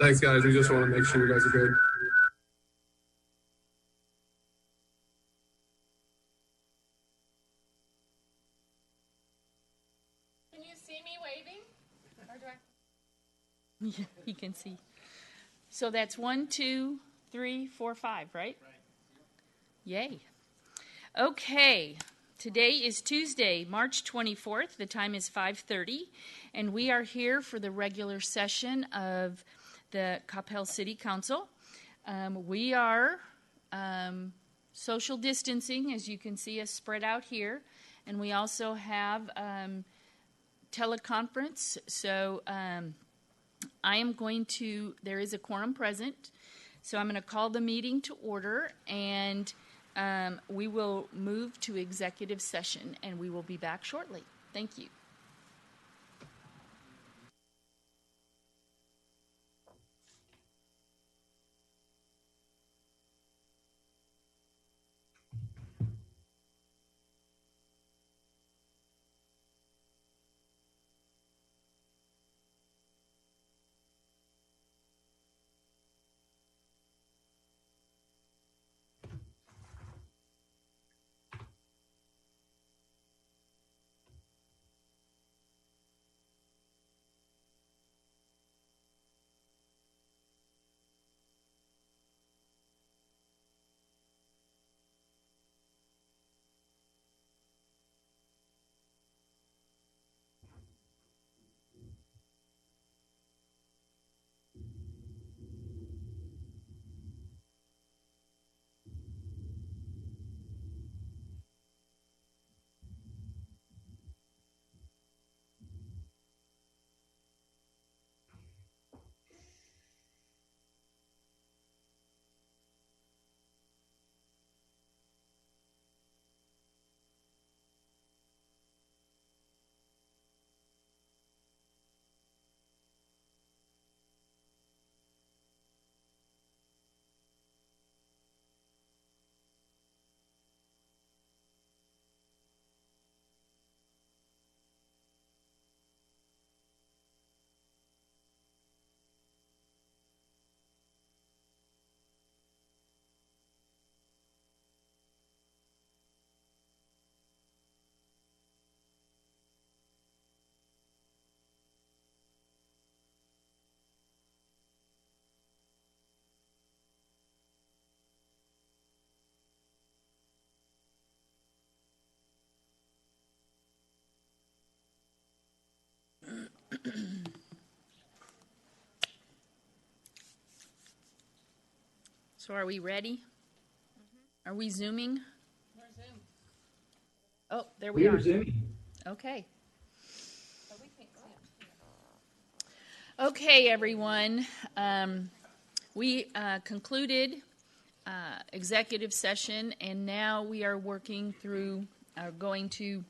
Thanks, guys. We just want to make sure you guys are good. Can you see me waving? Or do I? Yeah, he can see. So that's 1, 2, 3, 4, 5, right? Yay. Okay. Today is Tuesday, March 24th. The time is 5:30, and we are here for the regular session of the Coppell City Council. We are social distancing, as you can see us spread out here, and we also have teleconference. So I am going to, there is a quorum present, so I'm going to call the meeting to order, and we will move to executive session, and we will be back shortly. Thank you. So are we ready? Are we Zooming? We're Zoom. Oh, there we are. Zooming. Okay. But we can't see it. Okay, everyone. We concluded executive session, and now we are working through, going to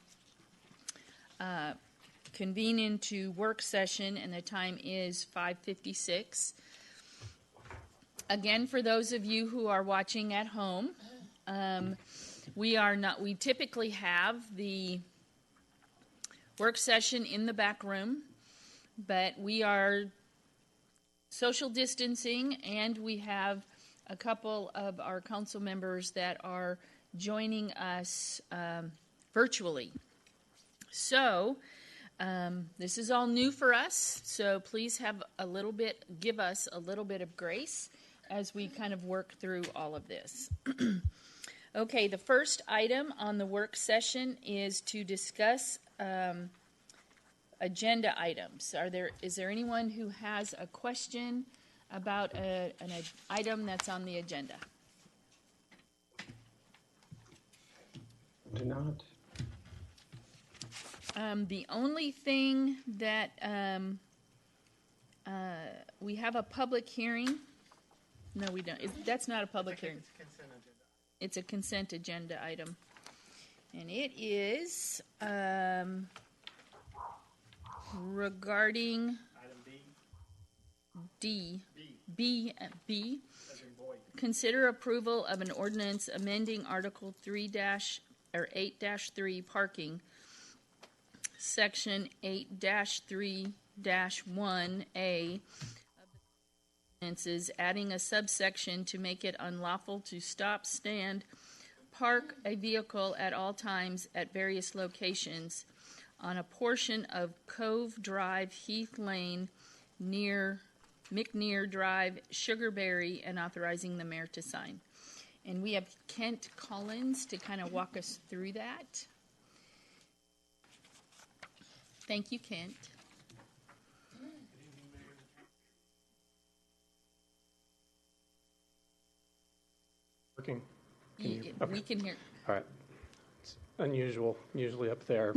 convene into work session, and the time is 5:56. Again, for those of you who are watching at home, we typically have the work session in the back room, but we are social distancing, and we have a couple of our council members that are joining us virtually. So this is all new for us, so please give us a little bit of grace as we kind of work through all of this. Okay, the first item on the work session is to discuss agenda items. Is there anyone who has a question about an item that's on the agenda? Do not. The only thing that we have a public hearing. No, we don't. That's not a public hearing. It's a consent agenda item. And it is regarding Item B. Consider approval of an ordinance amending Article 8-3 parking, Section 8-3-1A ordinances, adding a subsection to make it unlawful to stop, stand, park a vehicle at all times at various locations on a portion of Cove Drive, Heath Lane, near McNear Drive, Sugarberry, and authorizing the mayor to sign. And we have Kent Collins to kind of walk us through that. Thank you, Kent. Working. We can hear. All right. It's unusual, usually up there.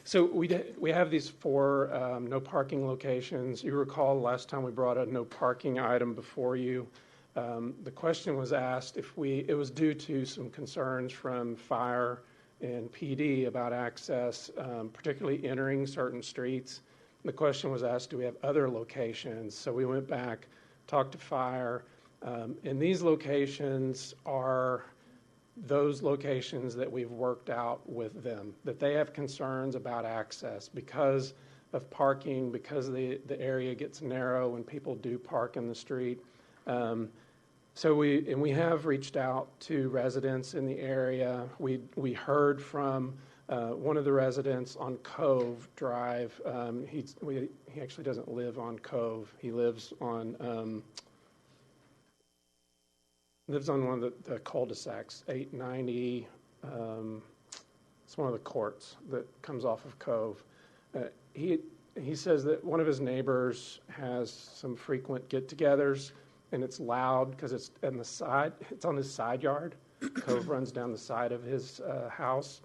So we have these four no parking locations. You recall last time we brought a no parking item before you. The question was asked if it was due to some concerns from fire and PD about access, particularly entering certain streets. The question was asked, do we have other locations? So we went back, talked to fire, and these locations are those locations that we've worked out with them, that they have concerns about access because of parking, because the area gets narrow when people do park in the street. So we have reached out to residents in the area. We heard from one of the residents on Cove Drive. He actually doesn't live on Cove. He lives on one of the cul-de-sacs, 890. It's one of the courts that comes off of Cove. He says that one of his neighbors has some frequent get-togethers, and it's loud because it's on the side. It's on his side yard. Cove runs down the side of his house,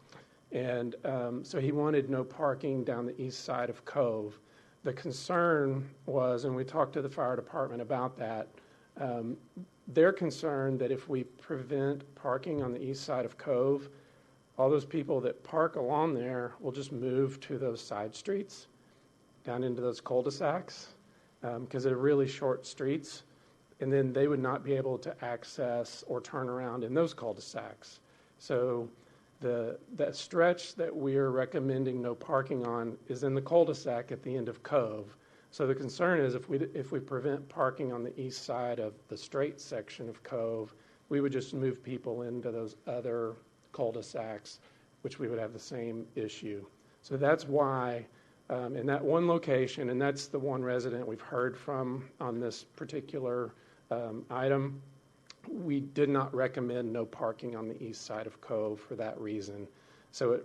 and so he wanted no parking down the east side of Cove. The concern was, and we talked to the fire department about that. They're concerned that if we prevent parking on the east side of Cove, all those people that park along there will just move to those side streets down into those cul-de-sacs because they're really short streets, and then they would not be able to access or turn around in those cul-de-sacs. So that stretch that we're recommending no parking on is in the cul-de-sac at the end of Cove. So the concern is if we prevent parking on the east side of the straight section of Cove, we would just move people into those other cul-de-sacs, which we would have the same issue. So that's why in that one location, and that's the one resident we've heard from on this particular item, we did not recommend no parking on the east side of Cove for that reason. So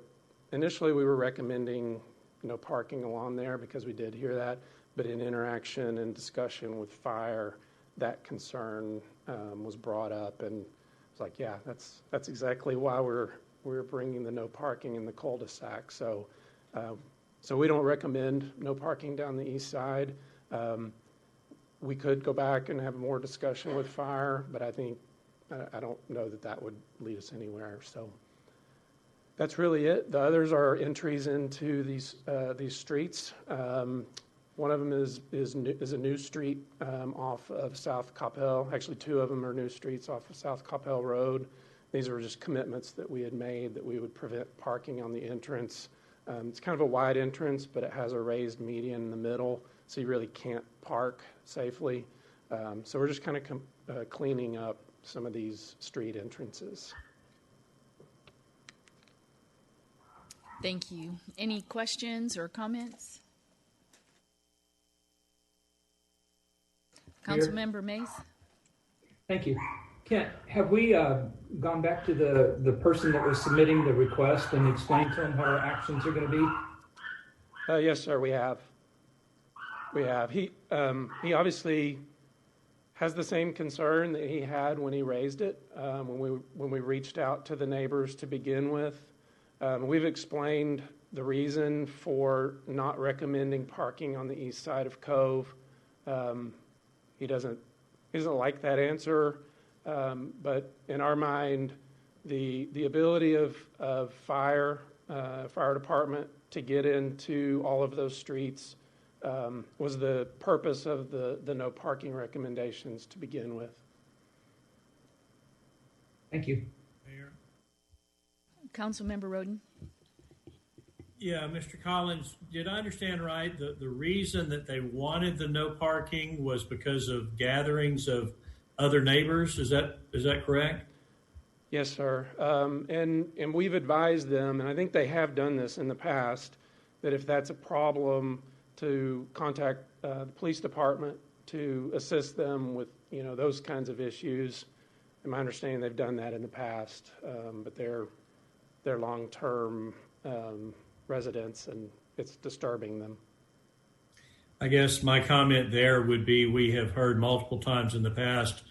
initially we were recommending no parking along there because we did hear that. But in interaction and discussion with fire, that concern was brought up, and it's like, yeah, that's exactly why we're bringing the no parking in the cul-de-sac. So we don't recommend no parking down the east side. We could go back and have more discussion with fire, but I don't know that would lead us anywhere. So that's really it. The others are entries into these streets. One of them is a new street off of South Coppell. Actually, two of them are new streets off of South Coppell Road. These are just commitments that we had made that we would prevent parking on the entrance. It's kind of a wide entrance, but it has a raised median in the middle, so you really can't park safely. So we're just kind of cleaning up some of these street entrances. Thank you. Any questions or comments? Councilmember Mays? Thank you. Kent, have we gone back to the person that was submitting the request and explained to them what our actions are going to be? Yes, sir, we have. He obviously has the same concern that he had when he raised it, when we reached out to the neighbors to begin with. We've explained the reason for not recommending parking on the east side of Cove. He doesn't like that answer, but in our mind, the ability of fire department to get into all of those streets was the purpose of the no parking recommendations to begin with. Thank you. Councilmember Roden? Yeah, Mr. Collins, did I understand right? The reason that they wanted the no parking was because of gatherings of other neighbors. Is that correct? Yes, sir. And we've advised them, and I think they have done this in the past, that if that's a problem, to contact the police department to assist them with, those kinds of issues. In my understanding, they've done that in the past, but they're long-term residents, and it's disturbing them. I guess my comment there would be we have heard multiple times in the past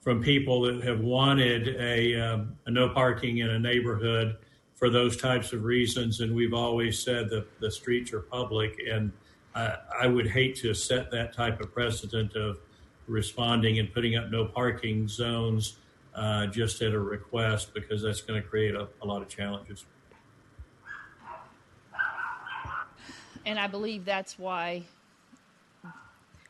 from people that have wanted a no parking in a neighborhood for those types of reasons, and we've always said that the streets are public, and I would hate to set that type of precedent of responding and putting up no parking zones just at a request, because that's going to create a lot of challenges. And I believe that's why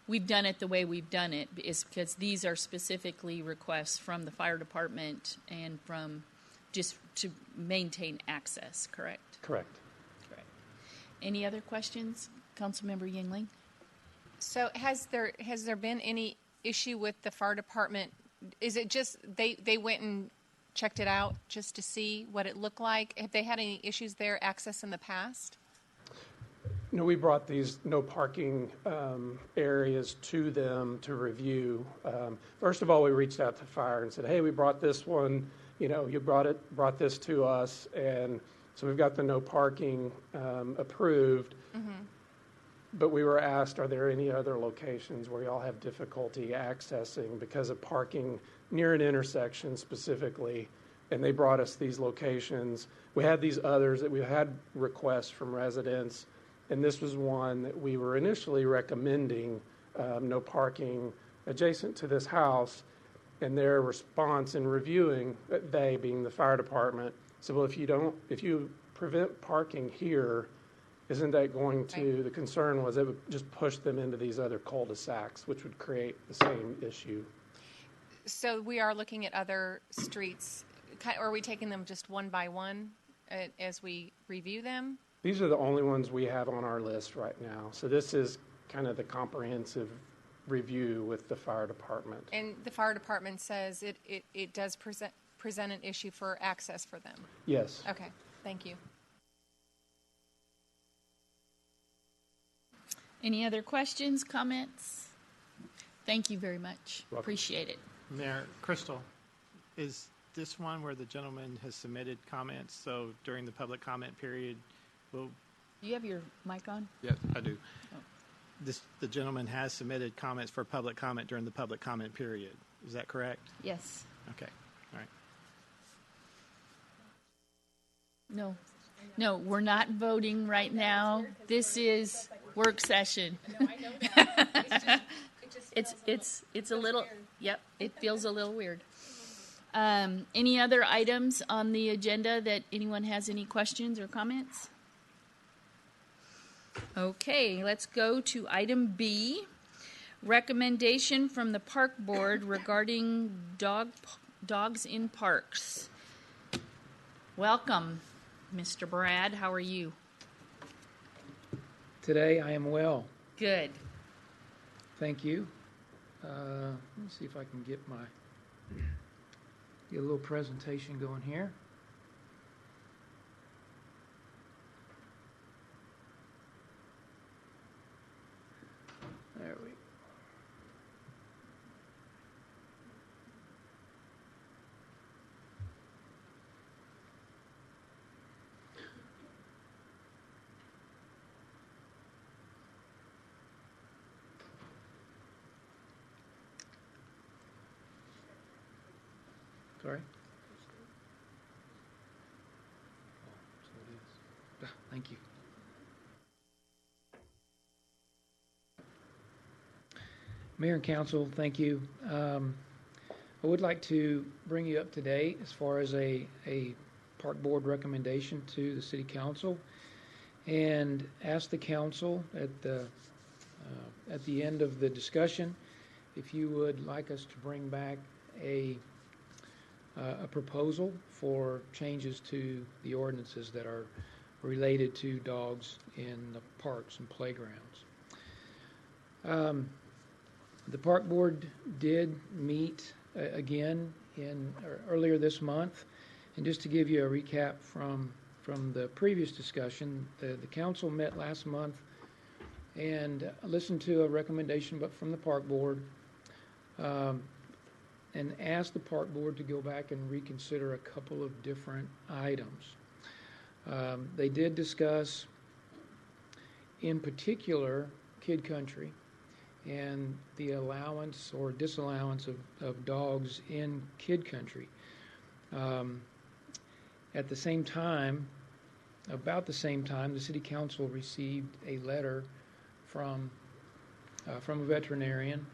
we've done it the way we've done it, is because these are specifically requests from the fire department and from just to maintain access, correct? Correct. Correct. Any other questions? Councilmember Yingling? So has there been any issue with the fire department? Is it just they went and checked it out just to see what it looked like? Have they had any issues there, access in the past? No, we brought these no parking areas to them to review. First of all, we reached out to fire and said, hey, we brought this one, you brought this to us, and so we've got the no parking approved. Mm-hmm. But we were asked, are there any other locations where y'all have difficulty accessing because of parking near an intersection specifically? And they brought us these locations. We had these others that we had requests from residents, and this was one that we were initially recommending no parking adjacent to this house. And their response in reviewing, they being the fire department, said, well, if you prevent parking here, isn't that going to, the concern was it would just push them into these other cul-de-sacs, which would create the same issue. So we are looking at other streets. Or are we taking them just one by one as we review them? These are the only ones we have on our list right now. So this is kind of the comprehensive review with the fire department. And the fire department says it does present an issue for access for them? Yes. Okay, thank you. Any other questions, comments? Thank you very much. Welcome. Appreciate it. Mayor, Crystal, is this one where the gentleman has submitted comments? So during the public comment period, Do you have your mic on? yes, I do. Oh. The gentleman has submitted comments for public comment during the public comment period. Is that correct? Yes. Okay. All right. No, we're not voting right now. This is work session. No, I know that. It's a little, yep, it feels a little weird. Any other items on the agenda that anyone has any questions or comments? Okay, let's go to item B, recommendation from the park board regarding dogs in parks. Welcome, Mr. Brad. How are you? Today I am well. Good. Thank you. Let me see if I can get a little presentation going here. There we go. Sorry? So it is. Thank you. Mayor and Council, thank you. I would like to bring you up to date as far as a park board recommendation to the City Council, and ask the Council at the end of the discussion if you would like us to bring back a proposal for changes to the ordinances that are related to dogs in the parks and playgrounds. The park board did meet again earlier this month, and just to give you a recap from the previous discussion, the council met last month and listened to a recommendation from the park board, and asked the park board to go back and reconsider a couple of different items. They did discuss, in particular, Kid Country and the allowance or disallowance of dogs in Kid Country. At the same time, about the same time, the City Council received a letter from a veterinarian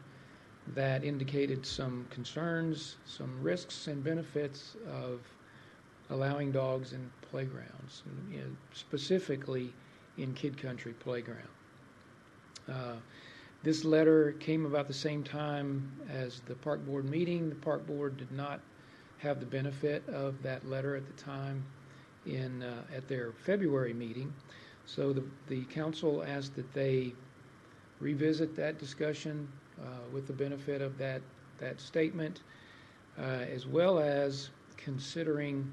that indicated some concerns, some risks and benefits of allowing dogs in playgrounds, and, specifically in Kid Country playground. This letter came about the same time as the park board meeting. The park board did not have the benefit of that letter at the time at their February meeting, so the council asked that they revisit that discussion with the benefit of that statement, as well as considering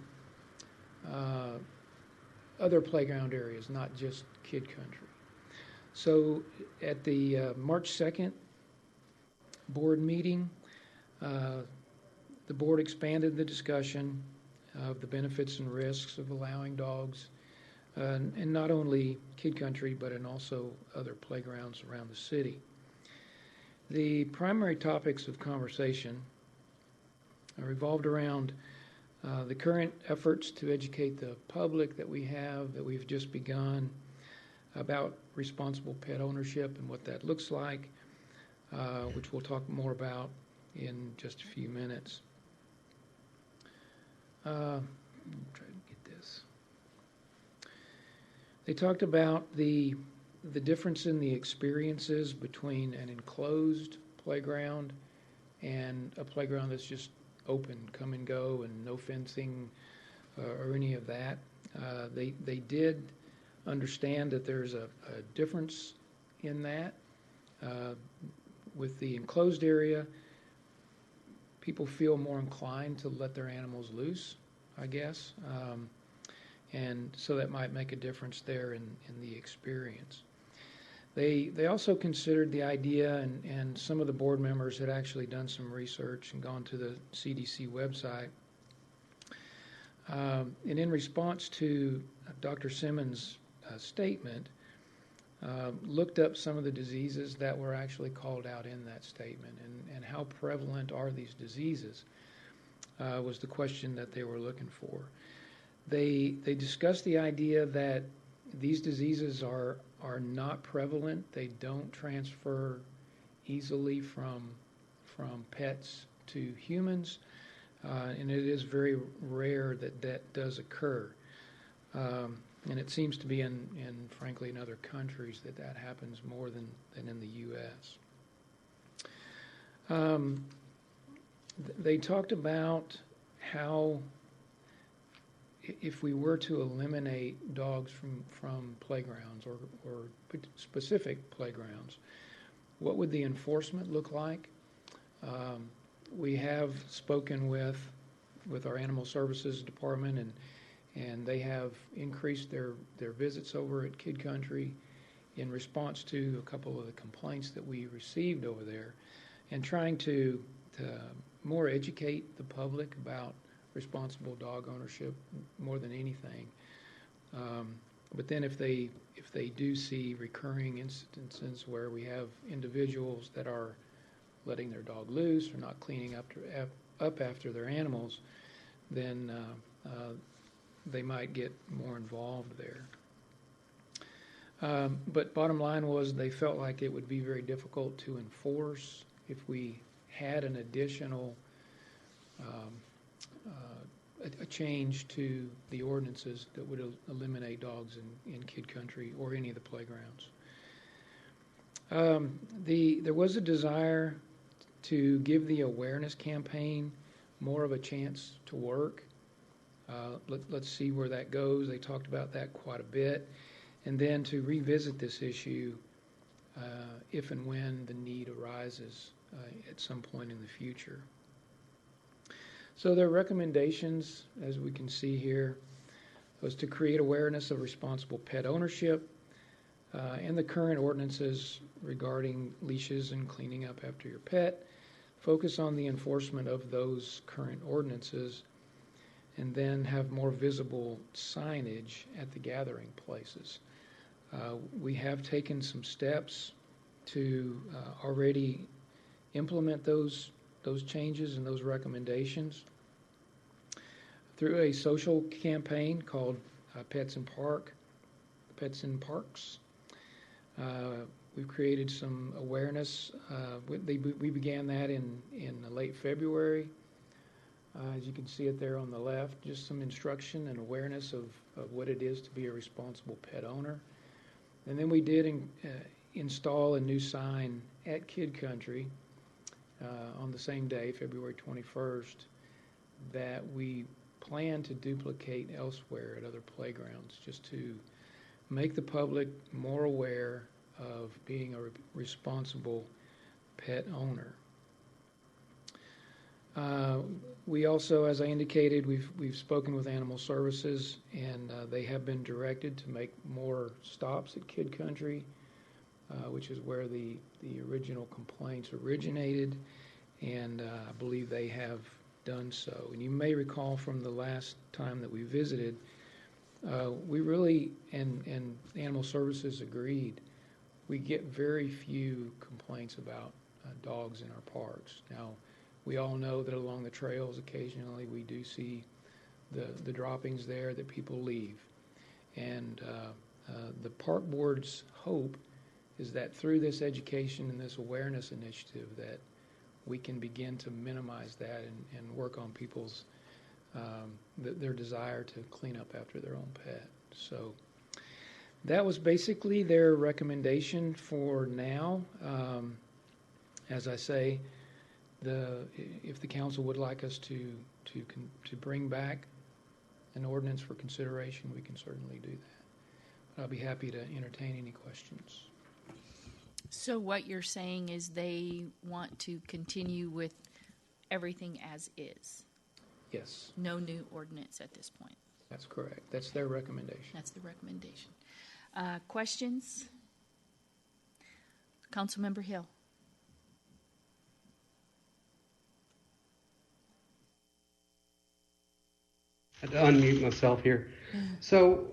other playground areas, not just Kid Country. So at the March 2nd board meeting, the board expanded the discussion of the benefits and risks of allowing dogs, and not only Kid Country, but in also other playgrounds around the city. The primary topics of conversation revolved around the current efforts to educate the public that we've just begun about responsible pet ownership and what that looks like, which we'll talk more about in just a few minutes. Try to get this. They talked about the difference in the experiences between an enclosed playground and a playground that's just open, come and go, and no fencing or any of that. They did understand that there's a difference in that. With the enclosed area, people feel more inclined to let their animals loose, I guess. And so that might make a difference there in the experience. They also considered the idea, and some of the board members had actually done some research and gone to the CDC website. And in response to Dr. Simmons' statement, looked up some of the diseases that were actually called out in that statement, and how prevalent are these diseases was the question that they were looking for. They discussed the idea that these diseases are not prevalent. They don't transfer easily from pets to humans, and it is very rare that does occur. And it seems to be frankly, in other countries that happens more than in the U.S. They talked about how if we were to eliminate dogs from playgrounds or specific playgrounds, what would the enforcement look like? We have spoken with our Animal Services Department, and they have increased their visits over at Kid Country in response to a couple of the complaints that we received over there, and trying to more educate the public about responsible dog ownership more than anything. But then if they do see recurring instances where we have individuals that are letting their dog loose or not cleaning up after their animals, then they might get more involved there. But bottom line was they felt like it would be very difficult to enforce if we had an additional a change to the ordinances that would eliminate dogs in Kid Country or any of the playgrounds. There was a desire to give the awareness campaign more of a chance to work. Let's see where that goes. They talked about that quite a bit. And then to revisit this issue if and when the need arises at some point in the future. So their recommendations, as we can see here, was to create awareness of responsible pet ownership and the current ordinances regarding leashes and cleaning up after your pet, focus on the enforcement of those current ordinances, and then have more visible signage at the gathering places. We have taken some steps to already implement those changes and those recommendations through a social campaign called Pets in Parks. We've created some awareness. We began that in late February. As you can see it there on the left, just some instruction and awareness of what it is to be a responsible pet owner. And then we did install a new sign at Kid Country on the same day, February 21st, that we plan to duplicate elsewhere at other playgrounds, just to make the public more aware of being a responsible pet owner. We also, as I indicated, we've spoken with Animal Services, and they have been directed to make more stops at Kid Country, which is where the original complaints originated, and I believe they have done so. And you may recall from the last time that we visited, we really, and Animal Services agreed, we get very few complaints about dogs in our parks. Now, we all know that along the trails occasionally we do see the droppings there that people leave. And the park board's hope is that through this education and this awareness initiative that we can begin to minimize that and work on people's their desire to clean up after their own pet. So that was basically their recommendation for now. As I say, if the council would like us to bring back an ordinance for consideration, we can certainly do that. But I'll be happy to entertain any questions. So what you're saying is they want to continue with everything as is? Yes, No new ordinance at this point? that's correct. That's their recommendation. That's the recommendation. Questions? Councilmember Hill. I had to unmute myself here. So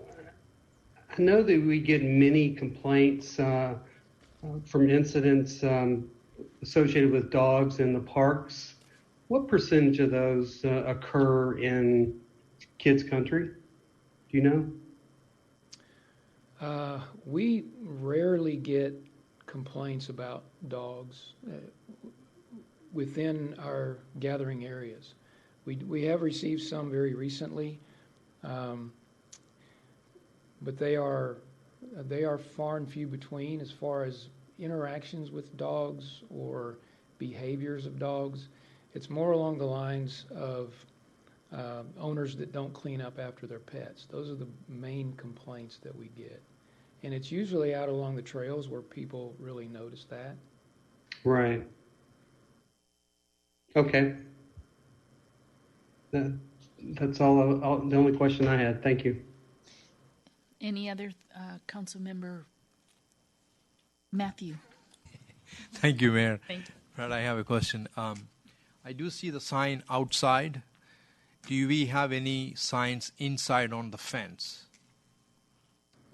I know that we get many complaints from incidents associated with dogs in the parks. What percentage of those occur in Kids Country? Do you know? We rarely get complaints about dogs within our gathering areas. We have received some very recently, but they are far and few between as far as interactions with dogs or behaviors of dogs. It's more along the lines of owners that don't clean up after their pets. Those are the main complaints that we get. And it's usually out along the trails where people really notice that. Right. Okay. That's all the only question I had. Thank you. Any other council member? Matthew. Thank you, Mayor. Thank you. Brad, I have a question. I do see the sign outside. Do we have any signs inside on the fence?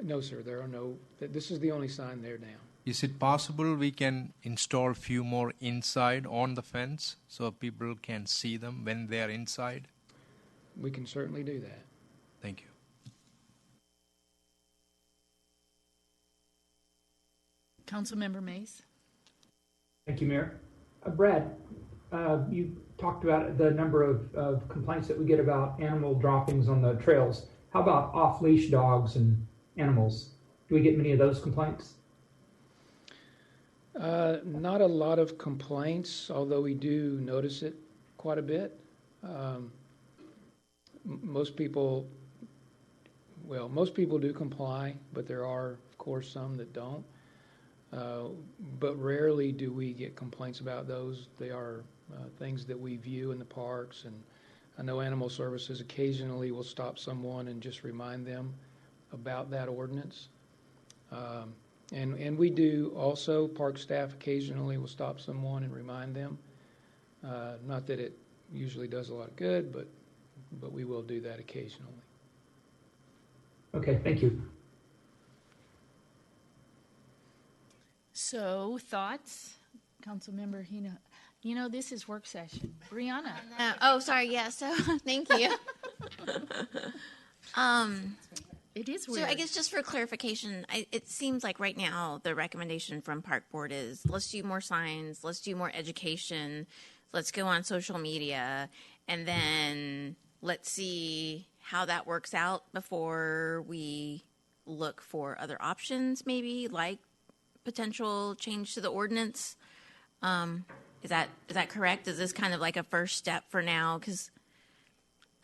No, sir, there are no. This is the only sign there now. Is it possible we can install few more inside on the fence so people can see them when they are inside? We can certainly do that. Thank you. Councilmember Mays. Thank you, Mayor. Brad, you talked about the number of complaints that we get about animal droppings on the trails. How about off-leash dogs and animals? Do we get many of those complaints? Not a lot of complaints, although we do notice it quite a bit. most people do comply, but there are, of course, some that don't. But rarely do we get complaints about those. They are things that we view in the parks, and I know Animal Services occasionally will stop someone and just remind them about that ordinance. And we do also, park staff occasionally will stop someone and remind them. Not that it usually does a lot of good, but we will do that occasionally. Okay, thank you. So, thoughts? Councilmember Hino. This is work session. Brianna. Oh, sorry. Yeah. So, thank you. It is So weird. I guess just for clarification, it seems like right now the recommendation from Park Board is let's do more signs, let's do more education, let's go on social media, and then let's see how that works out before we look for other options, maybe like potential change to the ordinance. Is that correct? Is this kind of like a first step for now? Because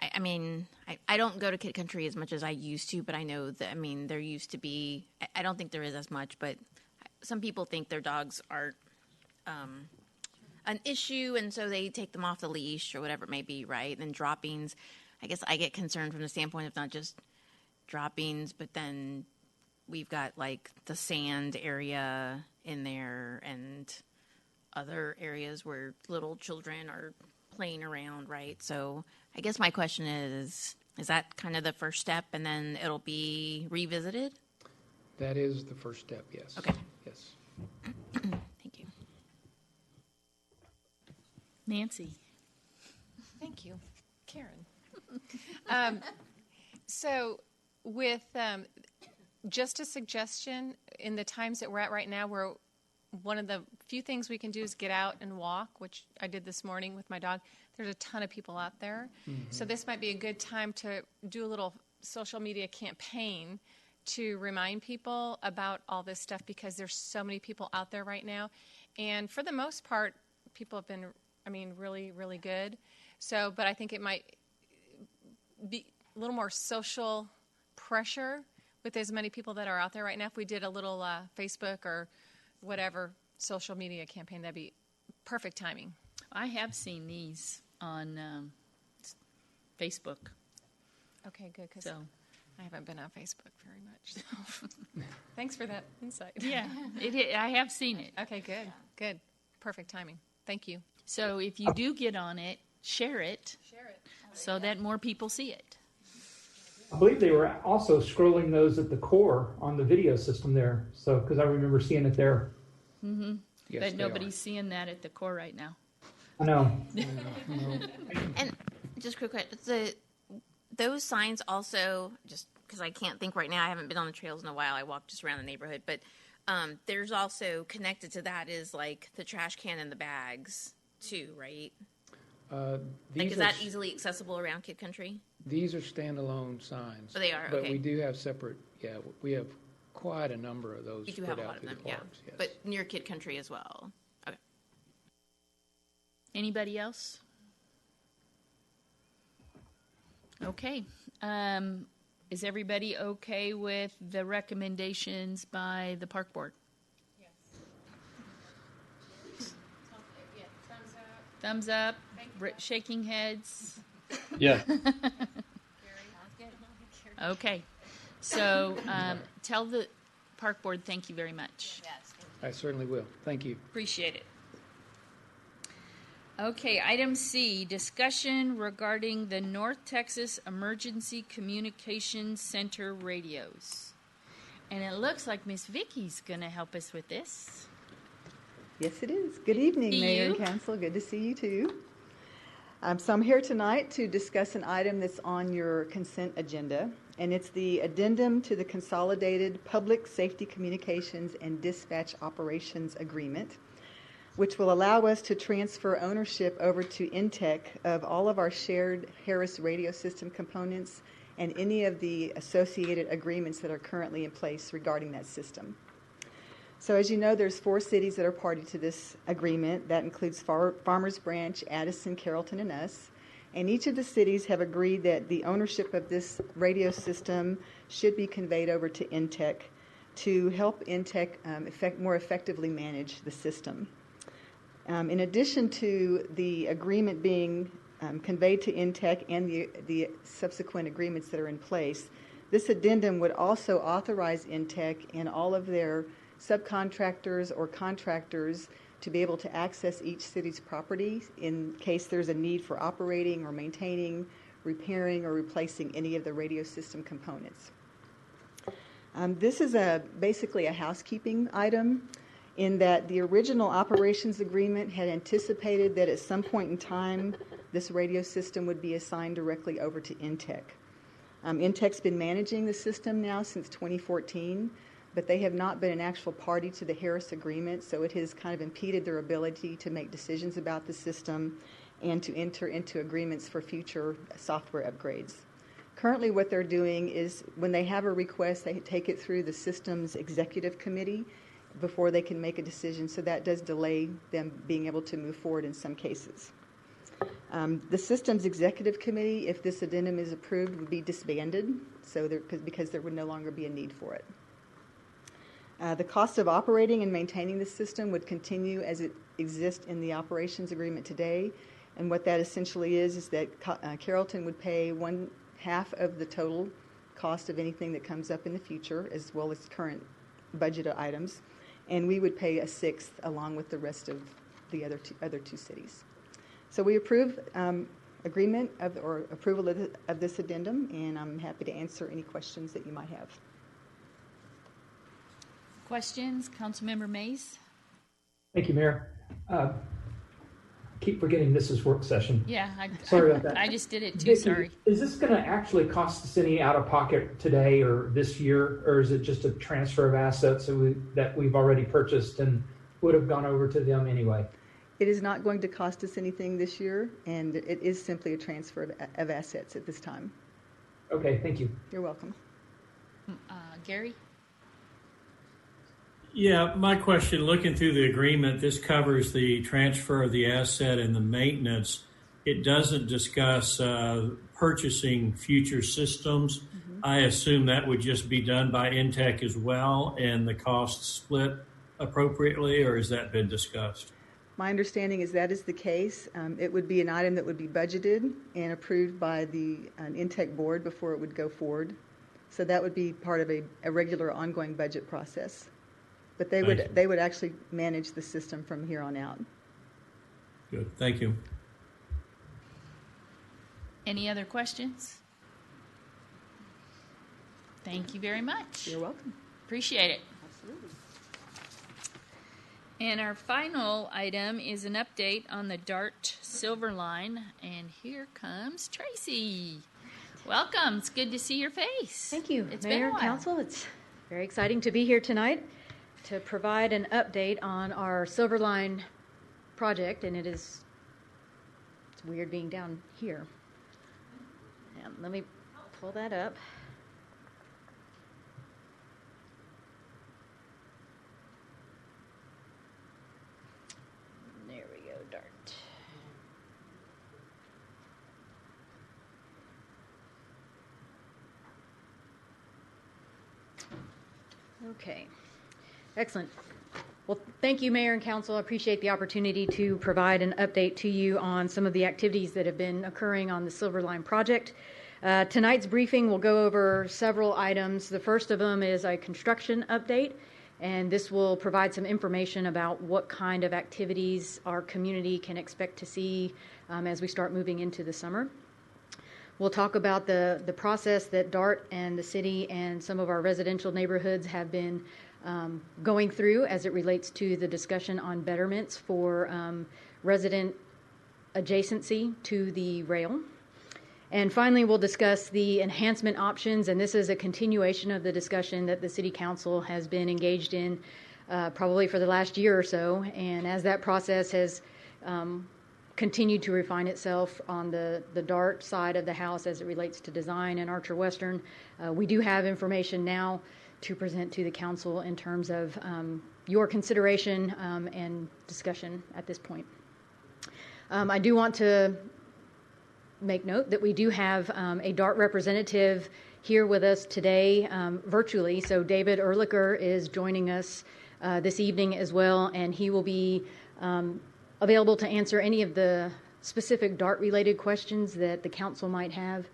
I don't go to Kid Country as much as I used to, but I know that, there used to be, I don't think there is as much, but some people think their dogs are an issue, and so they take them off the leash or whatever it may be, right? And then droppings, I guess I get concerned from the standpoint of not just droppings, but then we've got like the sand area in there and other areas where little children are playing around, right? So I guess my question is that kind of the first step and then it'll be revisited? That is the first step, yes. Okay. Yes. Thank you. Nancy. Thank you, Karen. So with just a suggestion, in the times that we're at right now, where one of the few things we can do is get out and walk, which I did this morning with my dog. There's a ton of people out there. Mm-hmm. So this might be a good time to do a little social media campaign to remind people about all this stuff, because there's so many people out there right now. And for the most part, people have been, really, really good. So, but I think it might be a little more social pressure with as many people that are out there right now. If we did a little Facebook or whatever social media campaign, that'd be perfect timing. I have seen these on Facebook. Okay, good, because So I haven't been on Facebook very much. So. Thanks for that insight. yeah, I have seen it. Okay, good. Perfect timing. Thank you. So if you do get on it, share it so that more people see it. I believe they were also scrolling those at the core on the video system there. So, because I remember seeing it there. Mm-hmm. Yes, but nobody's seeing that at the core right now. I know. And just quick, those signs also, just because I can't think right now, I haven't been on the trails in a while. I walk just around the neighborhood, but there's also connected to that is like the trash can and the bags too, right? Is that easily accessible around Kid Country? These are standalone signs. Oh, they are, But okay. we do have separate, we have quite a number of those You do spread have a out lot of through them, the yeah. parks. Yes. But near Kid Country as well. Okay. Anybody else? Okay. Is everybody okay with the recommendations by the park board? Yes. Yeah, thumbs up. Thumbs up, shaking heads. Yeah. Okay. So tell the park board thank you very much. Yes. I certainly will. Thank you. Appreciate it. Okay, item C, discussion regarding the North Texas Emergency Communications Center radios. And it looks like Miss Vicky's going to help us with this. Yes, it is. Good evening, See Mayor you. and Council. Good to see you, too. So I'm here tonight to discuss an item that's on your consent agenda, and it's the addendum to the Consolidated Public Safety Communications and Dispatch Operations Agreement, which will allow us to transfer ownership over to Intech of all of our shared Harris radio system components and any of the associated agreements that are currently in place regarding that system. So as you know, there's 4 cities that are party to this agreement. That includes Farmers Branch, Addison, Carrollton, and us. And each of the cities have agreed that the ownership of this radio system should be conveyed over to INTEC to help INTEC more effectively manage the system. In addition to the agreement being conveyed to INTEC and the subsequent agreements that are in place, this addendum would also authorize INTEC and all of their subcontractors or contractors to be able to access each city's property in case there's a need for operating or maintaining, repairing, or replacing any of the radio system components. This is basically a housekeeping item in that the original operations agreement had anticipated that at some point in time this radio system would be assigned directly over to INTEC. INTEC's been managing the system now since 2014, but they have not been an actual party to the Harris Agreement, so it has kind of impeded their ability to make decisions about the system and to enter into agreements for future software upgrades. Currently what they're doing is when they have a request, they take it through the system's executive committee before they can make a decision, so that does delay them being able to move forward in some cases. The system's executive committee, if this addendum is approved, would be disbanded because there would no longer be a need for it. The cost of operating and maintaining the system would continue as it exists in the operations agreement today, and what that essentially is that Carrollton would pay 1/2 of the total cost of anything that comes up in the future, as well as current budget items, and we would pay 1/6 along with the rest of the other two cities. So we approve approval of this addendum, and I'm happy to answer any questions that you might have. Questions? Councilmember Mays? Thank you, Mayor. Keep forgetting this is work session. Yeah, Sorry about that. I just did it too, Vicki, sorry. Is this going to actually cost the city out of pocket today or this year, or is it just a transfer of assets that we've already purchased and would have gone over to them anyway? It is not going to cost us anything this year, and it is simply a transfer of assets at this time. Okay, thank you. You're welcome. Gary? Yeah, my question, looking through the agreement, this covers the transfer of the asset and the maintenance. It doesn't discuss purchasing future systems. Mm-hmm. I assume that would just be done by INTEC as well, and the costs split appropriately, or has that been discussed? My understanding is that is the case. It would be an item that would be budgeted and approved by an INTEC board before it would go forward. So that would be part of a regular ongoing budget process. But they would actually manage the system from here on out. Good. Thank you. Any other questions? Thank you very much. You're welcome. Appreciate it. Absolutely. And our final item is an update on the DART Silver Line. And here comes Tracy. Welcome. It's good to see your face. Thank you, It's Mayor been a and while. Council. It's very exciting to be here tonight to provide an update on our Silver Line project, and it's weird being down here. And let me pull that up. There we go, DART. Okay. Excellent. Well, thank you, Mayor and Council. I appreciate the opportunity to provide an update to you on some of the activities that have been occurring on the Silver Line project. Tonight's briefing will go over several items. The first of them is a construction update, and this will provide some information about what kind of activities our community can expect to see as we start moving into the summer. We'll talk about the process that DART and the city and some of our residential neighborhoods have been going through as it relates to the discussion on betterments for resident adjacency to the rail. And finally, we'll discuss the enhancement options, and this is a continuation of the discussion that the City Council has been engaged in probably for the last year or so. And as that process has continued to refine itself on the DART side of the house as it relates to design and Archer Western, we do have information now to present to the council in terms of your consideration and discussion at this point. I do want to make note that we do have a DART representative here with us today virtually. So David Ehrlicher is joining us this evening as well, and he will be available to answer any of the specific DART-related questions that the council might have.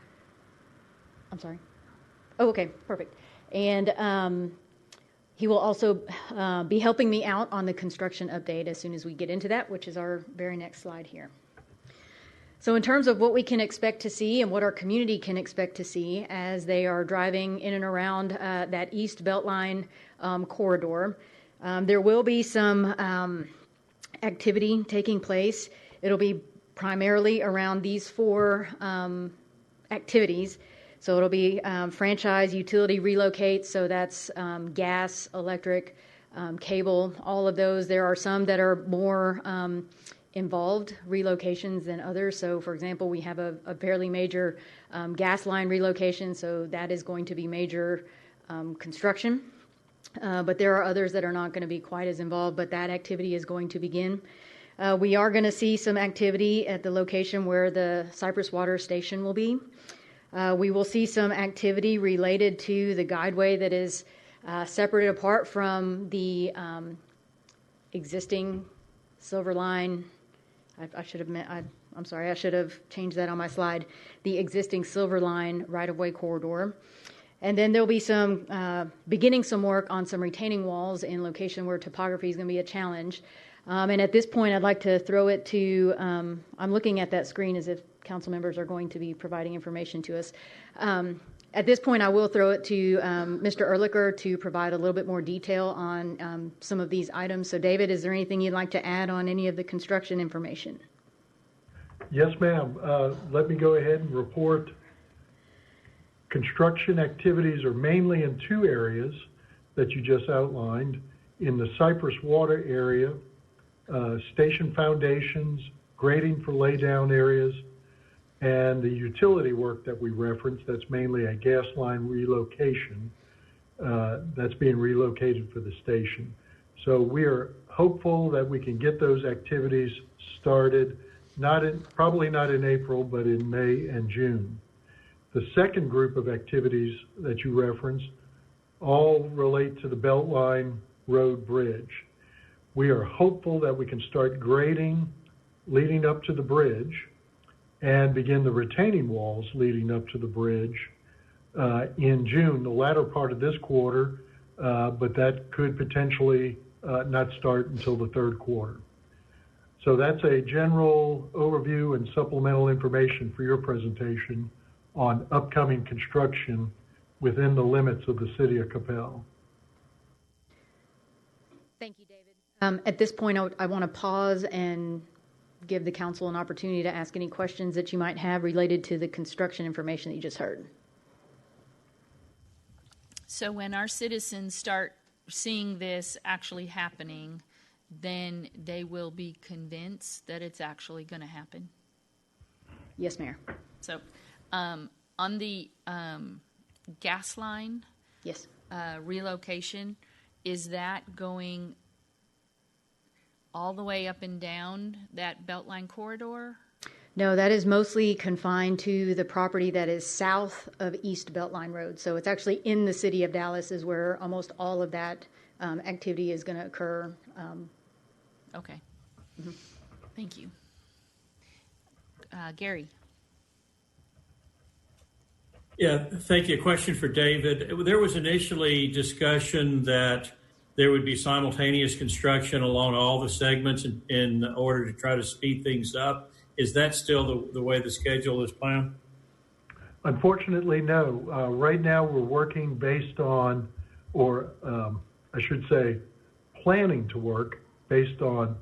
I'm sorry. Oh, okay, perfect. And he will also be helping me out on the construction update as soon as we get into that, which is our very next slide here. So in terms of what we can expect to see and what our community can expect to see as they are driving in and around that East Beltline corridor, there will be some activity taking place. It'll be primarily around these four activities. So it'll be franchise, utility, relocate. So that's gas, electric, cable, all of those. There are some that are more involved relocations than others. So, for example, we have a fairly major gas line relocation. So that is going to be major construction. But there are others that are not going to be quite as involved, but that activity is going to begin. We are going to see some activity at the location where the Cypress Water Station will be. We will see some activity related to the guideway that is separated apart from the existing Silver Line. I'm sorry, I should have changed that on my slide. The existing Silver Line right-of-way corridor. And then there'll be some beginning some work on some retaining walls in location where topography is going to be a challenge. And at this point, I'd like to throw it to, I'm looking at that screen as if council members are going to be providing information to us. At this point, I will throw it to Mr. Ehrlicher to provide a little bit more detail on some of these items. So David, is there anything you'd like to add on any of the construction information? Yes, ma'am. Let me go ahead and report. Construction activities are mainly in two areas that you just outlined. In the Cypress Water area, station foundations, grading for laydown areas, and the utility work that we referenced, that's mainly a gas line relocation that's being relocated for the station. So we are hopeful that we can get those activities started, probably not in April, but in May and June. The second group of activities that you referenced all relate to the Beltline Road Bridge. We are hopeful that we can start grading leading up to the bridge and begin the retaining walls leading up to the bridge in June, the latter part of this quarter, but that could potentially not start until the third quarter. So that's a general overview and supplemental information for your presentation on upcoming construction within the limits of the city of Coppell. Thank you, David. At this point, I want to pause and give the council an opportunity to ask any questions that you might have related to the construction information that you just heard. So when our citizens start seeing this actually happening, then they will be convinced that it's actually going to happen? Yes, Mayor. So on the gas line yes, relocation, is that going all the way up and down that Beltline corridor? No, that is mostly confined to the property that is south of East Beltline Road. So it's actually in the city of Dallas is where almost all of that activity is going to occur. Okay. Mm-hmm. Thank you. Gary. Yeah, thank you. A question for David. There was initially discussion that there would be simultaneous construction along all the segments in order to try to speed things up. Is that still the way the schedule is planned? Unfortunately, no. Right now we're working based on, or I should say, planning to work based on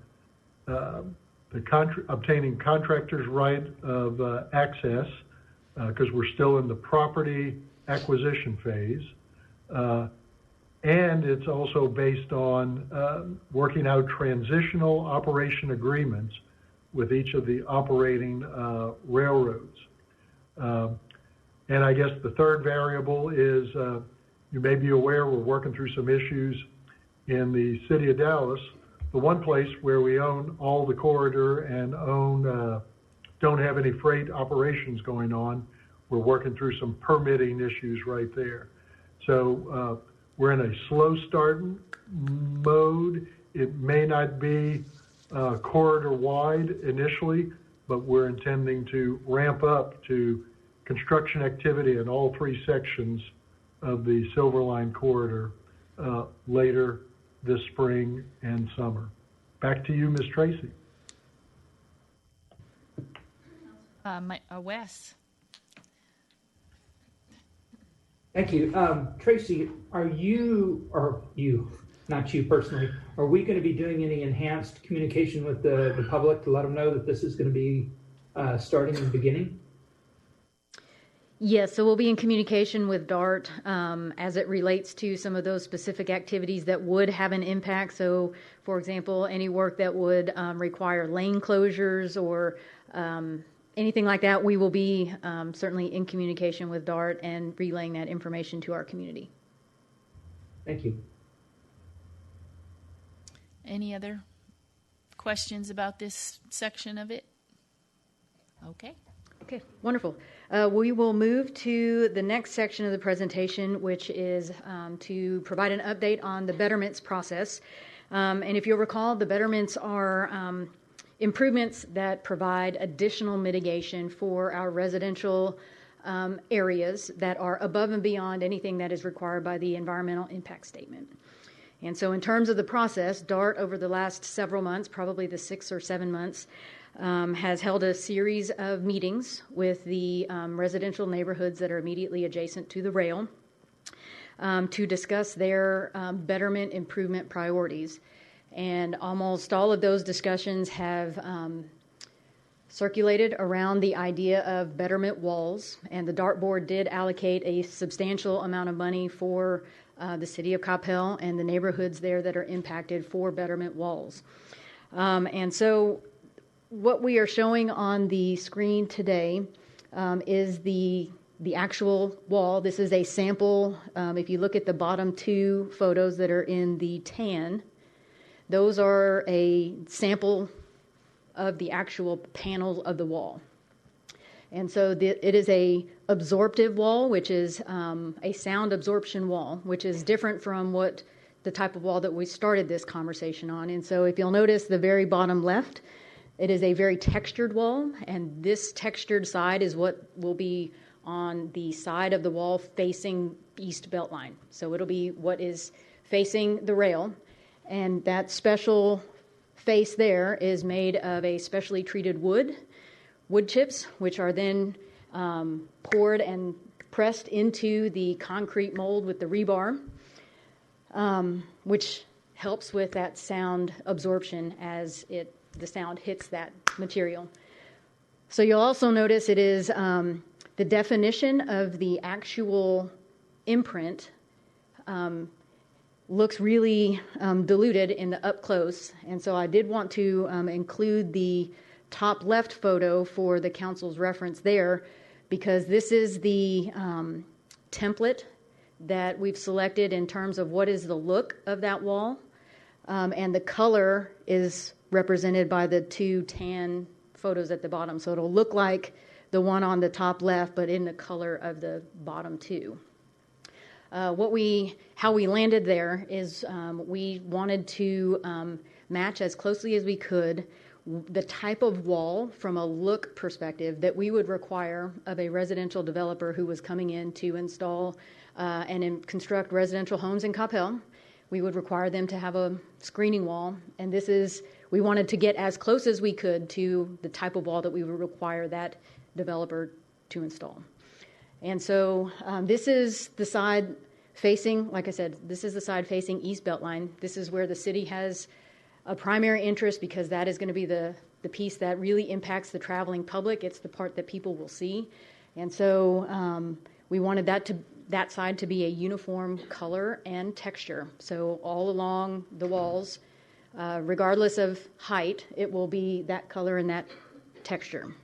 obtaining contractors' right of access, because we're still in the property acquisition phase. And it's also based on working out transitional operation agreements with each of the operating railroads. And I guess the third variable is, you may be aware, we're working through some issues in the city of Dallas, the one place where we own all the corridor and own don't have any freight operations going on. We're working through some permitting issues right there. So we're in a slow starting mode. It may not be corridor wide initially, but we're intending to ramp up to construction activity in all three sections of the Silver Line corridor later this spring and summer. Back to you, Ms. Tracy. Wes. Thank you. Tracy, are you, or you, not you personally, are we going to be doing any enhanced communication with the public to let them know that this is going to be starting in the beginning? Yes, so we'll be in communication with DART as it relates to some of those specific activities that would have an impact. So, for example, any work that would require lane closures or anything like that, we will be certainly in communication with DART and relaying that information to our community. Thank you. Any other questions about this section of it? Okay. Okay, wonderful. We will move to the next section of the presentation, which is to provide an update on the betterments process. And if you'll recall, the betterments are improvements that provide additional mitigation for our residential areas that are above and beyond anything that is required by the environmental impact statement. And so in terms of the process, DART over the last several months, probably the 6 or 7 months, has held a series of meetings with the residential neighborhoods that are immediately adjacent to the rail to discuss their betterment improvement priorities. And almost all of those discussions have circulated around the idea of betterment walls. And the DART board did allocate a substantial amount of money for the city of Coppell and the neighborhoods there that are impacted for betterment walls. And so what we are showing on the screen today is the actual wall. This is a sample. If you look at the bottom two photos that are in the tan, those are a sample of the actual panels of the wall. And so it is a absorptive wall, which is a sound absorption wall, which is different from what the type of wall that we started this conversation on. And so if you'll notice the very bottom left, it is a very textured wall, and this textured side is what will be on the side of the wall facing East Beltline. So it'll be what is facing the rail, and that special face there is made of a specially treated wood chips, which are then poured and pressed into the concrete mold with the rebar, which helps with that sound absorption as the sound hits that material. So you'll also notice it is the definition of the actual imprint looks really diluted in the up close. And so I did want to include the top left photo for the council's reference there, because this is the template that we've selected in terms of what is the look of that wall. And the color is represented by the two tan photos at the bottom. So it'll look like the one on the top left, but in the color of the bottom two. How we landed there is we wanted to match as closely as we could the type of wall from a look perspective that we would require of a residential developer who was coming in to install and construct residential homes in Coppell. We would require them to have a screening wall, and we wanted to get as close as we could to the type of wall that we would require that developer to install. And so this is the side facing, like I said, this is the side facing East Beltline. This is where the city has a primary interest, because that is going to be the piece that really impacts the traveling public. It's the part that people will see. And so we wanted that side to be a uniform color and texture. So all along the walls, regardless of height, it will be that color and that texture.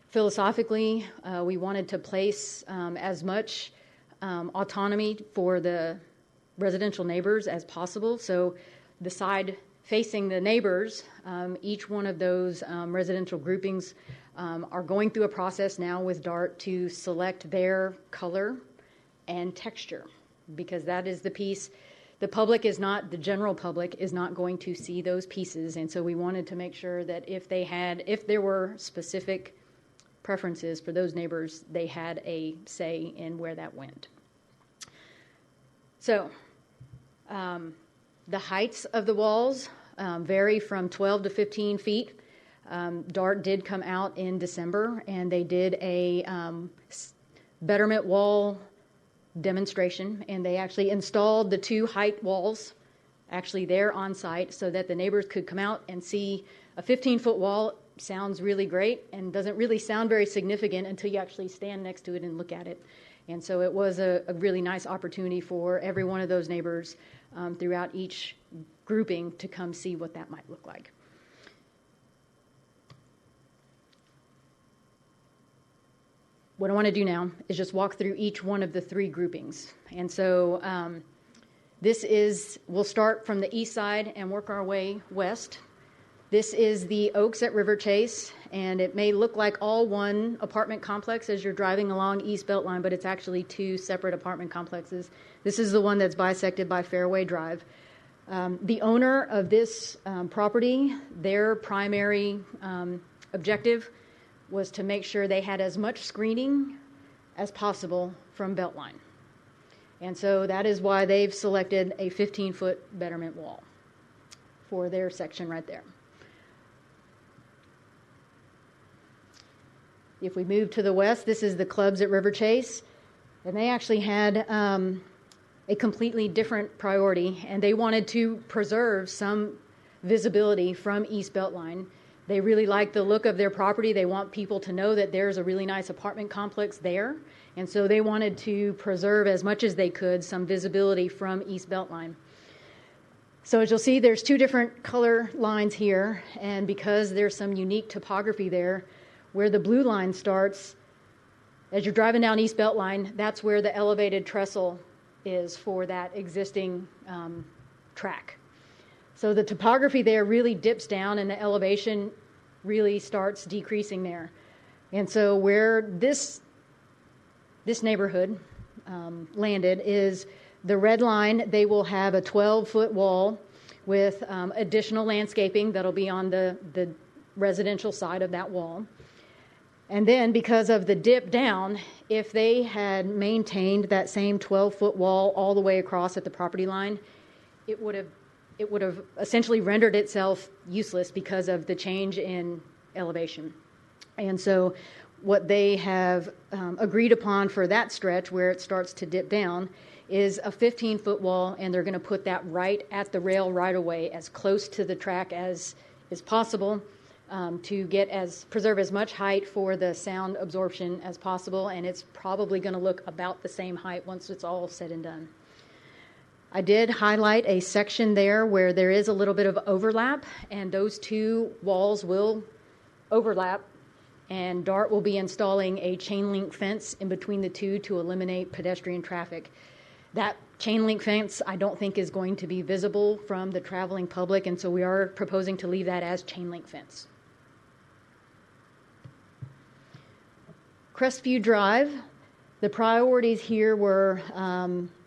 Philosophically, we wanted to place as much autonomy for the residential neighbors as possible. So the side facing the neighbors, each one of those residential groupings are going through a process now with DART to select their color and texture, because that is the piece. The public is not, the general public is not going to see those pieces, and so we wanted to make sure that if there were specific preferences for those neighbors, they had a say in where that went. So, the heights of the walls vary from 12 to 15 feet. DART did come out in December, and they did a betterment wall demonstration, and they actually installed the 2 height walls actually there on site so that the neighbors could come out and see a 15-foot wall. Sounds really great and doesn't really sound very significant until you actually stand next to it and look at it. And so it was a really nice opportunity for every one of those neighbors throughout each grouping to come see what that might look like. What I want to do now is just walk through each one of the 3 groupings. And so we'll start from the east side and work our way west. This is the Oaks at River Chase, and it may look like all one apartment complex as you're driving along East Beltline, but it's actually 2 separate apartment complexes. This is the one that's bisected by Fairway Drive. The owner of this property, their primary objective was to make sure they had as much screening as possible from Beltline. And so that is why they've selected a 15-foot betterment wall for their section right there. If we move to the west, this is the clubs at River Chase, and they actually had a completely different priority, and they wanted to preserve some visibility from East Beltline. They really like the look of their property. They want people to know that there's a really nice apartment complex there, and so they wanted to preserve as much as they could some visibility from East Beltline. So as you'll see, there's 2 different color lines here, and because there's some unique topography there, where the blue line starts, as you're driving down East Beltline, that's where the elevated trestle is for that existing track. So the topography there really dips down and the elevation really starts decreasing there. And so where this neighborhood landed is the red line. They will have a 12-foot wall with additional landscaping that'll be on the residential side of that wall. And then because of the dip down, if they had maintained that same 12-foot wall all the way across at the property line, it would have essentially rendered itself useless because of the change in elevation. And so what they have agreed upon for that stretch where it starts to dip down is a 15-foot wall, and they're going to put that right at the rail right away, as close to the track as is possible, to preserve as much height for the sound absorption as possible, and it's probably going to look about the same height once it's all said and done. I did highlight a section there where there is a little bit of overlap, and those 2 walls will overlap, and DART will be installing a chain link fence in between the 2 to eliminate pedestrian traffic. That chain link fence I don't think is going to be visible from the traveling public, and so we are proposing to leave that as chain link fence. Crestview Drive, the priorities here were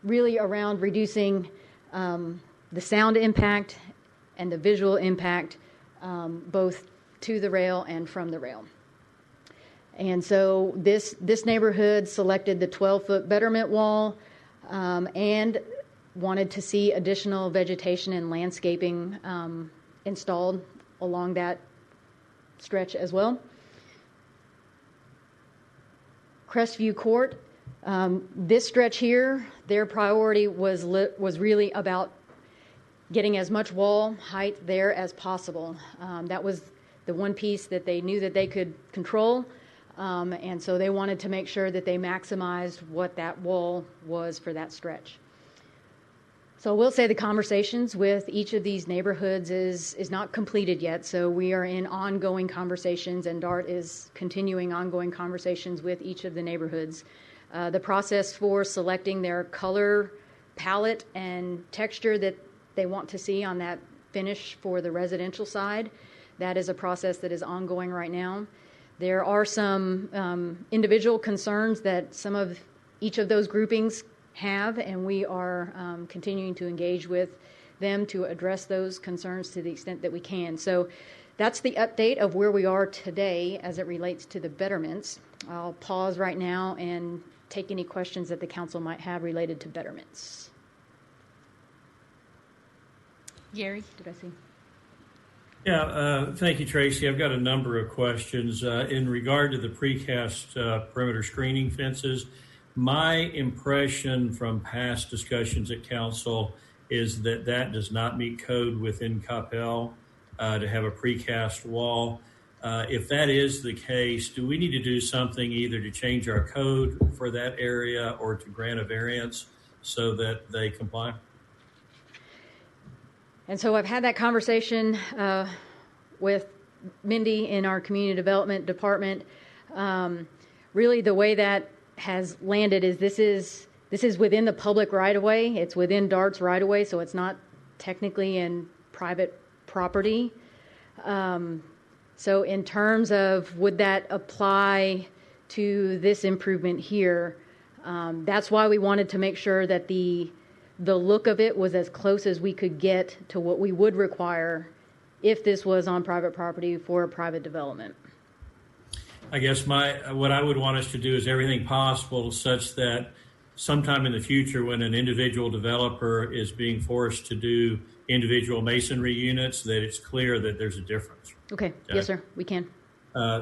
really around reducing the sound impact and the visual impact, both to the rail and from the rail. And so this neighborhood selected the 12-foot betterment wall and wanted to see additional vegetation and landscaping installed along that stretch as well. Crestview Court, this stretch here, their priority was really about getting as much wall height there as possible. That was the one piece that they knew that they could control, and so they wanted to make sure that they maximized what that wall was for that stretch. So I will say the conversations with each of these neighborhoods is not completed yet, so we are in ongoing conversations, and DART is continuing ongoing conversations with each of the neighborhoods. The process for selecting their color palette and texture that they want to see on that finish for the residential side. That is a process that is ongoing right now. There are some individual concerns that each of those groupings have, and we are continuing to engage with them to address those concerns to the extent that we can. So that's the update of where we are today as it relates to the betterments. I'll pause right now and take any questions that the council might have related to betterments. Gary? Did I see? Yeah, thank you, Tracy. I've got a number of questions. In regard to the precast perimeter screening fences, my impression from past discussions at council is that that does not meet code within Coppell to have a precast wall. If that is the case, do we need to do something either to change our code for that area or to grant a variance so that they comply? And so I've had that conversation with Mindy in our community development department. Really, the way that has landed is this is within the public right of way. It's within DART's right of way, so it's not technically in private property. So in terms of would that apply to this improvement here, that's why we wanted to make sure that the look of it was as close as we could get to what we would require if this was on private property for a private development. I guess what I would want us to do is everything possible such that sometime in the future when an individual developer is being forced to do individual masonry units, that it's clear that there's a difference. Okay. Yes, sir. We can.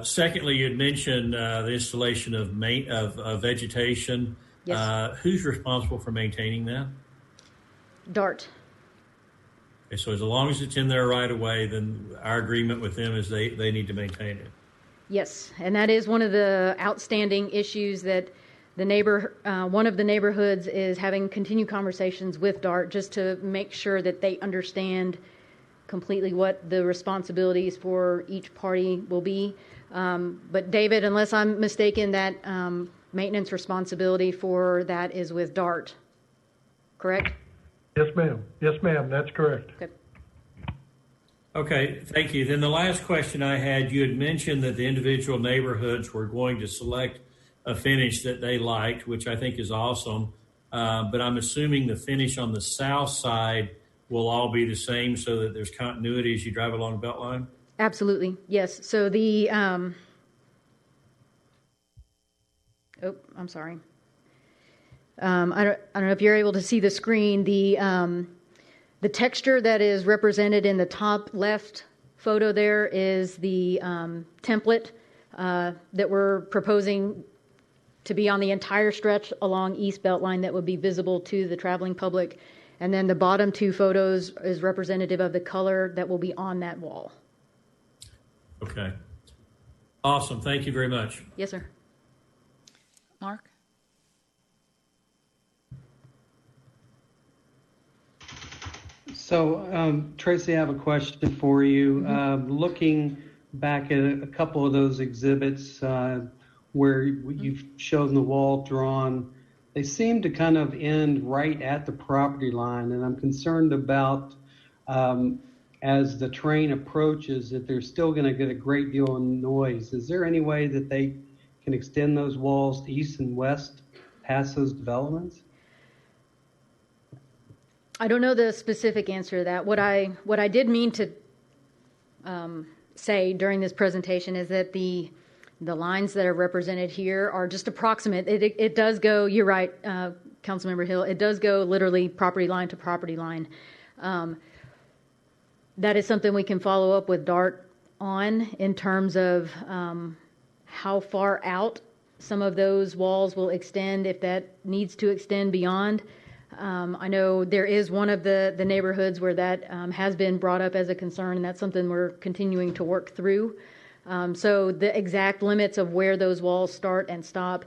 Secondly, you had mentioned the installation of vegetation. Yes. Who's responsible for maintaining that? DART. Okay, so as long as it's in their right of way, then our agreement with them is they need to maintain it. Yes, and that is one of the outstanding issues that one of the neighborhoods is having continued conversations with DART just to make sure that they understand completely what the responsibilities for each party will be. But David, unless I'm mistaken, that maintenance responsibility for that is with DART, correct? Yes, ma'am. Yes, ma'am. That's correct. Okay. Okay, thank you. Then the last question I had, you had mentioned that the individual neighborhoods were going to select a finish that they liked, which I think is awesome. But I'm assuming the finish on the south side will all be the same so that there's continuity as you drive along the Beltline? Absolutely, yes. So the, I'm sorry. I don't know if you're able to see the screen. The texture that is represented in the top left photo there is the template that we're proposing to be on the entire stretch along East Beltline that would be visible to the traveling public. And then the bottom two photos is representative of the color that will be on that wall. Okay. Awesome. Thank you very much. Yes, sir. Mark? So, Tracy, I have a question for you. Looking back at a couple of those exhibits where you've shown the wall drawn, they seem to kind of end right at the property line, and I'm concerned about as the train approaches that they're still going to get a great deal of noise. Is there any way that they can extend those walls east and west past those developments? I don't know the specific answer to that. What I did mean to say during this presentation is that the lines that are represented here are just approximate. It does go, you're right, Councilmember Hill, it does go literally property line to property line. That is something we can follow up with DART on in terms of how far out some of those walls will extend, if that needs to extend beyond. I know there is one of the neighborhoods where that has been brought up as a concern, and that's something we're continuing to work through. So the exact limits of where those walls start and stop,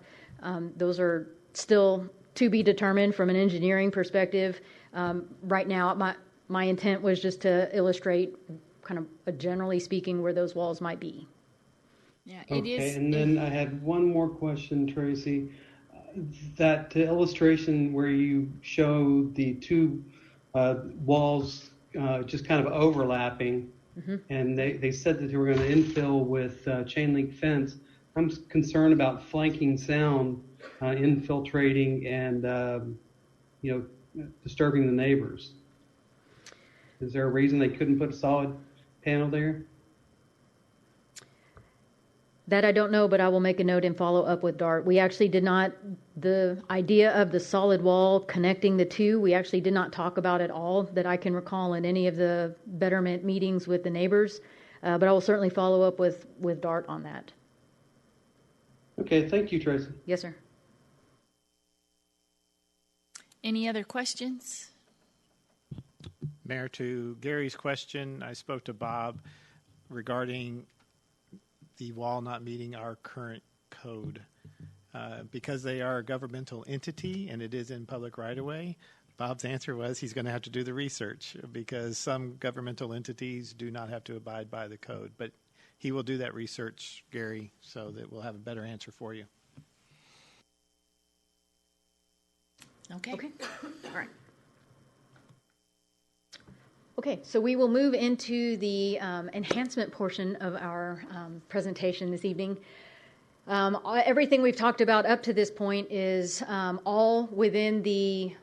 those are still to be determined from an engineering perspective. Right now, my intent was just to illustrate kind of generally speaking where those walls might be. Yeah, it is. Okay, and then I had one more question, Tracy. That illustration where you show the two walls just kind of overlapping. And they said that they were going to infill with chain link fence. I'm concerned about flanking sound, infiltrating, and disturbing the neighbors. Is there a reason they couldn't put a solid panel there? That I don't know, but I will make a note and follow up with DART. We actually did not, the idea of the solid wall connecting the two, we actually did not talk about at all that I can recall in any of the betterment meetings with the neighbors. But I will certainly follow up with DART on that. Okay, thank you, Tracy. Yes, sir. Any other questions? Mayor, to Gary's question, I spoke to Bob regarding the wall not meeting our current code. Because they are a governmental entity and it is in public right-of-way, Bob's answer was he's going to have to do the research because some governmental entities do not have to abide by the code. But he will do that research, Gary, so that we'll have a better answer for you. Okay. Okay. All right. Okay, so we will move into the enhancement portion of our presentation this evening. Everything we've talked about up to this point is all within the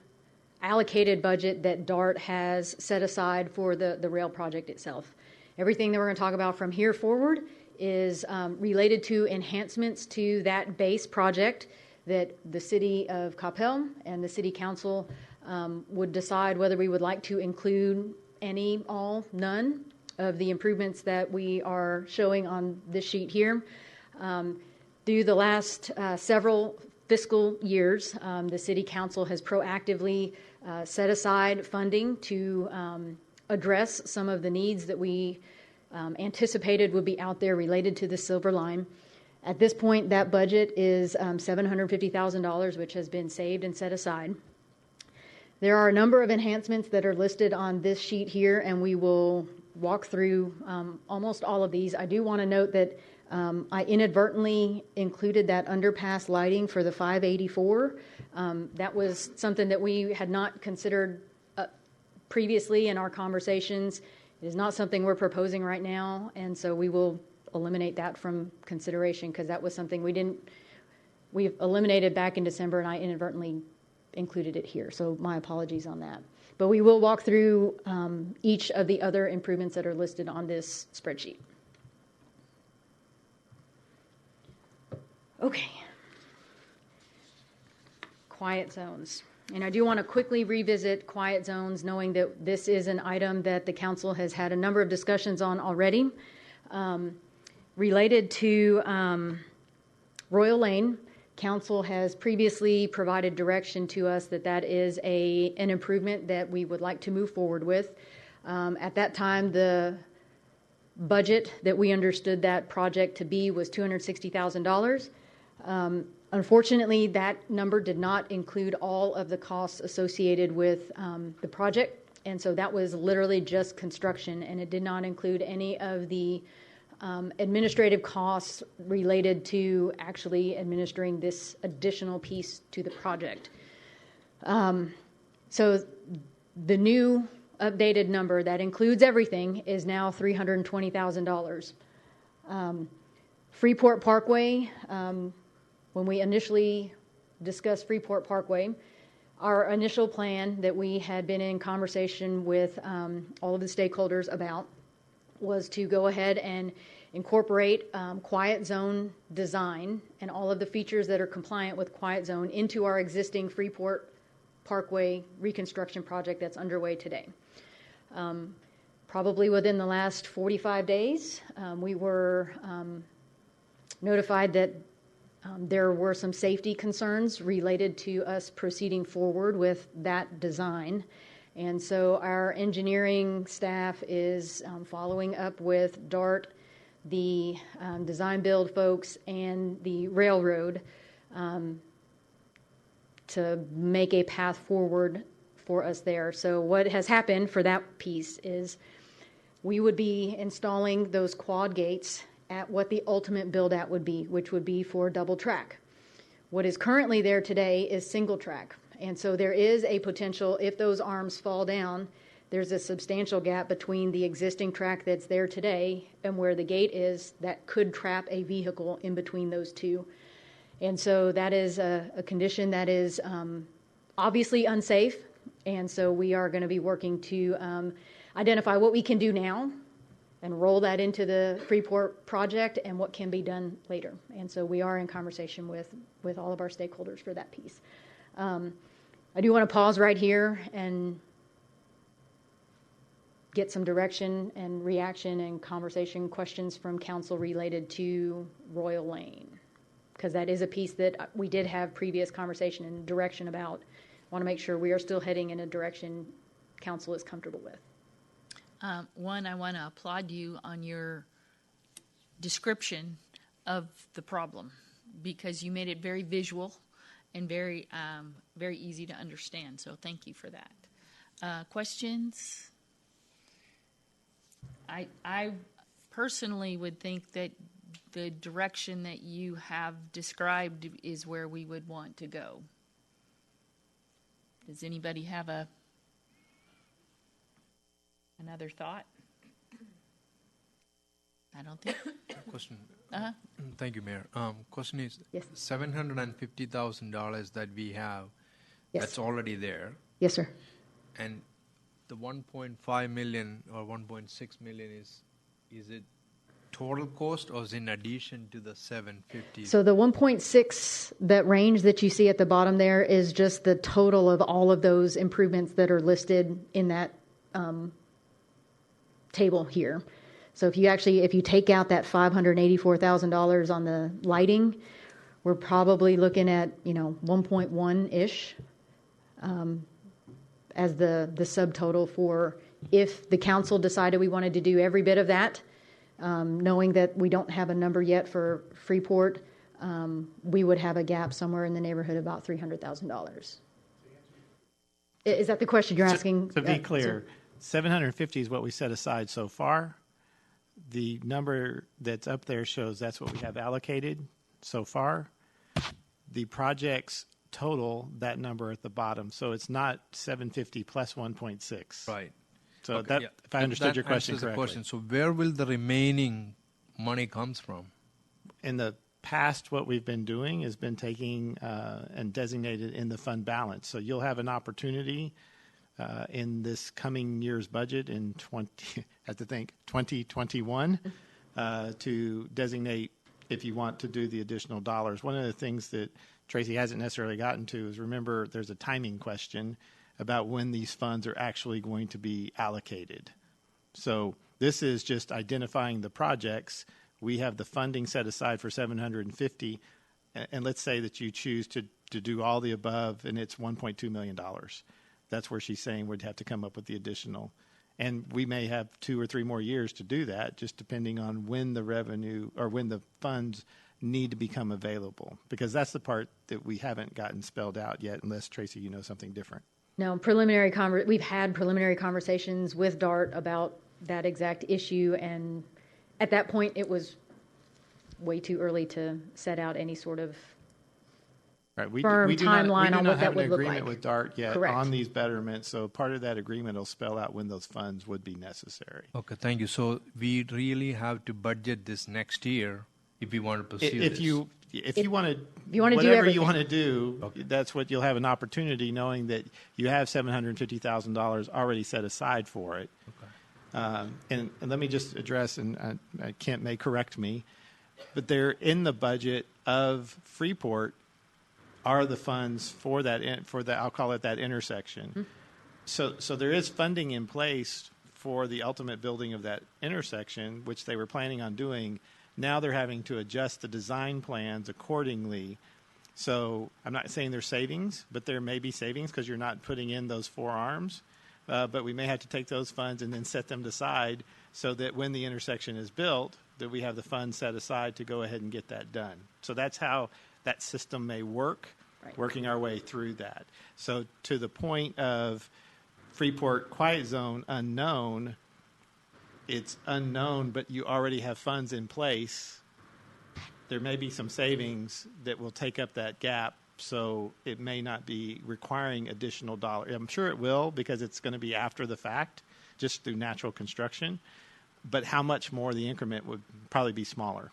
allocated budget that DART has set aside for the rail project itself. Everything that we're going to talk about from here forward is related to enhancements to that base project that the city of Coppell and the city council would decide whether we would like to include any, all, none of the improvements that we are showing on this sheet here. Through the last several fiscal years, the City Council has proactively set aside funding to address some of the needs that we anticipated would be out there related to the Silver Line. At this point, that budget is $750,000, which has been saved and set aside. There are a number of enhancements that are listed on this sheet here, and we will walk through almost all of these. I do want to note that I inadvertently included that underpass lighting for the 584. That was something that we had not considered previously in our conversations. It is not something we're proposing right now, and so we will eliminate that from consideration because that was something we've eliminated back in December, and I inadvertently included it here. So my apologies on that. But we will walk through each of the other improvements that are listed on this spreadsheet. Okay. Quiet zones. And I do want to quickly revisit quiet zones, knowing that this is an item that the council has had a number of discussions on already. Related to Royal Lane, council has previously provided direction to us that that is an improvement that we would like to move forward with. At that time, the budget that we understood that project to be was $260,000. Unfortunately, that number did not include all of the costs associated with the project, and so that was literally just construction, and it did not include any of the administrative costs related to actually administering this additional piece to the project. So the new updated number that includes everything is now $320,000. Freeport Parkway, when we initially discussed Freeport Parkway, our initial plan that we had been in conversation with all of the stakeholders about was to go ahead and incorporate quiet zone design and all of the features that are compliant with quiet zone into our existing Freeport Parkway reconstruction project that's underway today. Probably within the last 45 days, we were notified that there were some safety concerns related to us proceeding forward with that design. And so our engineering staff is following up with DART, the design build folks, and the railroad to make a path forward for us there. So what has happened for that piece is we would be installing those quad gates at what the ultimate build out would be, which would be for double track. What is currently there today is single track. And so there is a potential, if those arms fall down, there's a substantial gap between the existing track that's there today and where the gate is that could trap a vehicle in between those two. And so that is a condition that is obviously unsafe. And so we are going to be working to identify what we can do now and roll that into the Freeport project and what can be done later. And so we are in conversation with all of our stakeholders for that piece. I do want to pause right here and get some direction and reaction and conversation questions from council related to Royal Lane, because that is a piece that we did have previous conversation and direction about. Want to make sure we are still heading in a direction council is comfortable with. One, I want to applaud you on your description of the problem, because you made it very visual and very easy to understand. So thank you for that. Questions? I personally would think that the direction that you have described is where we would want to go. Does anybody have another thought? I don't think. Question. Uh-huh. Thank you, Mayor. Question is, yes. $750,000 that we have, yes. That's already there. Yes, sir. And the 1.5 million or 1.6 million is it total cost or is in addition to the 750? So the 1.6, that range that you see at the bottom there is just the total of all of those improvements that are listed in that table here. So if you take out that $584,000 on the lighting, we're probably looking at 1.1-ish as the subtotal for if the council decided we wanted to do every bit of that. Knowing that we don't have a number yet for Freeport, we would have a gap somewhere in the neighborhood of about $300,000. Is that the question you're asking? To be clear, 750 is what we set aside so far. The number that's up there shows that's what we have allocated so far. The project's total, that number at the bottom. So it's not 750 plus 1.6. Right. So okay, if I understood your question correctly. Question. So where will the remaining money comes from? In the past, what we've been doing has been taking and designated in the fund balance. So you'll have an opportunity in this coming year's budget in 2021 to designate if you want to do the additional dollars. One of the things that Tracy hasn't necessarily gotten to is, remember, there's a timing question about when these funds are actually going to be allocated. So this is just identifying the projects. We have the funding set aside for 750, and let's say that you choose to do all the above, and it's $1.2 million. That's where she's saying we'd have to come up with the additional. And we may have 2 or 3 more years to do that, just depending on when the revenue or when the funds need to become available, because that's the part that we haven't gotten spelled out yet, unless, Tracy, you know something different. No, we've had preliminary conversations with DART about that exact issue, and at that point it was way too early to set out any sort of firm timeline on what that would look like. We do not have an agreement with DART yet Correct. on these betterments, so part of that agreement will spell out when those funds would be necessary. Okay, thank you. So we really have to budget this next year if we want to pursue this. If you want to do whatever everything. you want to do, okay, that's what you'll have an opportunity, knowing that you have $750,000 already set aside for it. Okay. And let me just address, and Kent may correct me, but they're in the budget of Freeport are the funds for that I'll call it that intersection. Mm-hmm. So there is funding in place for the ultimate building of that intersection, which they were planning on doing. Now they're having to adjust the design plans accordingly. So I'm not saying there's savings, but there may be savings because you're not putting in those 4 arms. But we may have to take those funds and then set them aside so that when the intersection is built, that we have the funds set aside to go ahead and get that done. So that's how that system may work, right, working our way through that. So to the point of Freeport Quiet Zone unknown, it's unknown, but you already have funds in place. There may be some savings that will take up that gap So it may not be requiring additional dollars. I'm sure it will because it's going to be after the fact, just through natural construction. But how much more the increment would probably be smaller.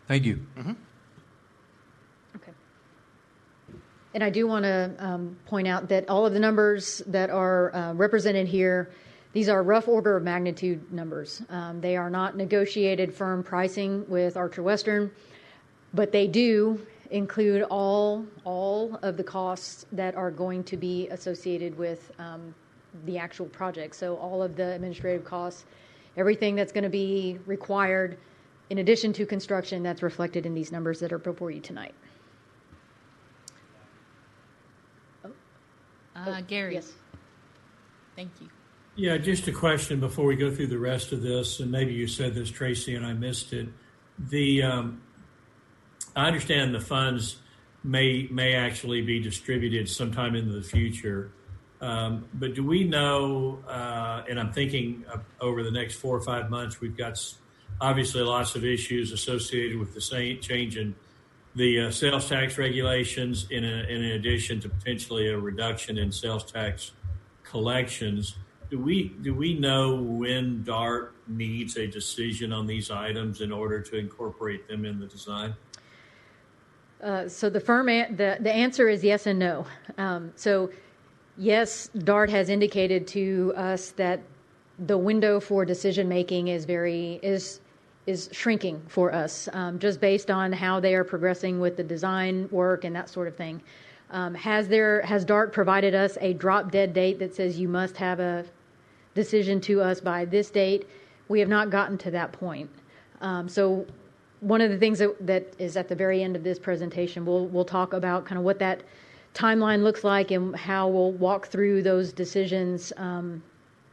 Thank you. Okay. And I do want to point out that all of the numbers that are represented here, these are rough order of magnitude numbers. They are not negotiated firm pricing with Archer Western, but they do include all of the costs that are going to be associated with the actual project. So all of the administrative costs, everything that's going to be required in addition to construction, that's reflected in these numbers that are before you tonight. Gary. Yes. Thank you. Yeah, just a question before we go through the rest of this, and maybe you said this, Tracy, and I missed it. I understand the funds may actually be distributed sometime into the future, but do we know, and I'm thinking over the next 4 or 5 months, we've got obviously lots of issues associated with the change in the sales tax regulations in addition to potentially a reduction in sales tax collections. Do we know when DART needs a decision on these items in order to incorporate them in the design? So the answer is yes and no. So yes, DART has indicated to us that the window for decision making is shrinking for us, just based on how they are progressing with the design work and that sort of thing. Has DART provided us a drop dead date that says you must have a decision to us by this date? We have not gotten to that point. So one of the things that is at the very end of this presentation, we'll talk about kind of what that timeline looks like and how we'll walk through those decisions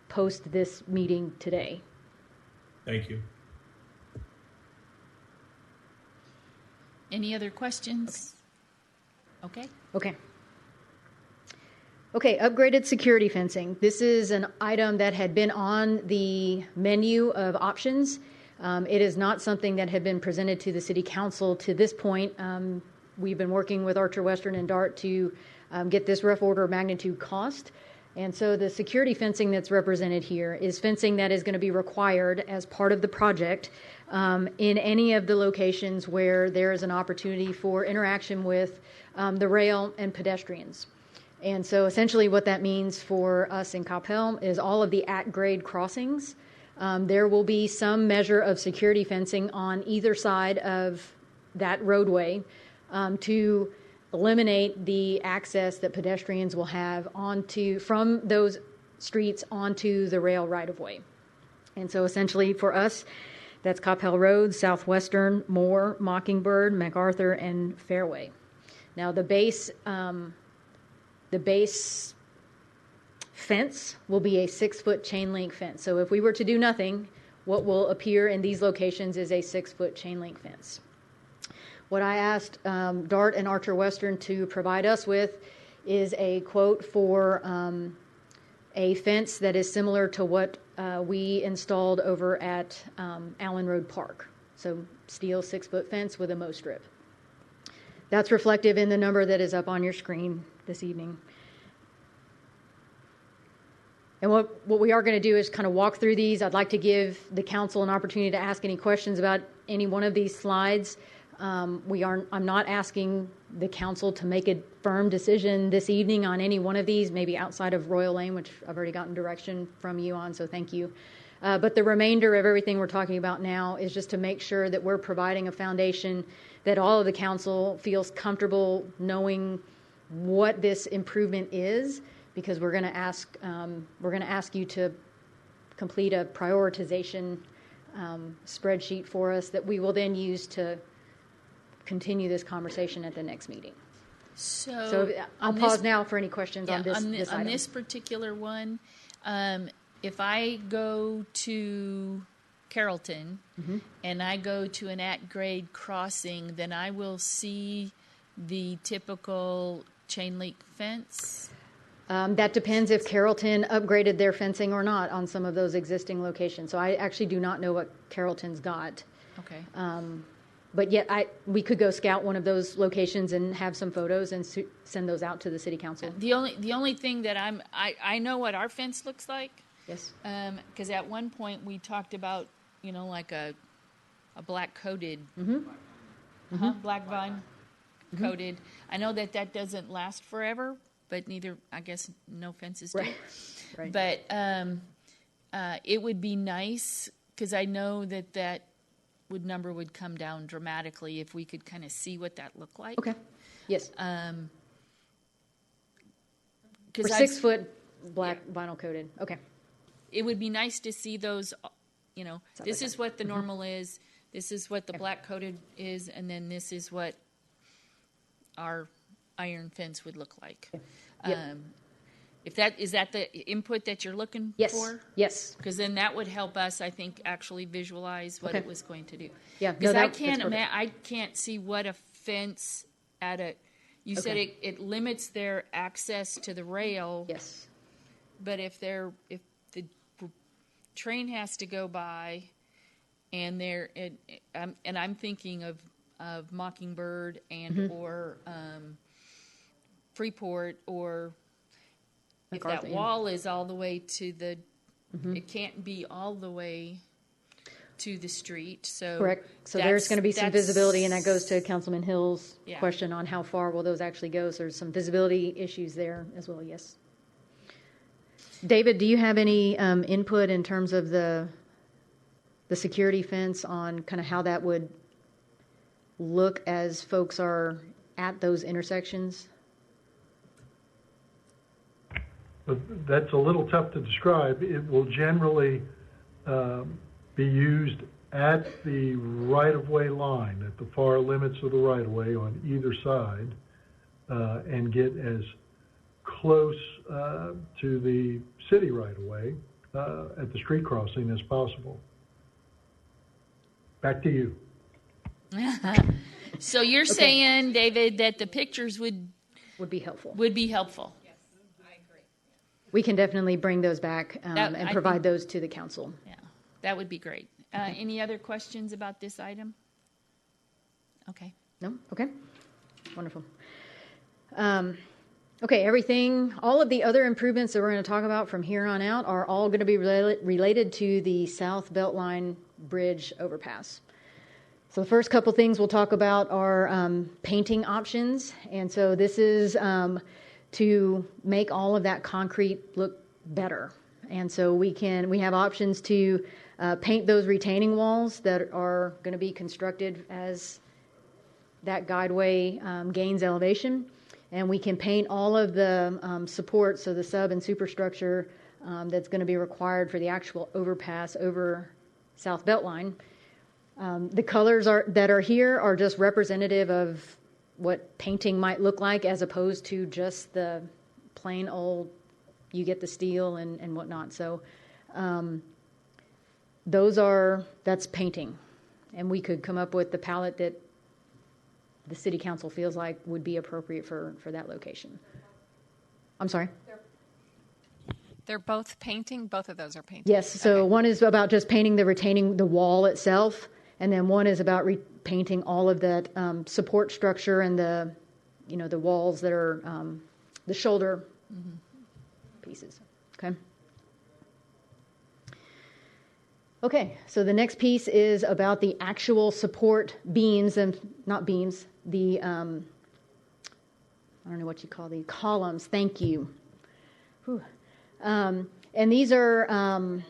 post this meeting today. Thank you. Any other questions? Okay. Okay, upgraded security fencing. This is an item that had been on the menu of options. It is not something that had been presented to the City Council to this point. We've been working with Archer Western and DART to get this rough order of magnitude cost. And so the security fencing that's represented here is fencing that is going to be required as part of the project in any of the locations where there is an opportunity for interaction with the rail and pedestrians. And so essentially what that means for us in Coppell is all of the at-grade crossings. There will be some measure of security fencing on either side of that roadway to eliminate the access that pedestrians will have from those streets onto the rail right-of-way. And so essentially for us, that's Coppell Road, Southwestern, Moore, Mockingbird, MacArthur, and Fairway. Now the base fence will be a 6-foot chain link fence. So if we were to do nothing, what will appear in these locations is a 6-foot chain link fence. What I asked DART and Archer Western to provide us with is a quote for a fence that is similar to what we installed over at Allen Road Park. So steel 6-foot fence with a mow strip. That's reflective in the number that is up on your screen this evening. And what we are going to do is kind of walk through these. I'd like to give the council an opportunity to ask any questions about any one of these slides. I'm not asking the council to make a firm decision this evening on any one of these, maybe outside of Royal Lane, which I've already gotten direction from you on, so thank you. But the remainder of everything we're talking about now is just to make sure that we're providing a foundation that all of the council feels comfortable knowing what this improvement is, because we're going to ask you to complete a prioritization spreadsheet for us that we will then use to continue this conversation at the next meeting. So I'll pause now for any questions on this item. On this particular one, if I go to Carrollton and I go to an at-grade crossing, then I will see the typical chain link fence? That depends if Carrollton upgraded their fencing or not on some of those existing locations. So I actually do not know what Carrollton's got. Okay. but yet we could go scout one of those locations and have some photos and send those out to the city council. The only thing that I know what our fence looks like. Yes. Because at one point we talked about, like a black coated, black vine coated. I know that doesn't last forever, but neither, I guess, no fences do. Right. But it would be nice, because I know that number would come down dramatically if we could kind of see what that looked like. Okay. Yes. For Because 6 foot black vinyl coated. Okay. It would be nice to see those, this is what the normal is, this is what the black coated is, and then this is what our iron fence would look like. Yep. Is that the input that you're looking for? Yes. Because then that would help us, I think, actually visualize what it was going to do. Yeah. Because I can't see what a fence you said it limits their access to the rail. Yes. But if the train has to go by, and I'm thinking of Mockingbird and or Freeport, or if that wall is all the way to the, it can't be all the way to the street. So correct. So there's going to be some visibility, and that goes to Councilman Hill's question on how far will those actually go. So there's some visibility issues there as well. Yes. David, do you have any input in terms of the security fence on kind of how that would look as folks are at those intersections? But that's a little tough to describe. It will generally be used at the right-of-way line, at the far limits of the right-of-way on either side, and get as close to the city right-of-way at the street crossing as possible. Back to you. So you're saying, David, that the pictures would be helpful. Would be helpful. Yes, I agree. We can definitely bring those back and provide those to the council. Yeah, that would be great. Any other questions about this item? Okay. No? Okay. Wonderful. Okay, all of the other improvements that we're going to talk about from here on out are all going to be related to the South Beltline Bridge overpass. So the first couple things we'll talk about are painting options. And so this is to make all of that concrete look better. And so we have options to paint those retaining walls that are going to be constructed as that guideway gains elevation. And we can paint all of the support, so the sub and superstructure that's going to be required for the actual overpass over South Beltline. The colors that are here are just representative of what painting might look like, as opposed to just the plain old, you get the steel and whatnot. So that's painting. And we could come up with the palette that the city council feels like would be appropriate for that location. I'm sorry? They're both painting? Both of those are painting? Yes. So one is about just painting the wall itself, and then one is about repainting all of that support structure and the walls that are the shoulder pieces. Okay. Okay, so the next piece is about the actual support beams, and not beams, the, I don't know what you call the columns, thank you. And these are an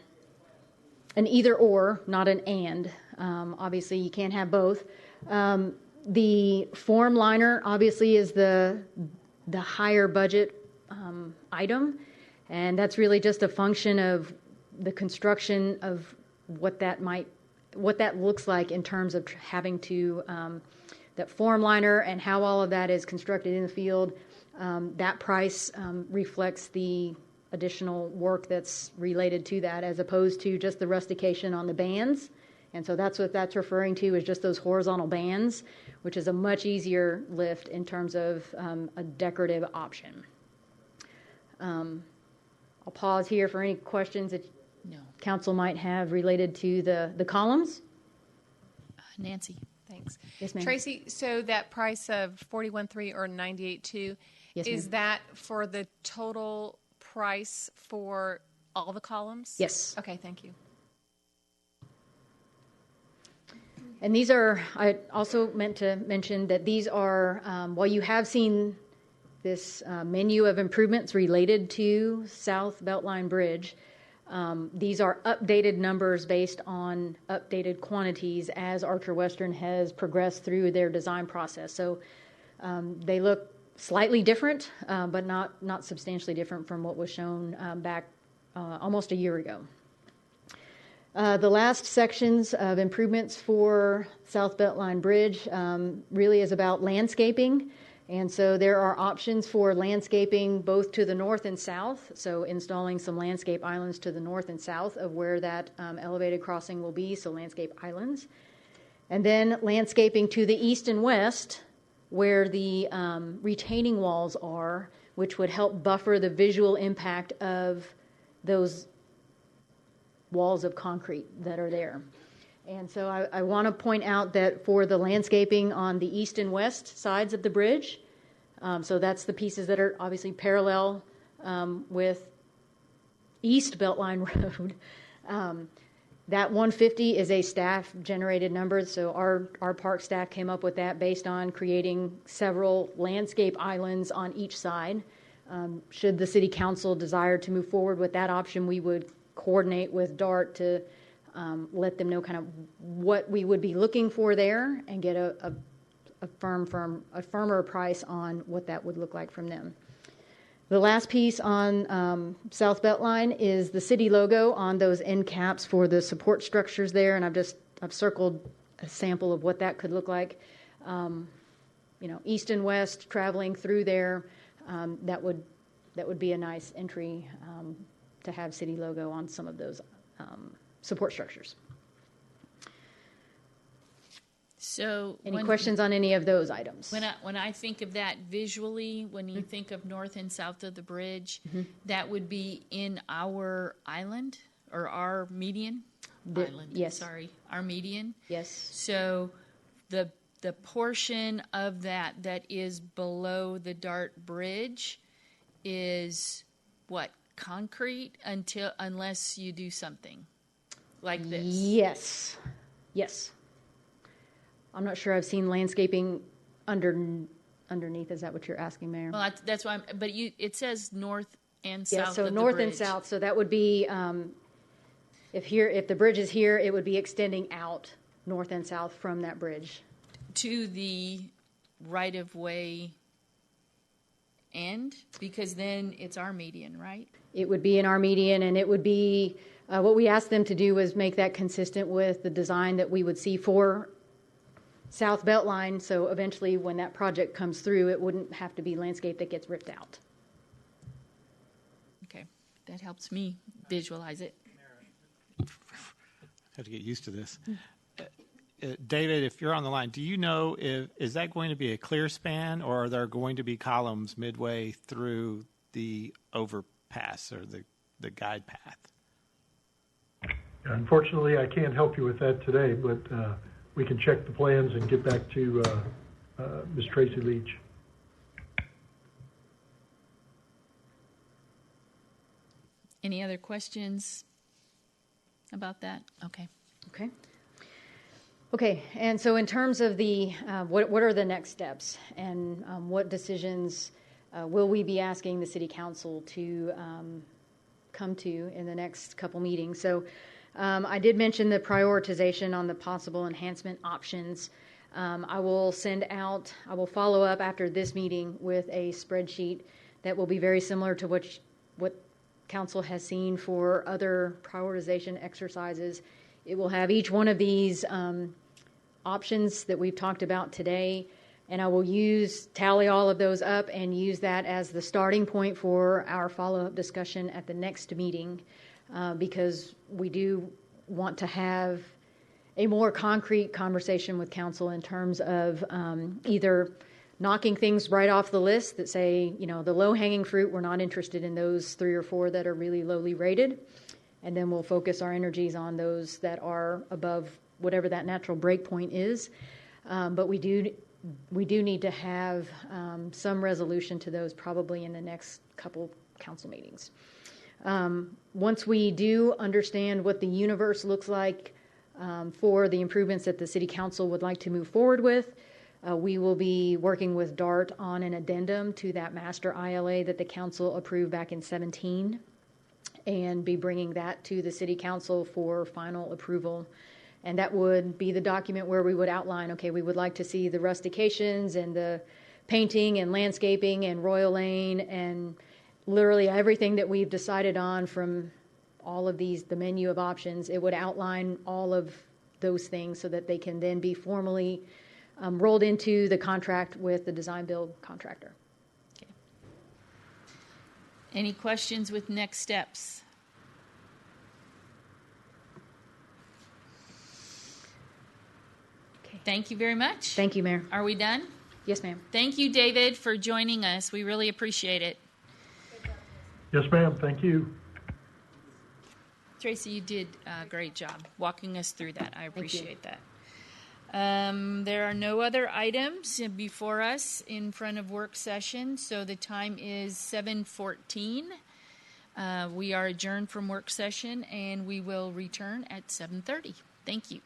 either or, not an and. Obviously, you can't have both. The form liner, obviously, is the higher budget item, and that's really just a function of the construction of what that looks like in terms of having to that form liner and how all of that is constructed in the field. That price reflects the additional work that's related to that, as opposed to just the rustication on the bands. And so that's what that's referring to, is just those horizontal bands, which is a much easier lift in terms of a decorative option. I'll pause here for any questions that council might have related to the columns. Nancy, Thanks. Yes, ma'am. Tracy, so that price of 41.3 or 98.2, Yes, is ma'am. that for the total price for all the columns? Yes. Okay, thank you. And these are, I also meant to mention that these are, while you have seen this menu of improvements related to South Beltline Bridge, these are updated numbers based on updated quantities as Archer Western has progressed through their design process. So they look slightly different, but not substantially different from what was shown back almost a year ago. The last sections of improvements for South Beltline Bridge really is about landscaping. And so there are options for landscaping both to the north and south. So installing some landscape islands to the north and south of where that elevated crossing will be, so landscape islands. And then landscaping to the east and west where the retaining walls are, which would help buffer the visual impact of those walls of concrete that are there. And so I want to point out that for the landscaping on the east and west sides of the bridge, so that's the pieces that are obviously parallel with East Beltline Road, that 150 is a staff-generated number, so our park staff came up with that based on creating several landscape islands on each side. Should the city council desire to move forward with that option, we would coordinate with DART to let them know kind of what we would be looking for there and get a firmer price on what that would look like from them. The last piece on South Beltline is the city logo on those end caps for the support structures there, and I've circled a sample of what that could look like. East and west traveling through there, that would be a nice entry to have city logo on some of those support structures. So, any questions on any of those items? When I think of that visually, when you think of north and south of the bridge, that would be in our island or our median island. Yes. Sorry, our median. Yes. So the portion of that is below the DART bridge is what, concrete unless you do something like this? Yes. I'm not sure I've seen landscaping underneath. Is that what you're asking, Mayor? Well, that's why. But it says north and south. Yeah, so of north the and bridge. south. So that would be if the bridge is here, it would be extending out north and south from that bridge to the right of way end, because then it's our median, right? It would be in our median, and it would be what we asked them to do was make that consistent with the design that we would see for South Beltline, so eventually when that project comes through, it wouldn't have to be landscape that gets ripped out. Okay, that helps me visualize it. I have to get used to this. David, if you're on the line, do you know is that going to be a clear span, or are there going to be columns midway through the overpass or the guide path? Unfortunately, I can't help you with that today, but we can check the plans and get back to Ms. Tracy Leach. Any other questions about that? Okay, and so in terms of the what are the next steps, and what decisions will we be asking the City Council to come to in the next couple meetings? So I did mention the prioritization on the possible enhancement options. I will follow up after this meeting with a spreadsheet that will be very similar to what Council has seen for other prioritization exercises. It will have each one of these options that we've talked about today, and I will tally all of those up and use that as the starting point for our follow-up discussion at the next meeting, because we do want to have a more concrete conversation with Council in terms of either knocking things right off the list that say, the low-hanging fruit, we're not interested in those 3 or 4 that are really lowly rated, and then we'll focus our energies on those that are above whatever that natural break point is. But we do need to have some resolution to those probably in the next couple council meetings. Once we do understand what the universe looks like for the improvements that the City Council would like to move forward with, we will be working with DART on an addendum to that master ILA that the council approved back in 2017, and be bringing that to the City Council for final approval. And that would be the document where we would outline, okay, we would like to see the rustications and the painting and landscaping and Royal Lane and literally everything that we've decided on from all of these, the menu of options. It would outline all of those things so that they can then be formally rolled into the contract with the design build contractor. Okay. Any questions with next steps? Okay. Thank you very much. Thank you, Mayor. Are we done? Yes, ma'am. Thank you, David, for joining us. We really appreciate it. Yes, ma'am. Thank you. Tracy, you did a great job walking us through that. I appreciate that. There are no other items before us in front of work session, so the time is 7:14. We are adjourned from work session, and we will return at 7:30. Thank you.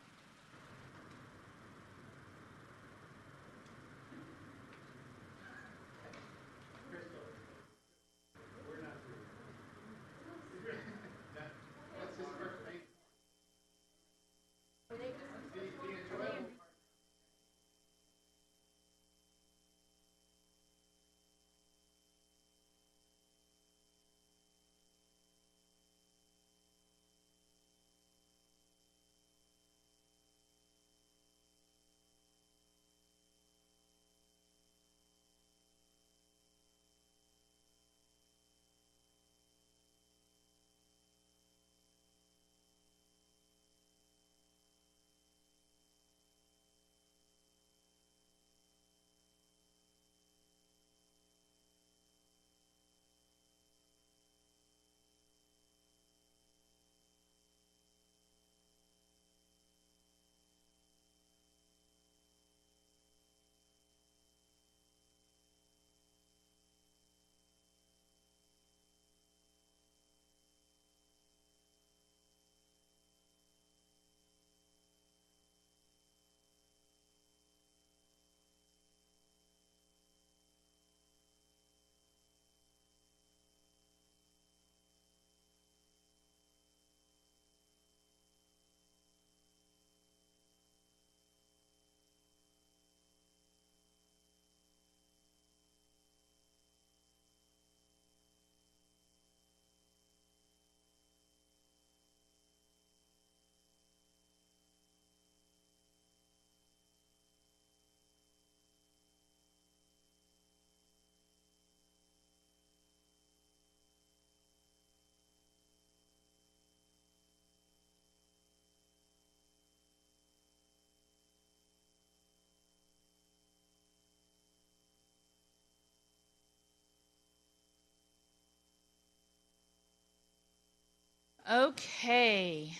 Okay.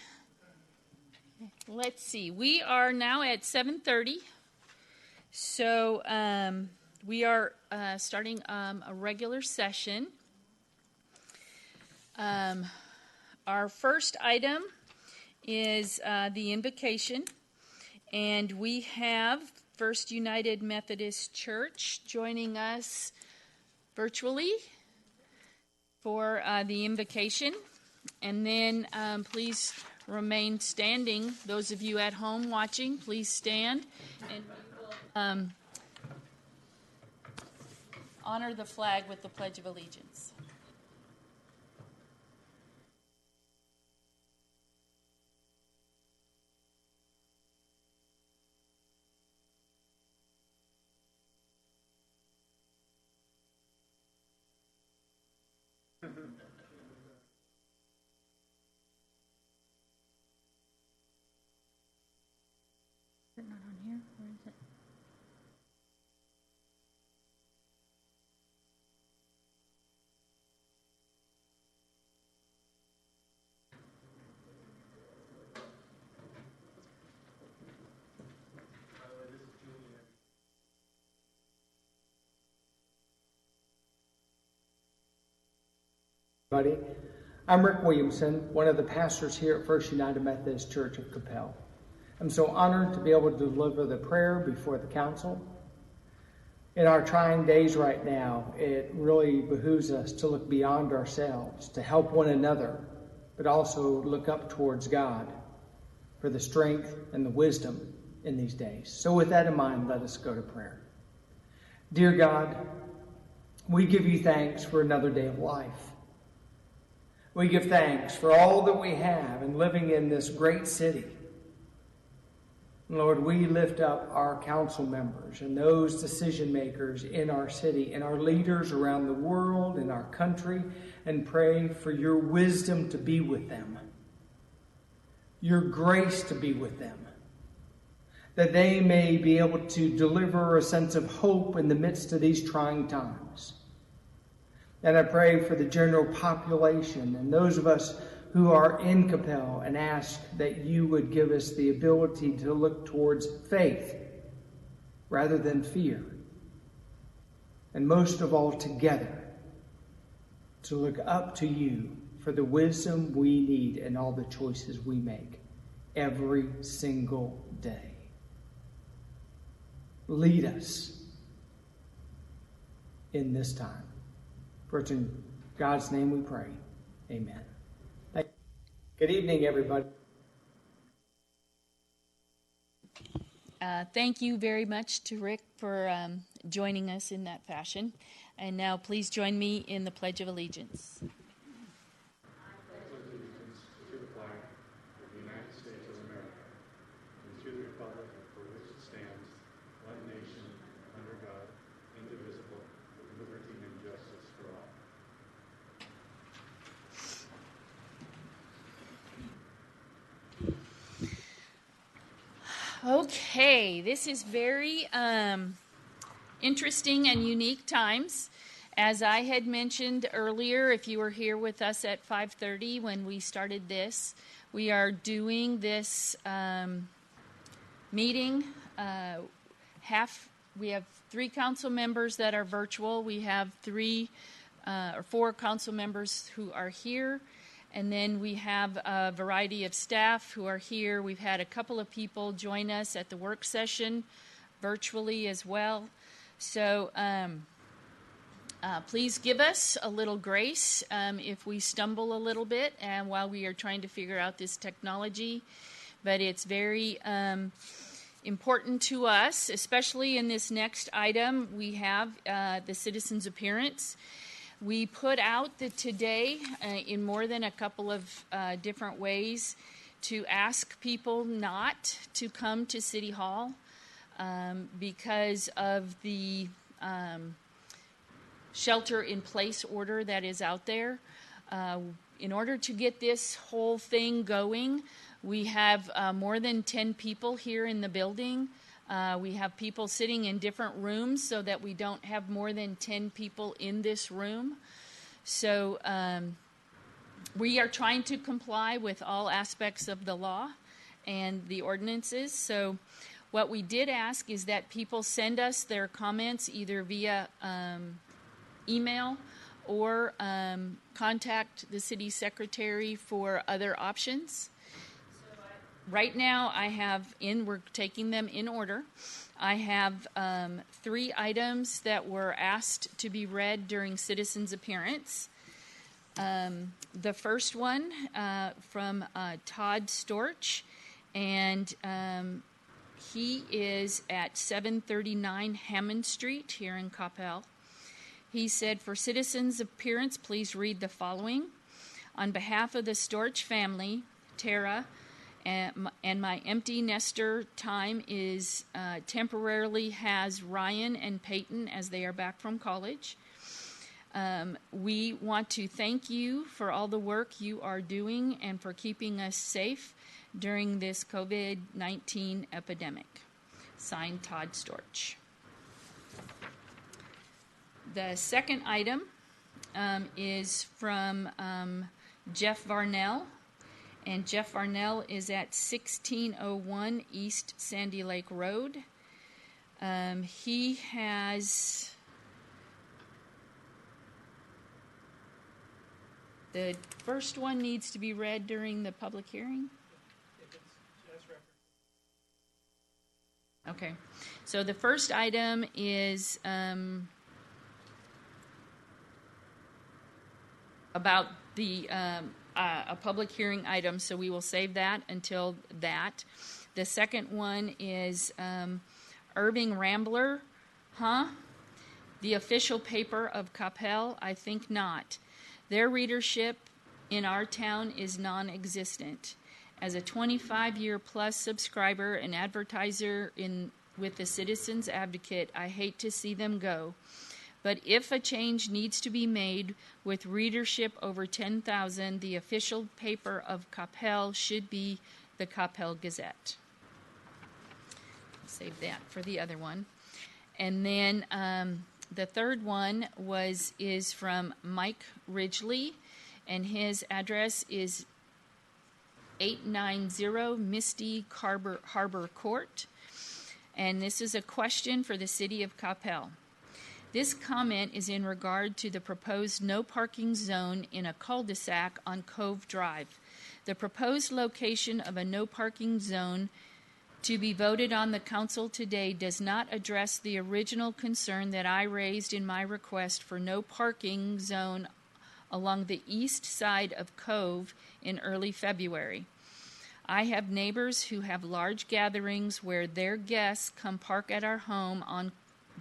Let's see. We are now at 7:30. So we are starting a regular session. Our first item is the invocation. And we have First United Methodist Church joining us virtually for the invocation. And then please remain standing. Those of you at home watching, please stand. And we will honor the flag with the Pledge of Allegiance. Is it not on here? Where is it? Buddy. I'm Rick Williamson, one of the pastors here at First United Methodist Church of Coppell. I'm so honored to be able to deliver the prayer before the council. In our trying days right now, it really behooves us to look beyond ourselves, to help one another, but also look up towards God for the strength and the wisdom in these days. So with that in mind, let us go to prayer. Dear God, we give you thanks for another day of life. We give thanks for all that we have in living in this great city. Lord, we lift up our council members and those decision makers in our city and our leaders around the world, in our country, and pray for your wisdom to be with them, your grace to be with them, that they may be able to deliver a sense of hope in the midst of these trying times. And I pray for the general population and those of us who are in Coppell and ask that you would give us the ability to look towards faith rather than fear. And most of all, together, to look up to you for the wisdom we need in all the choices we make every single day. Lead us in this time. For it's in God's name we pray. Amen. Good evening, everybody. Thank you very much to Rick for joining us in that fashion. And now please join me in the Pledge of Allegiance. To the flag of the United States of America and to the republic for which it stands, one nation, under God, indivisible, with liberty and justice for all. Okay, this is very interesting and unique times. As I had mentioned earlier, if you were here with us at 5:30 when we started this, we are doing this meeting. We have 3 council members that are virtual. We have 3 or 4 council members who are here. And then we have a variety of staff who are here. We've had a couple of people join us at the work session virtually as well. So please give us a little grace if we stumble a little bit and while we are trying to figure out this technology. But it's very important to us, especially in this next item. We have the citizens' appearance. We put out the today in more than a couple of different ways to ask people not to come to City Hall because of the shelter-in-place order that is out there. In order to get this whole thing going, we have more than 10 people here in the building. We have people sitting in different rooms so that we don't have more than 10 people in this room. So we are trying to comply with all aspects of the law and the ordinances. So what we did ask is that people send us their comments either via email or contact the city secretary for other options. Right now, we're taking them in order. I have 3 items that were asked to be read during citizens' appearance. The first one from Todd Storch, and he is at 739 Hammond Street here in Coppell. He said, for citizens' appearance, please read the following. On behalf of the Storch family, Tara, and my empty nester time is temporarily has Ryan and Peyton as they are back from college. We want to thank you for all the work you are doing and for keeping us safe during this COVID-19 epidemic. Signed, Todd Storch. The second item is from Jeff Varnell. And Jeff Varnell is at 1601 East Sandy Lake Road. He has The first one needs to be read during the public hearing? Okay. So the first item is about the a public hearing item, so we will save that until that. The second one is Irving Rambler, the official paper of Coppell? I think not. Their readership in our town is non-existent. As a 25-year plus subscriber and advertiser with the Citizens Advocate, I hate to see them go. But if a change needs to be made with readership over 10,000, the official paper of Coppell should be the Coppell Gazette. Save that for the other one. And then the third one is from Mike Ridgely, and his address is 890 Misty Harbor Court. And this is a question for the city of Coppell. This comment is in regard to the proposed no parking zone in a cul-de-sac on Cove Drive. The proposed location of a no parking zone to be voted on the council today does not address the original concern that I raised in my request for no parking zone along the east side of Cove in early February. I have neighbors who have large gatherings where their guests come park at our home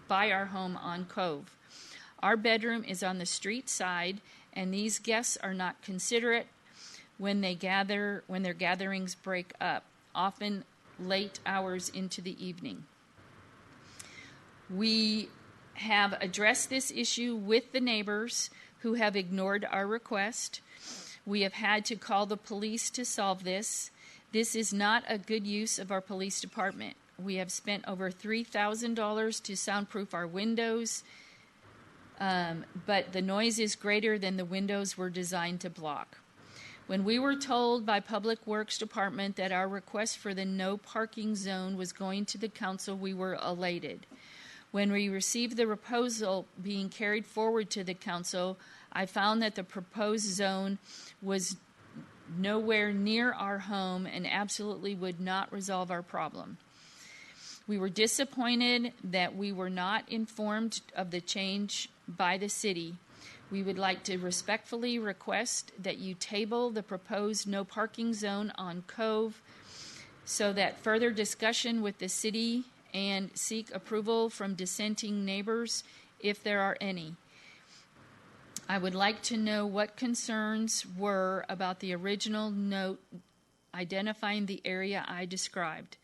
by our home on Cove. Our bedroom is on the street side, and these guests are not considerate when their gatherings break up, often late hours into the evening. We have addressed this issue with the neighbors who have ignored our request. We have had to call the police to solve this. This is not a good use of our police department. We have spent over $3,000 to soundproof our windows, but the noise is greater than the windows were designed to block. When we were told by Public Works Department that our request for the no parking zone was going to the council, we were elated. When we received the proposal being carried forward to the council, I found that the proposed zone was nowhere near our home and absolutely would not resolve our problem. We were disappointed that we were not informed of the change by the city. We would like to respectfully request that you table the proposed no parking zone on Cove so that further discussion with the city and seek approval from dissenting neighbors if there are any. I would like to know what concerns were about the original note identifying the area I described.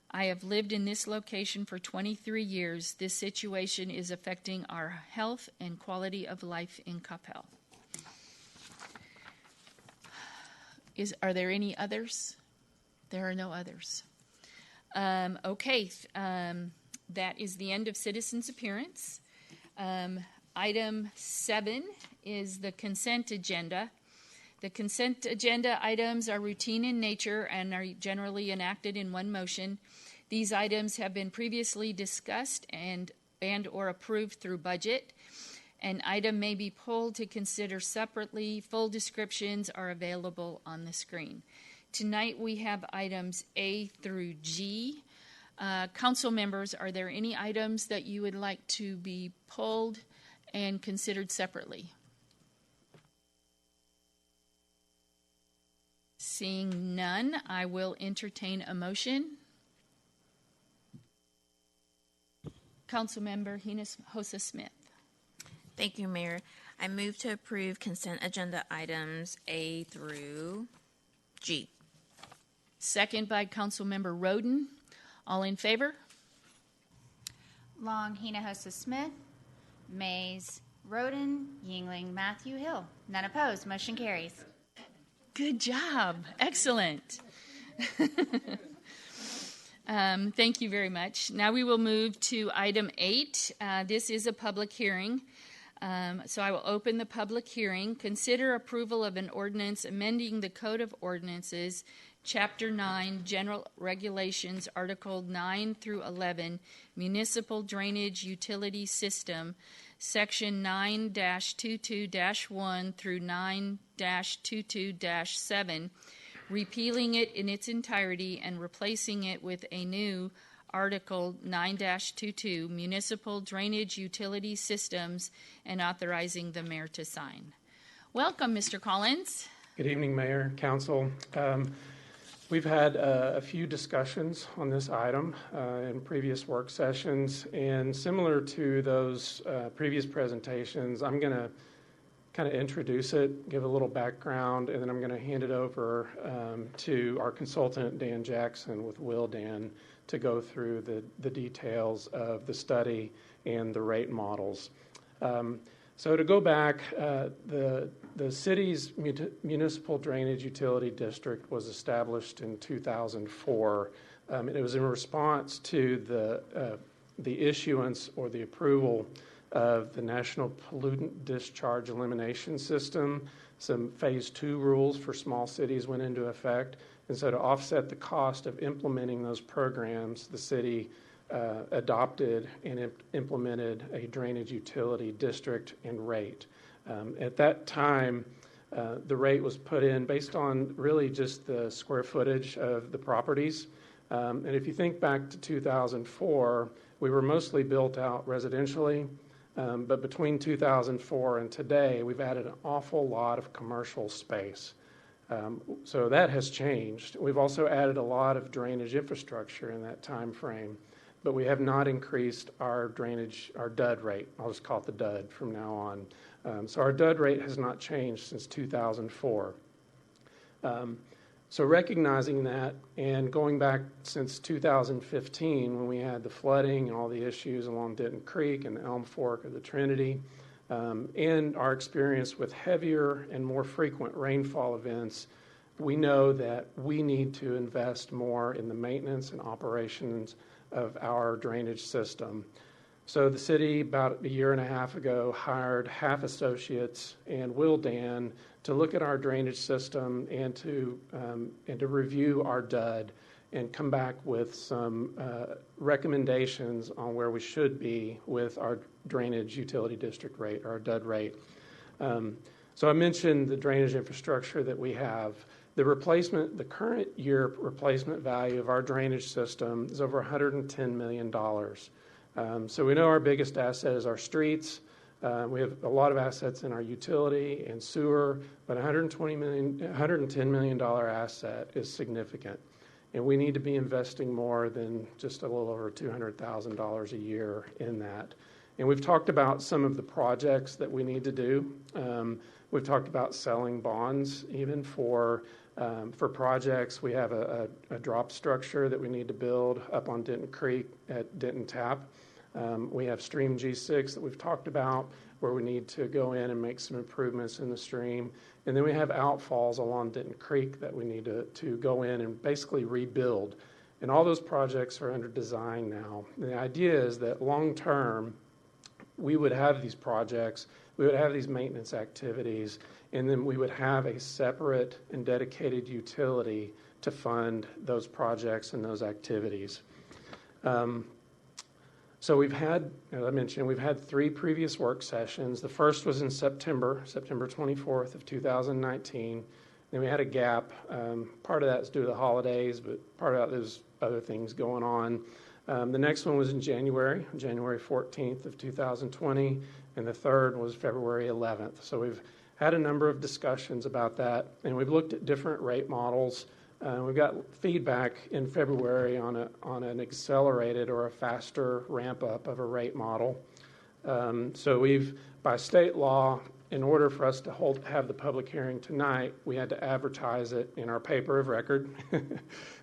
I have lived in this location for 23 years. This situation is affecting our health and quality of life in Coppell. Are there any others? There are no others. Okay, that is the end of citizens' appearance. Item 7 is the consent agenda. The consent agenda items are routine in nature and are generally enacted in one motion. These items have been previously discussed and or approved through budget. An item may be pulled to consider separately. Full descriptions are available on the screen. Tonight we have items A through G. Council members, are there any items that you would like to be pulled and considered separately? Seeing none, I will entertain a motion. Councilmember Hinojosa Smith. Thank you, Mayor. I move to approve consent agenda items A through G. Second by Councilmember Roden. All in favor? Long, Hinojosa Smith, Mays, Roden, Yingling, Matthew Hill. None opposed. Motion carries. Good job. Excellent. Thank you very much. Now we will move to item 8. This is a public hearing. So I will open the public hearing. Consider approval of an ordinance amending the Code of Ordinances, Chapter 9, General Regulations, Article 9 through 11, Municipal Drainage Utility System, Section 9-22-1 through 9-22-7, repealing it in its entirety and replacing it with a new Article 9-22, Municipal Drainage Utility Systems, and authorizing the mayor to sign. Welcome, Mr. Collins. Good evening, Mayor, Council. We've had a few discussions on this item in previous work sessions, and similar to those previous presentations, I'm going to kind of introduce it, give a little background, and then I'm going to hand it over to our consultant, Dan Jackson, with Wildan, to go through the details of the study and the rate models. So to go back, the city's municipal drainage utility district was established in 2004. It was in response to the issuance or the approval of the National Pollutant Discharge Elimination System. Some Phase 2 rules for small cities went into effect. And so to offset the cost of implementing those programs, the city adopted and implemented a drainage utility district and rate. At that time, the rate was put in based on really just the square footage of the properties. And if you think back to 2004, we were mostly built out residentially, but between 2004 and today, we've added an awful lot of commercial space. So that has changed. We've also added a lot of drainage infrastructure in that time frame, but we have not increased our drainage, our DUD rate. I'll just call it the DUD from now on. So our DUD rate has not changed since 2004. So recognizing that and going back since 2015 when we had the flooding and all the issues along Denton Creek and the Elm Fork of the Trinity, and our experience with heavier and more frequent rainfall events, we know that we need to invest more in the maintenance and operations of our drainage system. So the city, about a year and a half ago, hired half associates and Wildan to look at our drainage system and to review our DUD and come back with some recommendations on where we should be with our drainage utility district rate, our DUD rate. So I mentioned the drainage infrastructure that we have. The current year replacement value of our drainage system is over $110 million. So we know our biggest asset is our streets. We have a lot of assets in our utility and sewer, but $110 million asset is significant. And we need to be investing more than just a little over $200,000 a year in that. And we've talked about some of the projects that we need to do. We've talked about selling bonds even for projects. We have a drop structure that we need to build up on Denton Creek at Denton Tap. We have Stream G6 that we've talked about where we need to go in and make some improvements in the stream. And then we have outfalls along Denton Creek that we need to go in and basically rebuild. And all those projects are under design now. And the idea is that long term, we would have these projects, we would have these maintenance activities, and then we would have a separate and dedicated utility to fund those projects and those activities. So we've had, as I mentioned, we've had 3 previous work sessions. The first was in September 24th of 2019. Then we had a gap. Part of that is due to the holidays, but part of that there's other things going on. The next one was in January 14th of 2020, and the third was February 11th. So we've had a number of discussions about that, and we've looked at different rate models. We've got feedback in February on an accelerated or a faster ramp up of a rate model. So we've, by state law, in order for us to have the public hearing tonight, we had to advertise it in our paper of record.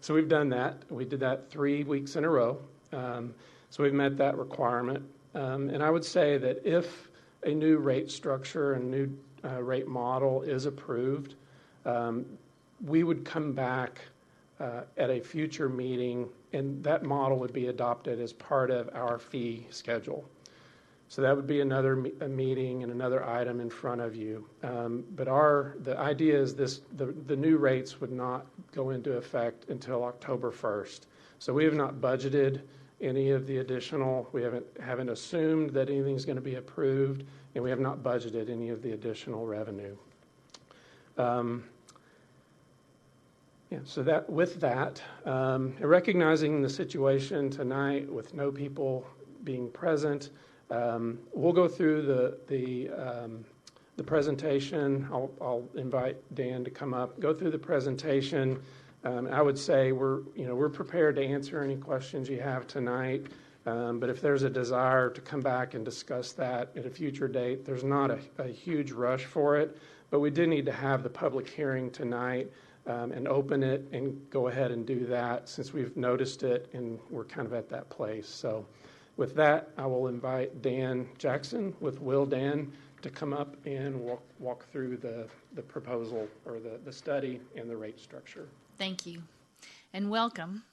So we've done that. We did that 3 weeks in a row. So we've met that requirement. And I would say that if a new rate structure and new rate model is approved, we would come back at a future meeting, and that model would be adopted as part of our fee schedule. So that would be another meeting and another item in front of you. But the idea is the new rates would not go into effect until October 1st. So we have not budgeted any of the additional, we haven't assumed that anything's going to be approved, and we have not budgeted any of the additional revenue. So that with that, recognizing the situation tonight with no people being present, we'll go through the presentation. I'll invite Dan to come up, go through the presentation. I would say we're prepared to answer any questions you have tonight. But if there's a desire to come back and discuss that at a future date, there's not a huge rush for it. But we do need to have the public hearing tonight and open it and go ahead and do that since we've noticed it and we're kind of at that place. So with that, I will invite Dan Jackson with Will Dan to come up and walk through the proposal or the study and the rate structure. Thank you. And welcome.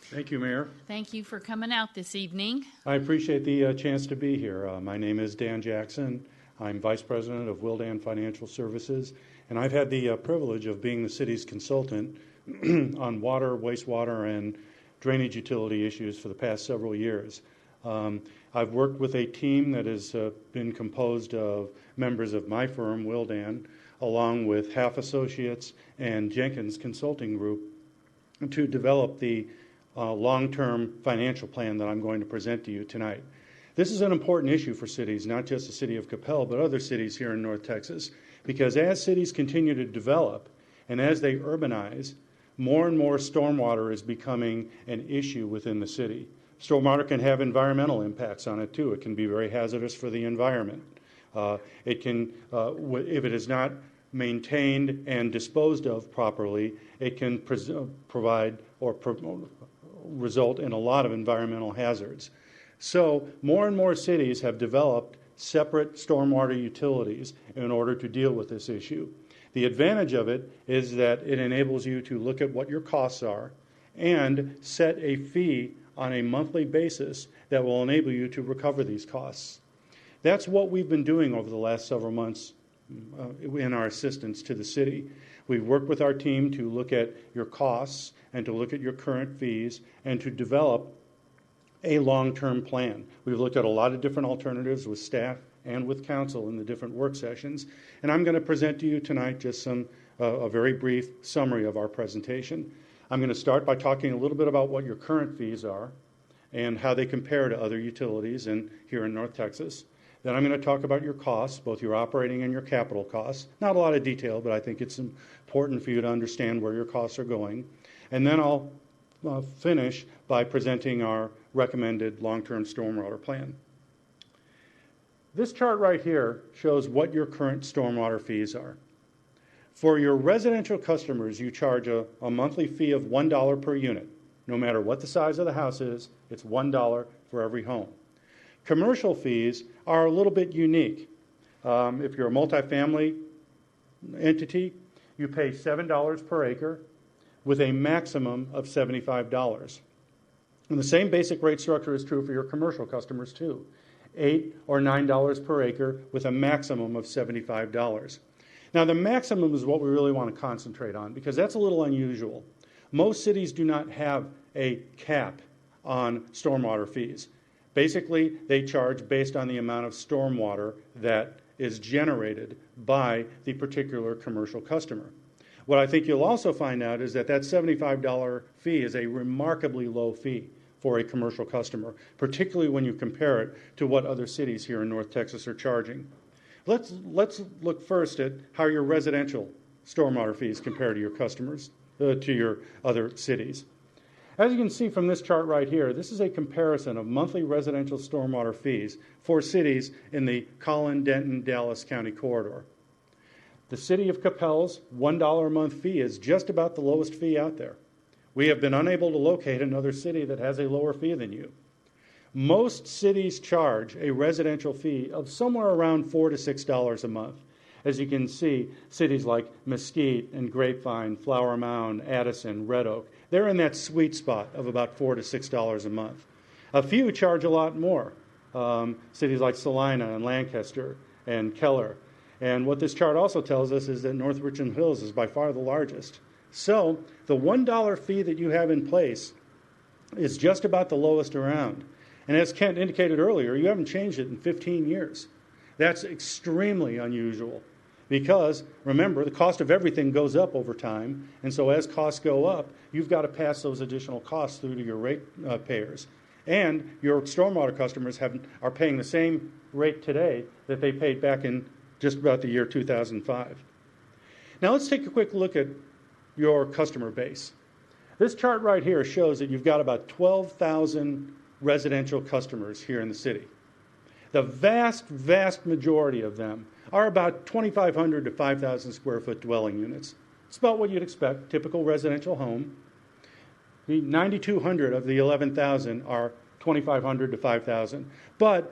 Thank you, Mayor. Thank you for coming out this evening. I appreciate the chance to be here. My name is Dan Jackson. I'm Vice President of Wildan Financial Services, and I've had the privilege of being the city's consultant on water, wastewater, and drainage utility issues for the past several years. I've worked with a team that has been composed of members of my firm, Wildan, along with Half Associates and Jenkins Consulting Group, to develop the long-term financial plan that I'm going to present to you tonight. This is an important issue for cities, not just the city of Coppell, but other cities here in North Texas, because as cities continue to develop and as they urbanize, more and more stormwater is becoming an issue within the city. Stormwater can have environmental impacts on it too. It can be very hazardous for the environment. It can, if it is not maintained and disposed of properly, it can provide or result in a lot of environmental hazards. So more and more cities have developed separate stormwater utilities in order to deal with this issue. The advantage of it is that it enables you to look at what your costs are and set a fee on a monthly basis that will enable you to recover these costs. That's what we've been doing over the last several months in our assistance to the city. We've worked with our team to look at your costs and to look at your current fees and to develop a long-term plan. We've looked at a lot of different alternatives with staff and with council in the different work sessions, and I'm going to present to you tonight just a very brief summary of our presentation. I'm going to start by talking a little bit about what your current fees are and how they compare to other utilities here in North Texas. Then I'm going to talk about your costs, both your operating and your capital costs. Not a lot of detail, but I think it's important for you to understand where your costs are going. And then I'll finish by presenting our recommended long-term stormwater plan. This chart right here shows what your current stormwater fees are. For your residential customers, you charge a monthly fee of $1 per unit. No matter what the size of the house is, it's $1 for every home. Commercial fees are a little bit unique. If you're a multifamily entity, you pay $7 per acre with a maximum of $75. And the same basic rate structure is true for your commercial customers too. $8 or $9 per acre with a maximum of $75. Now the maximum is what we really want to concentrate on because that's a little unusual. Most cities do not have a cap on stormwater fees. Basically, they charge based on the amount of stormwater that is generated by the particular commercial customer. What I think you'll also find out is that $75 fee is a remarkably low fee for a commercial customer, particularly when you compare it to what other cities here in North Texas are charging. Let's look first at how your residential stormwater fees compare to your customers, to your other cities. As you can see from this chart right here, this is a comparison of monthly residential stormwater fees for cities in the Collin, Denton, Dallas County corridor. The city of Coppell's $1 a month fee is just about the lowest fee out there. We have been unable to locate another city that has a lower fee than you. Most cities charge a residential fee of somewhere around $4 to $6 a month. As you can see, cities like Mesquite and Grapevine, Flower Mound, Addison, Red Oak, they're in that sweet spot of about $4 to $6 a month. A few charge a lot more, cities like Salina and Lancaster and Keller. And what this chart also tells us is that North Richland Hills is by far the largest. So the $1 fee that you have in place is just about the lowest around. And as Kent indicated earlier, you haven't changed it in 15 years. That's extremely unusual because, remember, the cost of everything goes up over time. And so as costs go up, you've got to pass those additional costs through to your rate payers. And your stormwater customers are paying the same rate today that they paid back in just about the year 2005. Now let's take a quick look at your customer base. This chart right here shows that you've got about 12,000 residential customers here in the city. The vast, vast majority of them are about 2,500 to 5,000 square foot dwelling units. It's about what you'd expect, typical residential home. The 9,200 of the 11,000 are 2,500 to 5,000, but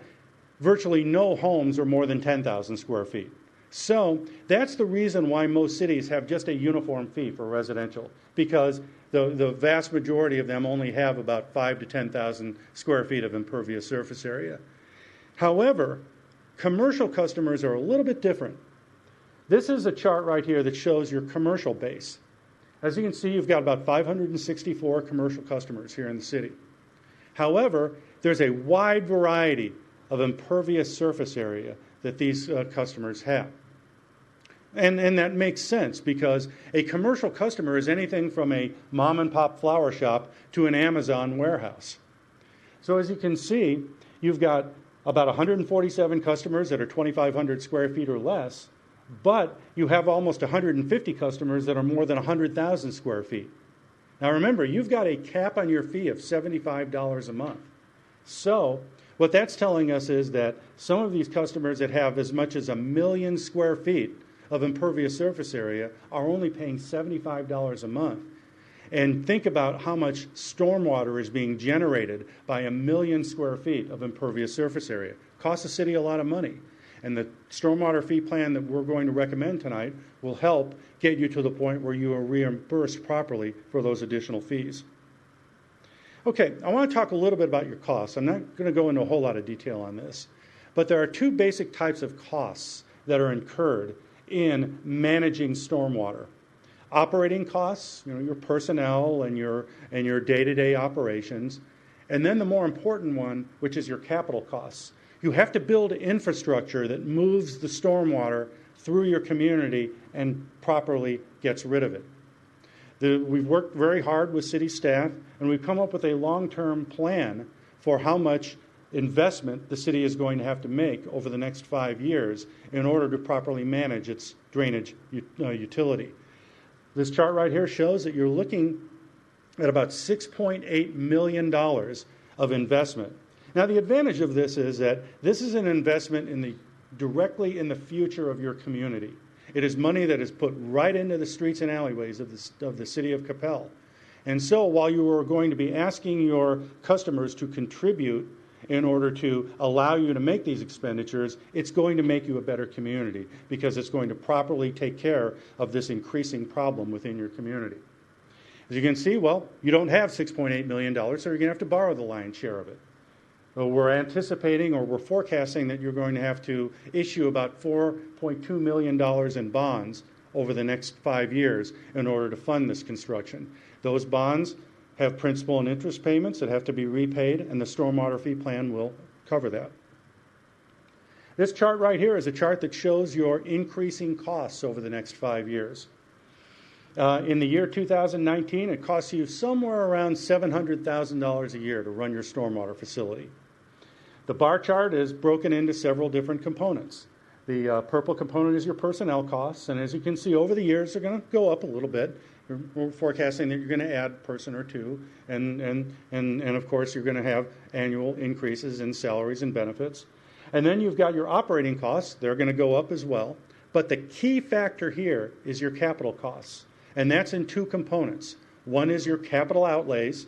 virtually no homes are more than 10,000 square feet. So that's the reason why most cities have just a uniform fee for residential, because the vast majority of them only have about 5,000 to 10,000 square feet of impervious surface area. However, commercial customers are a little bit different. This is a chart right here that shows your commercial base. As you can see, you've got about 564 commercial customers here in the city. However, there's a wide variety of impervious surface area that these customers have. And that makes sense because a commercial customer is anything from a mom and pop flower shop to an Amazon warehouse. So as you can see, you've got about 147 customers that are 2,500 square feet or less, but you have almost 150 customers that are more than 100,000 square feet. Now remember, you've got a cap on your fee of $75 a month. So what that's telling us is that some of these customers that have as much as 1 million square feet of impervious surface area are only paying $75 a month. And think about how much stormwater is being generated by 1 million square feet of impervious surface area. Costs the city a lot of money. And the stormwater fee plan that we're going to recommend tonight will help get you to the point where you are reimbursed properly for those additional fees. Okay, I want to talk a little bit about your costs. I'm not going to go into a whole lot of detail on this, but there are two basic types of costs that are incurred in managing stormwater. Operating costs, your personnel and your day-to-day operations, and then the more important one, which is your capital costs. You have to build infrastructure that moves the stormwater through your community and properly gets rid of it. We've worked very hard with city staff, and we've come up with a long-term plan for how much investment the city is going to have to make over the next 5 years in order to properly manage its drainage utility. This chart right here shows that you're looking at about $6.8 million of investment. Now, the advantage of this is that this is an investment directly in the future of your community. It is money that is put right into the streets and alleyways of the city of Coppell. And so while you are going to be asking your customers to contribute in order to allow you to make these expenditures, it's going to make you a better community because it's going to properly take care of this increasing problem within your community. As you can see, well, you don't have $6.8 million, so you're going to have to borrow the lion's share of it. So we're anticipating or we're forecasting that you're going to have to issue about $4.2 million in bonds over the next 5 years in order to fund this construction. Those bonds have principal and interest payments that have to be repaid, and the stormwater fee plan will cover that. This chart right here is a chart that shows your increasing costs over the next 5 years. In the year 2019, it costs you somewhere around $700,000 a year to run your stormwater facility. The bar chart is broken into several different components. The purple component is your personnel costs, and as you can see, over the years, they're going to go up a little bit. We're forecasting that you're going to add a person or two, and of course, you're going to have annual increases in salaries and benefits. And then you've got your operating costs. They're going to go up as well. But the key factor here is your capital costs, and that's in two components. One is your capital outlays,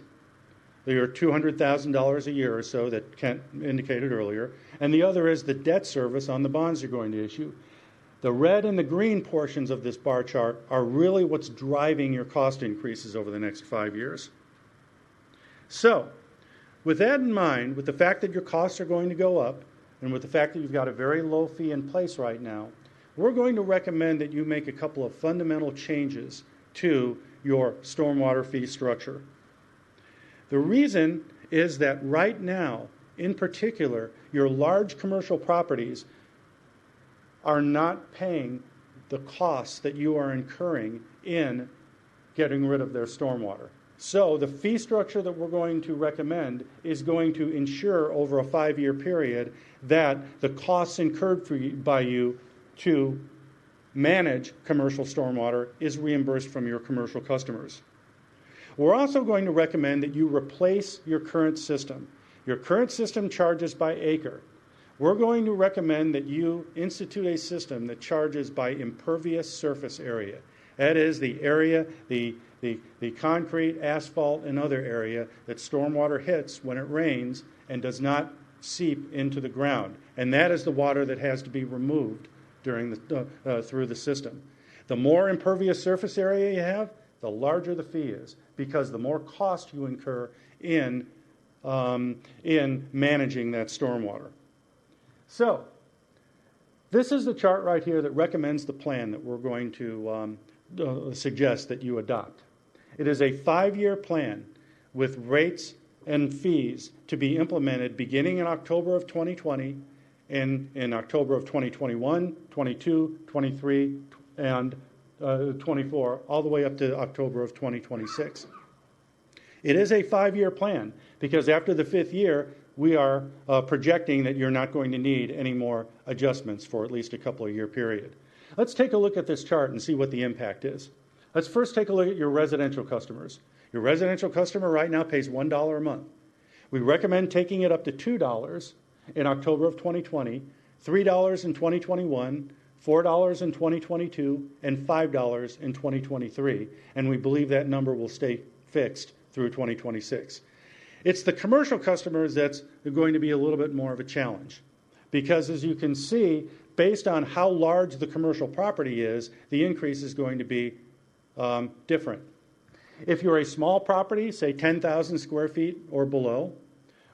your $200,000 a year or so that Kent indicated earlier, and the other is the debt service on the bonds you're going to issue. The red and the green portions of this bar chart are really what's driving your cost increases over the next 5 years. So, with that in mind, with the fact that your costs are going to go up, and with the fact that you've got a very low fee in place right now, we're going to recommend that you make a couple of fundamental changes to your stormwater fee structure. The reason is that right now, in particular, your large commercial properties are not paying the costs that you are incurring in getting rid of their stormwater. So the fee structure that we're going to recommend is going to ensure over a 5-year period that the costs incurred by you to manage commercial stormwater is reimbursed from your commercial customers. We're also going to recommend that you replace your current system. Your current system charges by acre. We're going to recommend that you institute a system that charges by impervious surface area. That is the area, the concrete, asphalt, and other area that stormwater hits when it rains and does not seep into the ground. And that is the water that has to be removed during through the system. The more impervious surface area you have, the larger the fee is, because the more cost you incur in managing that stormwater. So, this is the chart right here that recommends the plan that we're going to suggest that you adopt. It is a 5-year plan with rates and fees to be implemented beginning in October of 2020 and in October of 2021, 22, 23, and 24, all the way up to October of 2026. It is a 5-year plan because after the 5th year, we are projecting that you're not going to need any more adjustments for at least a couple of year period. Let's take a look at this chart and see what the impact is. Let's first take a look at your residential customers. Your residential customer right now pays $1 a month. We recommend taking it up to $2 in October of 2020, $3 in 2021, $4 in 2022, and $5 in 2023. And we believe that number will stay fixed through 2026. It's the commercial customers that's going to be a little bit more of a challenge. Because as you can see, based on how large the commercial property is, the increase is going to be different. If you're a small property, say 10,000 square feet or below,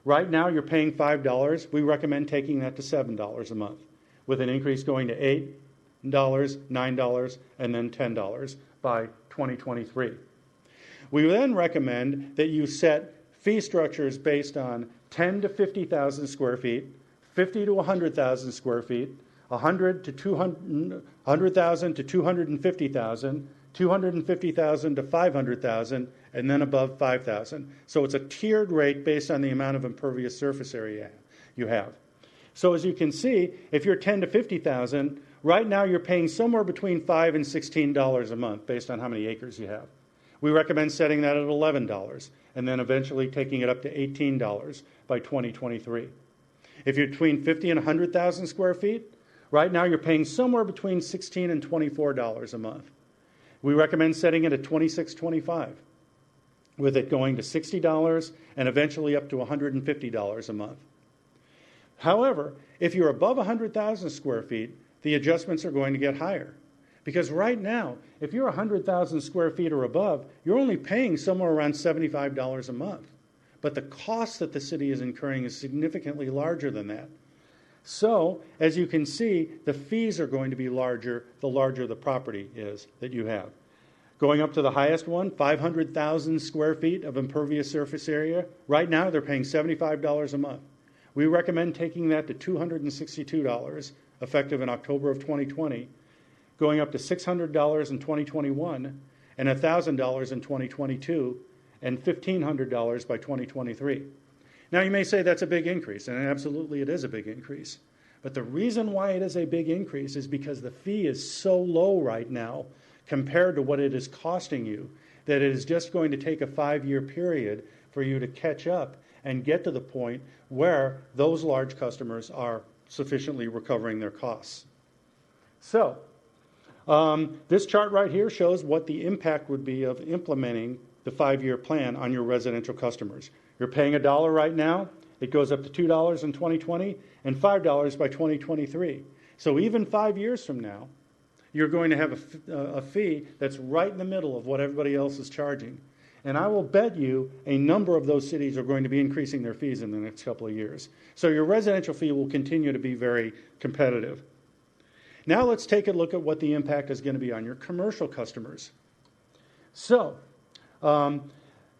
right now you're paying $5. We recommend taking that to $7 a month, with an increase going to $8, $9, and then $10 by 2023. We then recommend that you set fee structures based on 10 to 50,000 square feet, 50 to 100,000 square feet, 100,000 to 250,000, 250,000 to 500,000, and then above 5,000. So it's a tiered rate based on the amount of impervious surface area you have. So as you can see, if you're 10 to 50,000, right now you're paying somewhere between $5 and $16 a month based on how many acres you have. We recommend setting that at $11 and then eventually taking it up to $18 by 2023. If you're between 50 and 100,000 square feet, right now you're paying somewhere between $16 and $24 a month. We recommend setting it at $26.25, with it going to $60 and eventually up to $150 a month. However, if you're above 100,000 square feet, the adjustments are going to get higher. Because right now, if you're 100,000 square feet or above, you're only paying somewhere around $75 a month. But the cost that the city is incurring is significantly larger than that. So, as you can see, the fees are going to be larger the larger the property is that you have. Going up to the highest one, 500,000 square feet of impervious surface area. Right now, they're paying $75 a month. We recommend taking that to $262, effective in October of 2020, going up to $600 in 2021, and $1,000 in 2022, and $1,500 by 2023. Now, you may say that's a big increase, and absolutely it is a big increase. But the reason why it is a big increase is because the fee is so low right now compared to what it is costing you that it is just going to take a 5-year period for you to catch up and get to the point where those large customers are sufficiently recovering their costs. So, this chart right here shows what the impact would be of implementing the 5-year plan on your residential customers. You're paying $1 right now. It goes up to $2 in 2020 and $5 by 2023. So even 5 years from now, you're going to have a fee that's right in the middle of what everybody else is charging. And I will bet you a number of those cities are going to be increasing their fees in the next couple of years. So your residential fee will continue to be very competitive. Now let's take a look at what the impact is going to be on your commercial customers. So,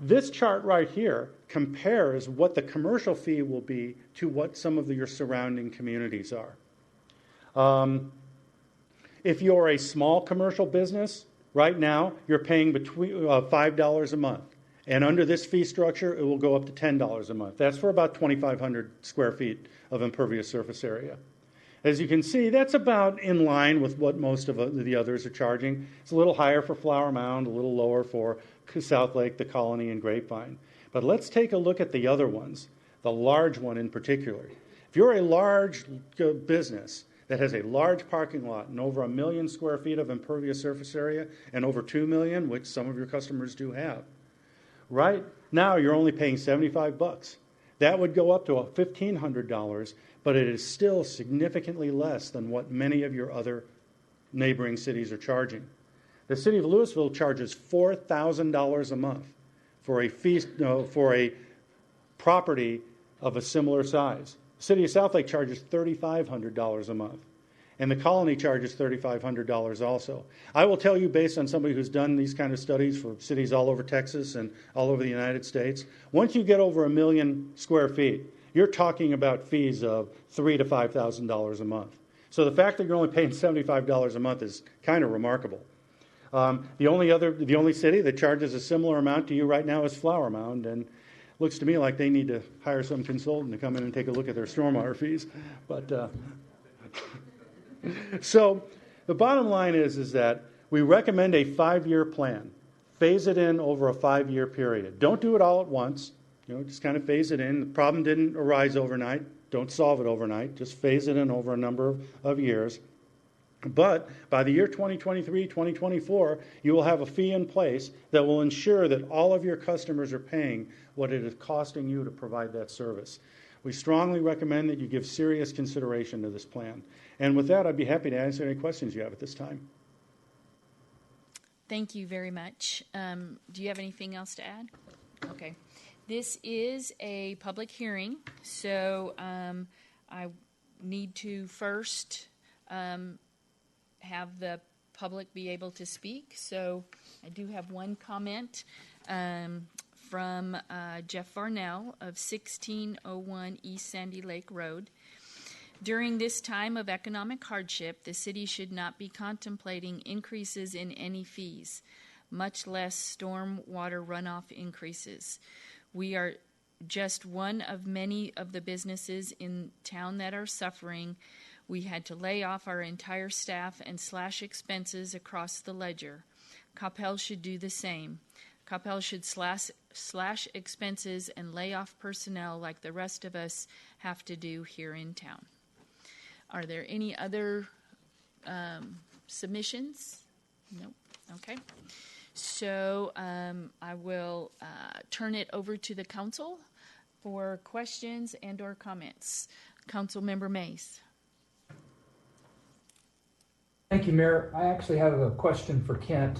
This chart right here compares what the commercial fee will be to what some of your surrounding communities are. If you're a small commercial business, right now you're paying between $5 a month. And under this fee structure, it will go up to $10 a month. That's for about 2,500 square feet of impervious surface area. As you can see, that's about in line with what most of the others are charging. It's a little higher for Flower Mound, a little lower for South Lake, the Colony, and Grapevine. But let's take a look at the other ones, the large one in particular. If you're a large business that has a large parking lot and over 1 million square feet of impervious surface area and over 2 million, which some of your customers do have, right now you're only paying $75. That would go up to $1,500, but it is still significantly less than what many of your other neighboring cities are charging. The city of Louisville charges $4,000 a month for a property of a similar size. The city of Southlake charges $3,500 a month. And the Colony charges $3,500 also. I will tell you, based on somebody who's done these kind of studies for cities all over Texas and all over the United States, once you get over 1 million square feet, you're talking about fees of $3,000 to $5,000 a month. So the fact that you're only paying $75 a month is kind of remarkable. The only city that charges a similar amount to you right now is Flower Mound, and looks to me like they need to hire some consultant to come in and take a look at their stormwater fees. But so the bottom line is that we recommend a 5-year plan. Phase it in over a 5-year period. Don't do it all at once. Just kind of phase it in. The problem didn't arise overnight. Don't solve it overnight. Just phase it in over a number of years. But by the year 2023, 2024, you will have a fee in place that will ensure that all of your customers are paying what it is costing you to provide that service. We strongly recommend that you give serious consideration to this plan. And with that, I'd be happy to answer any questions you have at this time. Thank you very much. Do you have anything else to add? Okay. This is a public hearing, so I need to first have the public be able to speak. So I do have one comment from Jeff Varnell of 1601 East Sandy Lake Road. During this time of economic hardship, the city should not be contemplating increases in any fees, much less storm water runoff increases. We are just one of many of the businesses in town that are suffering. We had to lay off our entire staff and slash expenses across the ledger. Coppell should do the same. Coppell should slash expenses and lay off personnel like the rest of us have to do here in town. Are there any other submissions? Nope. Okay. So I will turn it over to the council for questions and or comments. Councilmember Mays. Thank you, Mayor. I actually have a question for Kent.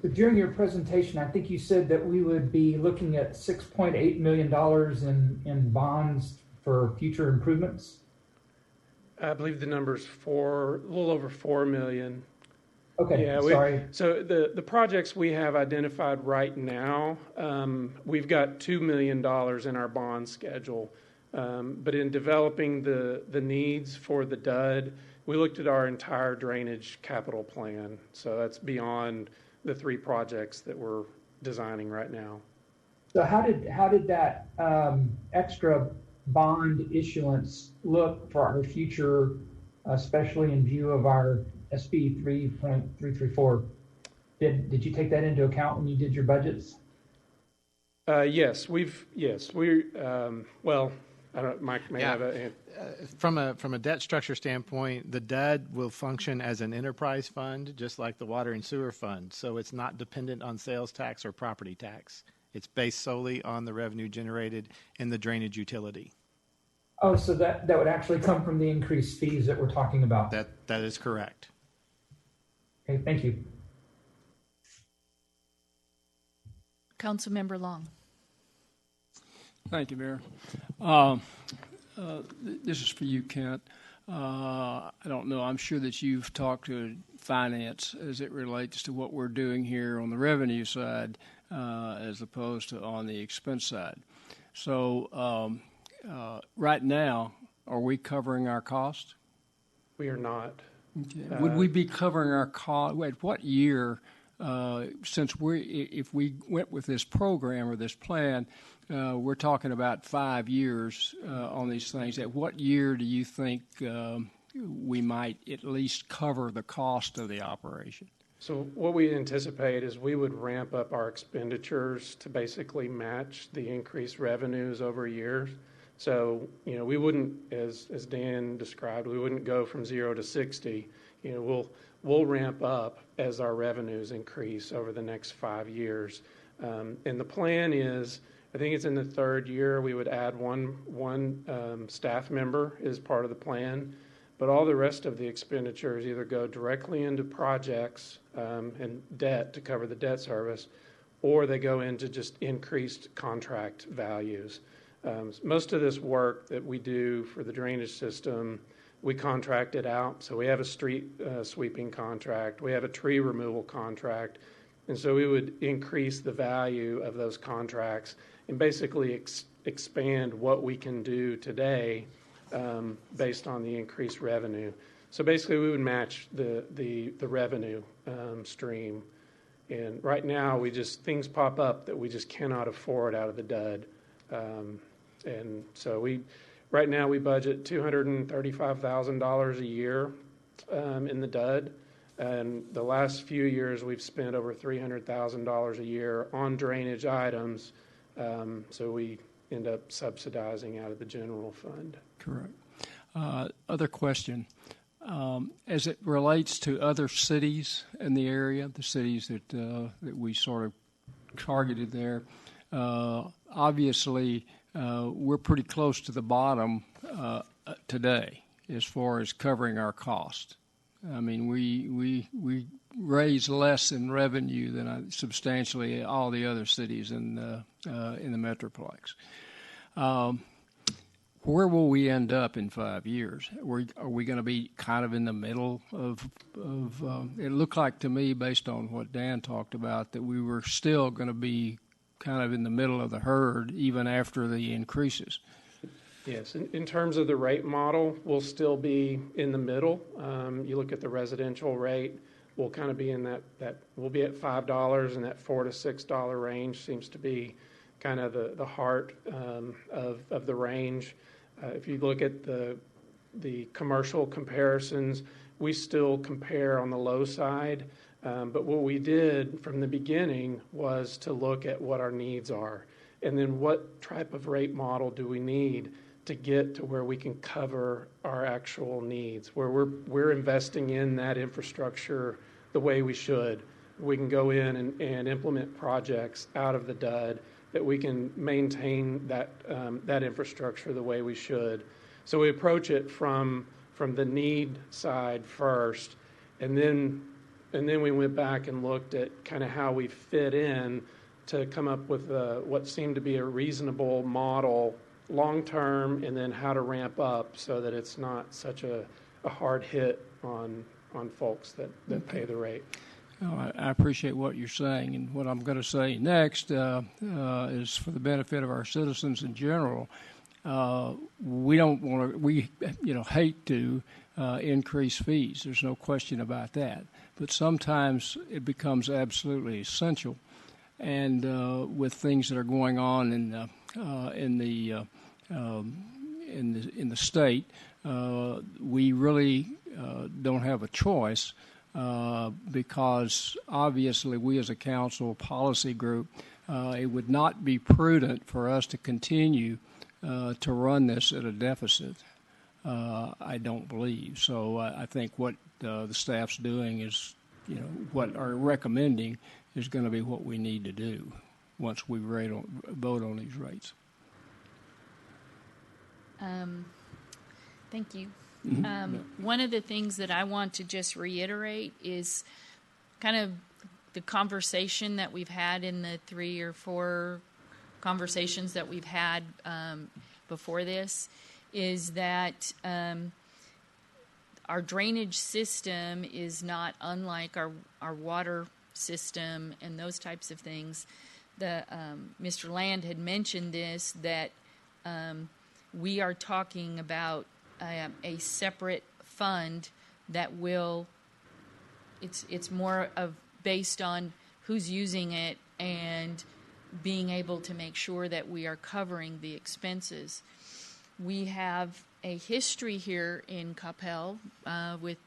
But during your presentation, I think you said that we would be looking at $6.8 million in bonds for future improvements. I believe the number's a little over $4 million. Okay, yeah, sorry. So the projects we have identified right now, we've got $2 million in our bond schedule. But in developing the needs for the DUD, we looked at our entire drainage capital plan. So that's beyond the 3 projects that we're designing right now. So how did that extra bond issuance look for our future, especially in view of our SB 3.334? Did you take that into account when you did your budgets? Yes, well, I don't. Mike may have a. From a debt structure standpoint, the DUD will function as an enterprise fund, just like the water and sewer fund. So it's not dependent on sales tax or property tax. It's based solely on the revenue generated in the drainage utility. Oh, so that would actually come from the increased fees that we're talking about. That is correct. Okay, thank you. Councilmember Long. Thank you, Mayor. This is for you, Kent. I don't know. I'm sure that you've talked to finance as it relates to what we're doing here on the revenue side as opposed to on the expense side. So right now, are we covering our cost? We are not. Okay. Would we be covering our cost? Wait, what year? Since if we went with this program or this plan, we're talking about 5 years on these things. At what year do you think we might at least cover the cost of the operation? So what we anticipate is we would ramp up our expenditures to basically match the increased revenues over years. So, we wouldn't, as Dan described, we wouldn't go from 0 to 60. We'll ramp up as our revenues increase over the next 5 years. And the plan is, I think it's in the third year, we would add one staff member as part of the plan. But all the rest of the expenditures either go directly into projects and debt to cover the debt service, or they go into just increased contract values. Most of this work that we do for the drainage system, we contract it out. So we have a street sweeping contract, we have a tree removal contract, and so we would increase the value of those contracts and basically expand what we can do today based on the increased revenue. So basically, we would match the revenue stream. And right now, things pop up that we just cannot afford out of the DUD. And so right now we budget $235,000 a year in the DUD. And the last few years, we've spent over $300,000 a year on drainage items. So we end up subsidizing out of the general fund. Correct. Other question. As it relates to other cities in the area, the cities that we sort of targeted there, obviously we're pretty close to the bottom today as far as covering our cost. I mean, we raise less in revenue than substantially all the other cities in the Metroplex. Where will we end up in 5 years? Are we going to be kind of in the middle of it looked like to me, based on what Dan talked about, that we were still going to be kind of in the middle of the herd even after the increases. Yes, in terms of the rate model, we'll still be in the middle. You look at the residential rate, we'll kind of be in that we'll be at $5, and that $4 to $6 range seems to be kind of the heart of the range. If you look at the commercial comparisons, we still compare on the low side. But what we did from the beginning was to look at what our needs are, and then what type of rate model do we need to get to where we can cover our actual needs, where we're investing in that infrastructure the way we should. We can go in and implement projects out of the DUD that we can maintain that infrastructure the way we should. So we approach it from the need side first, and then we went back and looked at kind of how we fit in to come up with what seemed to be a reasonable model long term, and then how to ramp up so that it's not such a hard hit on folks that pay the rate. I appreciate what you're saying, and what I'm going to say next is for the benefit of our citizens in general. We don't want to. We hate to increase fees. There's no question about that. But sometimes it becomes absolutely essential, and with things that are going on in the state, we really don't have a choice. Because obviously we as a council policy group, it would not be prudent for us to continue to run this at a deficit. I don't believe. So I think what the staff's doing is, what are recommending is going to be what we need to do once we vote on these rates. Thank you. One of the things that I want to just reiterate is kind of the conversation that we've had in the 3 or 4 conversations that we've had before this, is that our drainage system is not unlike our water system and those types of things. Mr. Land had mentioned this, that we are talking about a separate fund that will, it's more of based on who's using it and being able to make sure that we are covering the expenses. We have a history here in Coppell with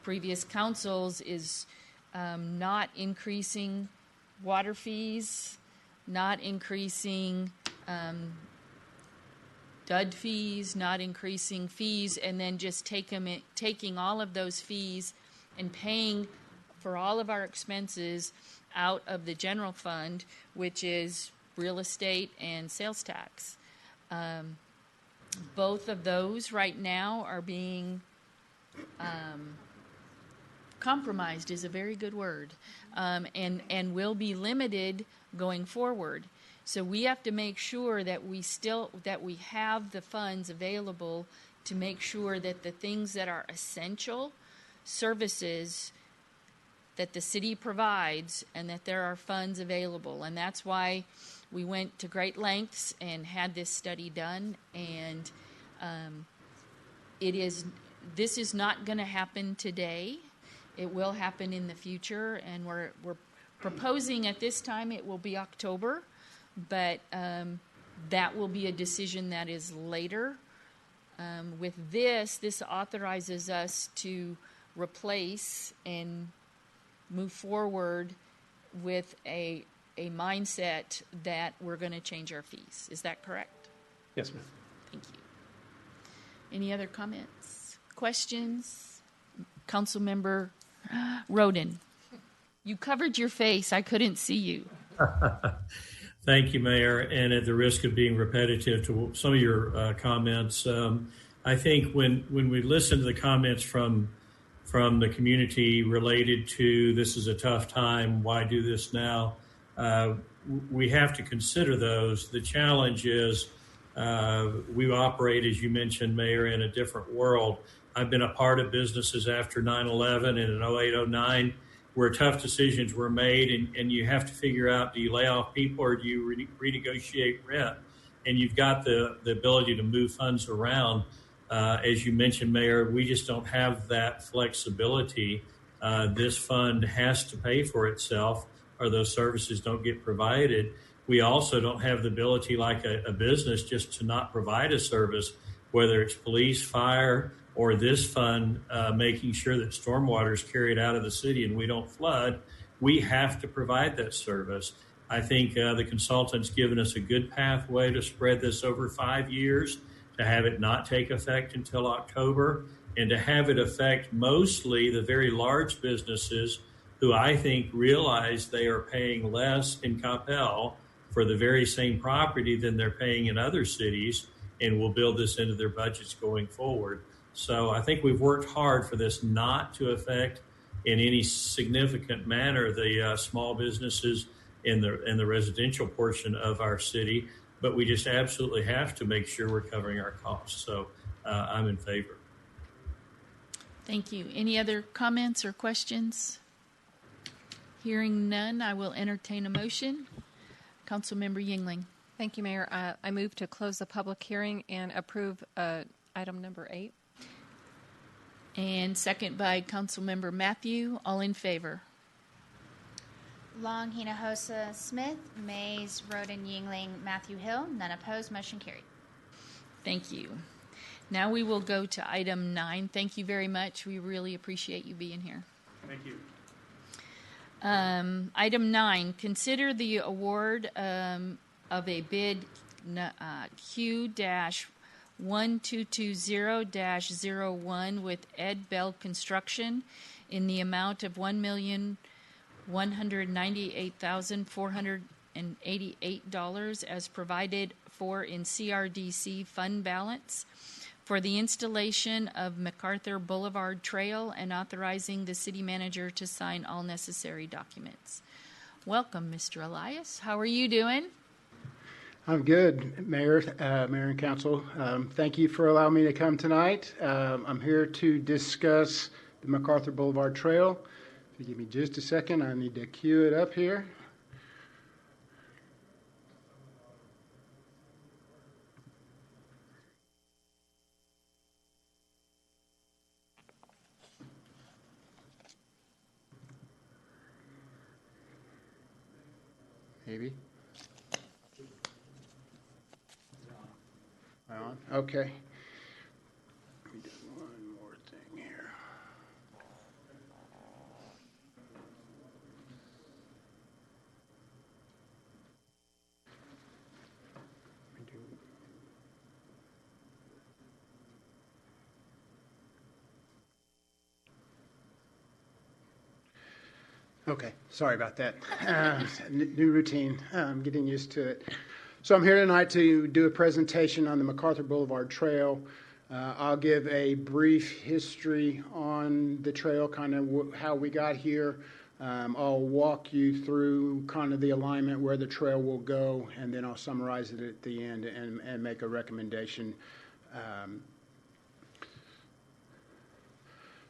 previous councils is not increasing water fees, not increasing DUD fees, not increasing fees, and then just taking all of those fees and paying for all of our expenses out of the general fund, which is real estate and sales tax. Both of those right now are being compromised is a very good word, and will be limited going forward. So we have to make sure that we have the funds available to make sure that the things that are essential services that the city provides and that there are funds available. And that's why we went to great lengths and had this study done. And this is not going to happen today. It will happen in the future, and we're proposing at this time it will be October, but that will be a decision that is later. With this authorizes us to replace and move forward with a mindset that we're going to change our fees. Is that correct? Yes, ma'am. Thank you. Any other comments, questions? Councilmember Roden, you covered your face. I couldn't see you. Thank you, Mayor. And at the risk of being repetitive to some of your comments, I think when we listen to the comments from the community related to this is a tough time, why do this now, we have to consider those. The challenge is we operate, as you mentioned, Mayor, in a different world. I've been a part of businesses after 9/11 and in 08, 09, where tough decisions were made, and you have to figure out, do you lay off people or do you renegotiate rent? And you've got the ability to move funds around. As you mentioned, Mayor, we just don't have that flexibility. This fund has to pay for itself or those services don't get provided. We also don't have the ability, like a business, just to not provide a service, whether it's police, fire, or this fund making sure that stormwater is carried out of the city and we don't flood. We have to provide that service. I think the consultant's given us a good pathway to spread this over 5 years, to have it not take effect until October, and to have it affect mostly the very large businesses who I think realize they are paying less in Coppell for the very same property than they're paying in other cities, and will build this into their budgets going forward. So I think we've worked hard for this not to affect in any significant manner the small businesses in the residential portion of our city, but we just absolutely have to make sure we're covering our costs. So I'm in favor. Thank you. Any other comments or questions? Hearing none, I will entertain a motion. Councilmember Yingling. Thank you, Mayor. I move to close the public hearing and approve item number 8. And second by Councilmember Matthew. All in favor? Long, Hinojosa, Smith, Mays, Roden, Yingling, Matthew Hill. None opposed. Motion carried. Thank you. Now we will go to item 9. Thank you very much. We really appreciate you being here. Thank you. Item 9, consider the award of a bid Q-1220-01 with Ed Bell Construction in the amount of $1,198,488 as provided for in CRDC fund balance for the installation of MacArthur Boulevard Trail and authorizing the city manager to sign all necessary documents. Welcome, Mr. Elias. How are you doing? I'm good, Mayor and Council. Thank you for allowing me to come tonight. I'm here to discuss the MacArthur Boulevard Trail. If you give me just a second, I need to cue it up here. Maybe. On? Okay. Let me do one more thing here. Okay, sorry about that. New routine. I'm getting used to it. So I'm here tonight to do a presentation on the MacArthur Boulevard Trail. I'll give a brief history on the trail, kind of how we got here. I'll walk you through kind of the alignment where the trail will go, and then I'll summarize it at the end and make a recommendation.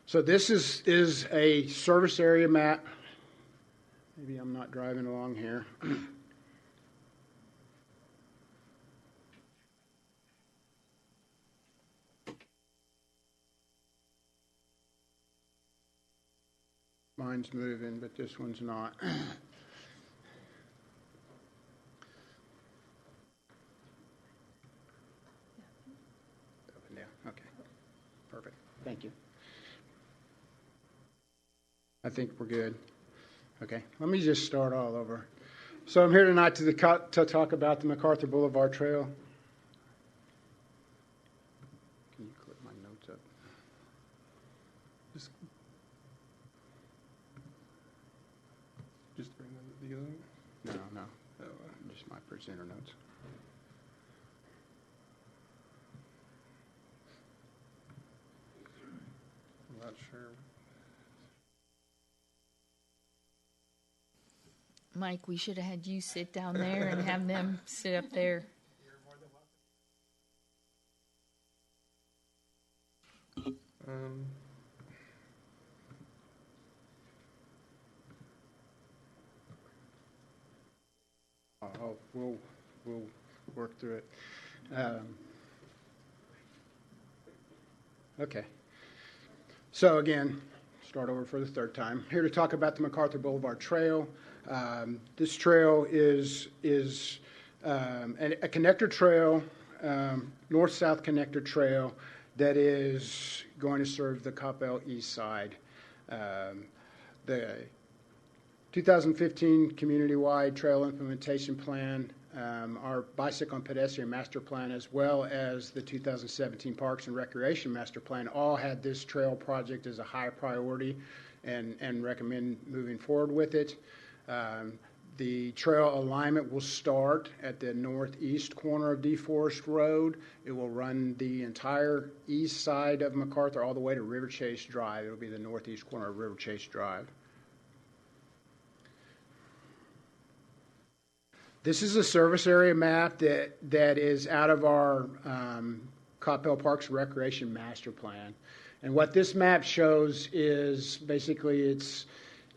So this is a service area map. Maybe I'm not driving along here. Mine's moving, but this one's not. Open now. Okay. Perfect. Thank you. I think we're good. Okay. Let me just start all over. So I'm here tonight to talk about the MacArthur Boulevard Trail. Can you click my notes up? Just bring the other one? No. Just my presenter notes. I'm not sure. Mike, we should have had you sit down there and have them sit up there. We'll work through it. Okay. So again, start over for the third time. Here to talk about the MacArthur Boulevard Trail. This trail is a connector trail, north-south connector trail that is going to serve the Coppell east side. The 2015 community-wide trail implementation plan, our bicycle and pedestrian master plan, as well as the 2017 Parks and Recreation master plan, all had this trail project as a high priority and recommend moving forward with it. The trail alignment will start at the northeast corner of DeForest Road. It will run the entire east side of MacArthur all the way to River Chase Drive. It will be the northeast corner of River Chase Drive. This is a service area map that is out of our Coppell Parks and Recreation Master Plan. And what this map shows is basically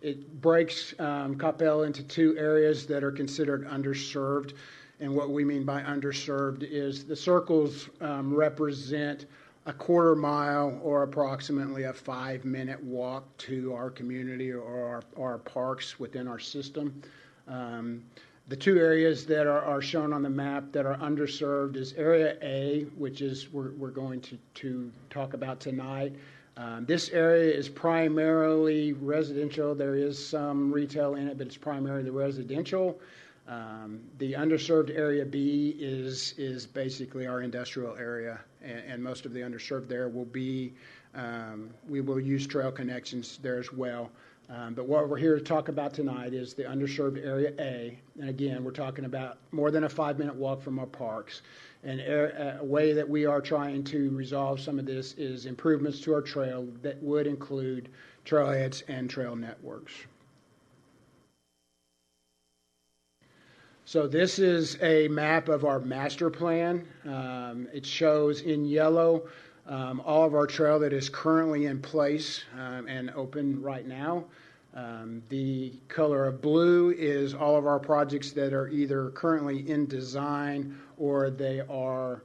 it breaks Coppell into two areas that are considered underserved. And what we mean by underserved is the circles represent a quarter mile or approximately a 5-minute walk to our community or our parks within our system. The two areas that are shown on the map that are underserved is Area A, which is we're going to talk about tonight. This area is primarily residential. There is some retail in it, but it's primarily residential. The underserved Area B is basically our industrial area, and most of the underserved there will be, we will use trail connections there as well. But what we're here to talk about tonight is the underserved Area A. And again, we're talking about more than a 5-minute walk from our parks. And a way that we are trying to resolve some of this is improvements to our trail that would include trailheads and trail networks. So this is a map of our master plan. It shows in yellow all of our trail that is currently in place and open right now. The color of blue is all of our projects that are either currently in design or they are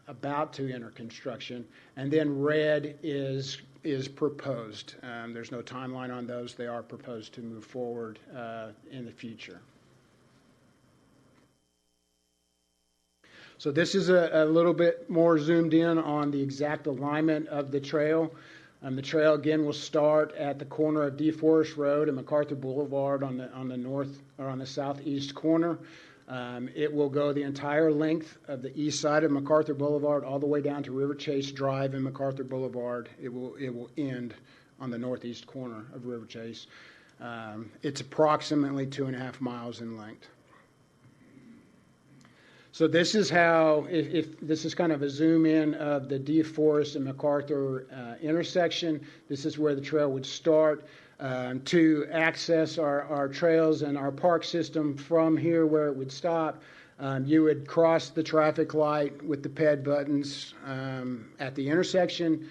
about to enter construction. And then red is proposed. There's no timeline on those. They are proposed to move forward in the future. So this is a little bit more zoomed in on the exact alignment of the trail. The trail again will start at the corner of DeForest Road and MacArthur Boulevard on the north or on the southeast corner. It will go the entire length of the east side of MacArthur Boulevard all the way down to River Chase Drive and MacArthur Boulevard. It will end on the northeast corner of River Chase. It's approximately 2.5 miles in length. So this is how, if this is kind of a zoom in of the DeForest and MacArthur intersection. This is where the trail would start. To access our trails and our park system from here where it would stop, you would cross the traffic light with the ped buttons at the intersection.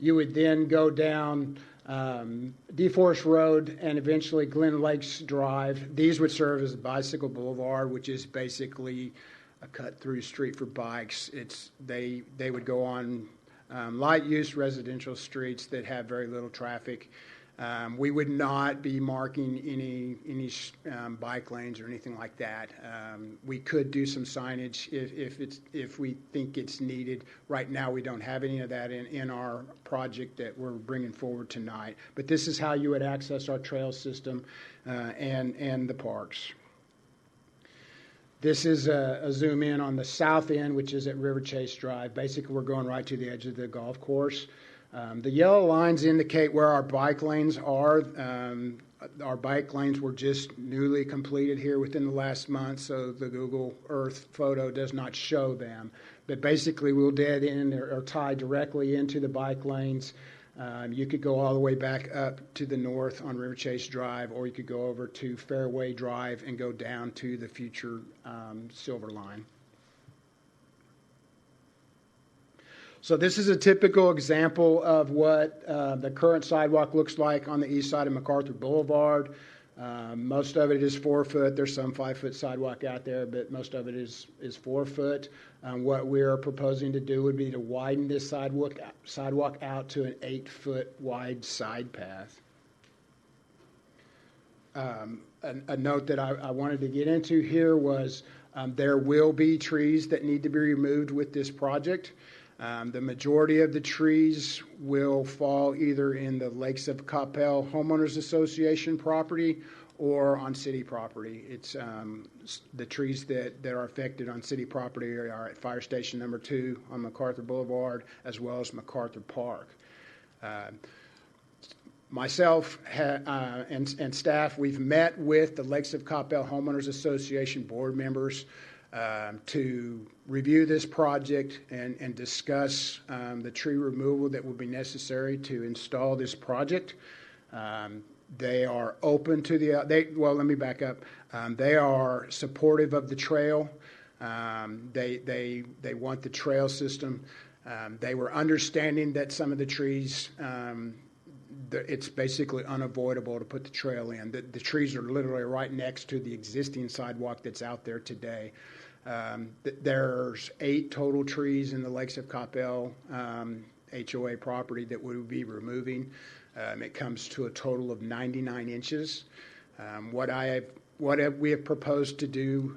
You would then go down DeForest Road and eventually Glen Lakes Drive. These would serve as a bicycle boulevard, which is basically a cut-through street for bikes. They would go on light-use residential streets that have very little traffic. We would not be marking any bike lanes or anything like that. We could do some signage if we think it's needed. Right now, we don't have any of that in our project that we're bringing forward tonight. But this is how you would access our trail system and the parks. This is a zoom in on the south end, which is at River Chase Drive. Basically, we're going right to the edge of the golf course. The yellow lines indicate where our bike lanes are. Our bike lanes were just newly completed here within the last month, so the Google Earth photo does not show them. But basically, we'll dead end or tie directly into the bike lanes. You could go all the way back up to the north on River Chase Drive, or you could go over to Fairway Drive and go down to the future Silver Line. So this is a typical example of what the current sidewalk looks like on the east side of MacArthur Boulevard. Most of it is 4 foot. There's some 5 foot sidewalk out there, but most of it is 4 foot. What we're proposing to do would be to widen this sidewalk out to an 8 foot wide side path. A note that I wanted to get into here was there will be trees that need to be removed with this project. The majority of the trees will fall either in the Lakes of Coppell Homeowners Association property or on city property. It's the trees that are affected on city property are at Fire Station Number 2 on MacArthur Boulevard, as well as MacArthur Park. Myself and staff, we've met with the Lakes of Coppell Homeowners Association board members to review this project and discuss the tree removal that will be necessary to install this project. They are open to well, let me back up. They are supportive of the trail. They want the trail system. They were understanding that some of the trees, it's basically unavoidable to put the trail in. The trees are literally right next to the existing sidewalk that's out there today. There's 8 total trees in the Lakes of Coppell HOA property that we will be removing. It comes to a total of 99 inches. What we have proposed to do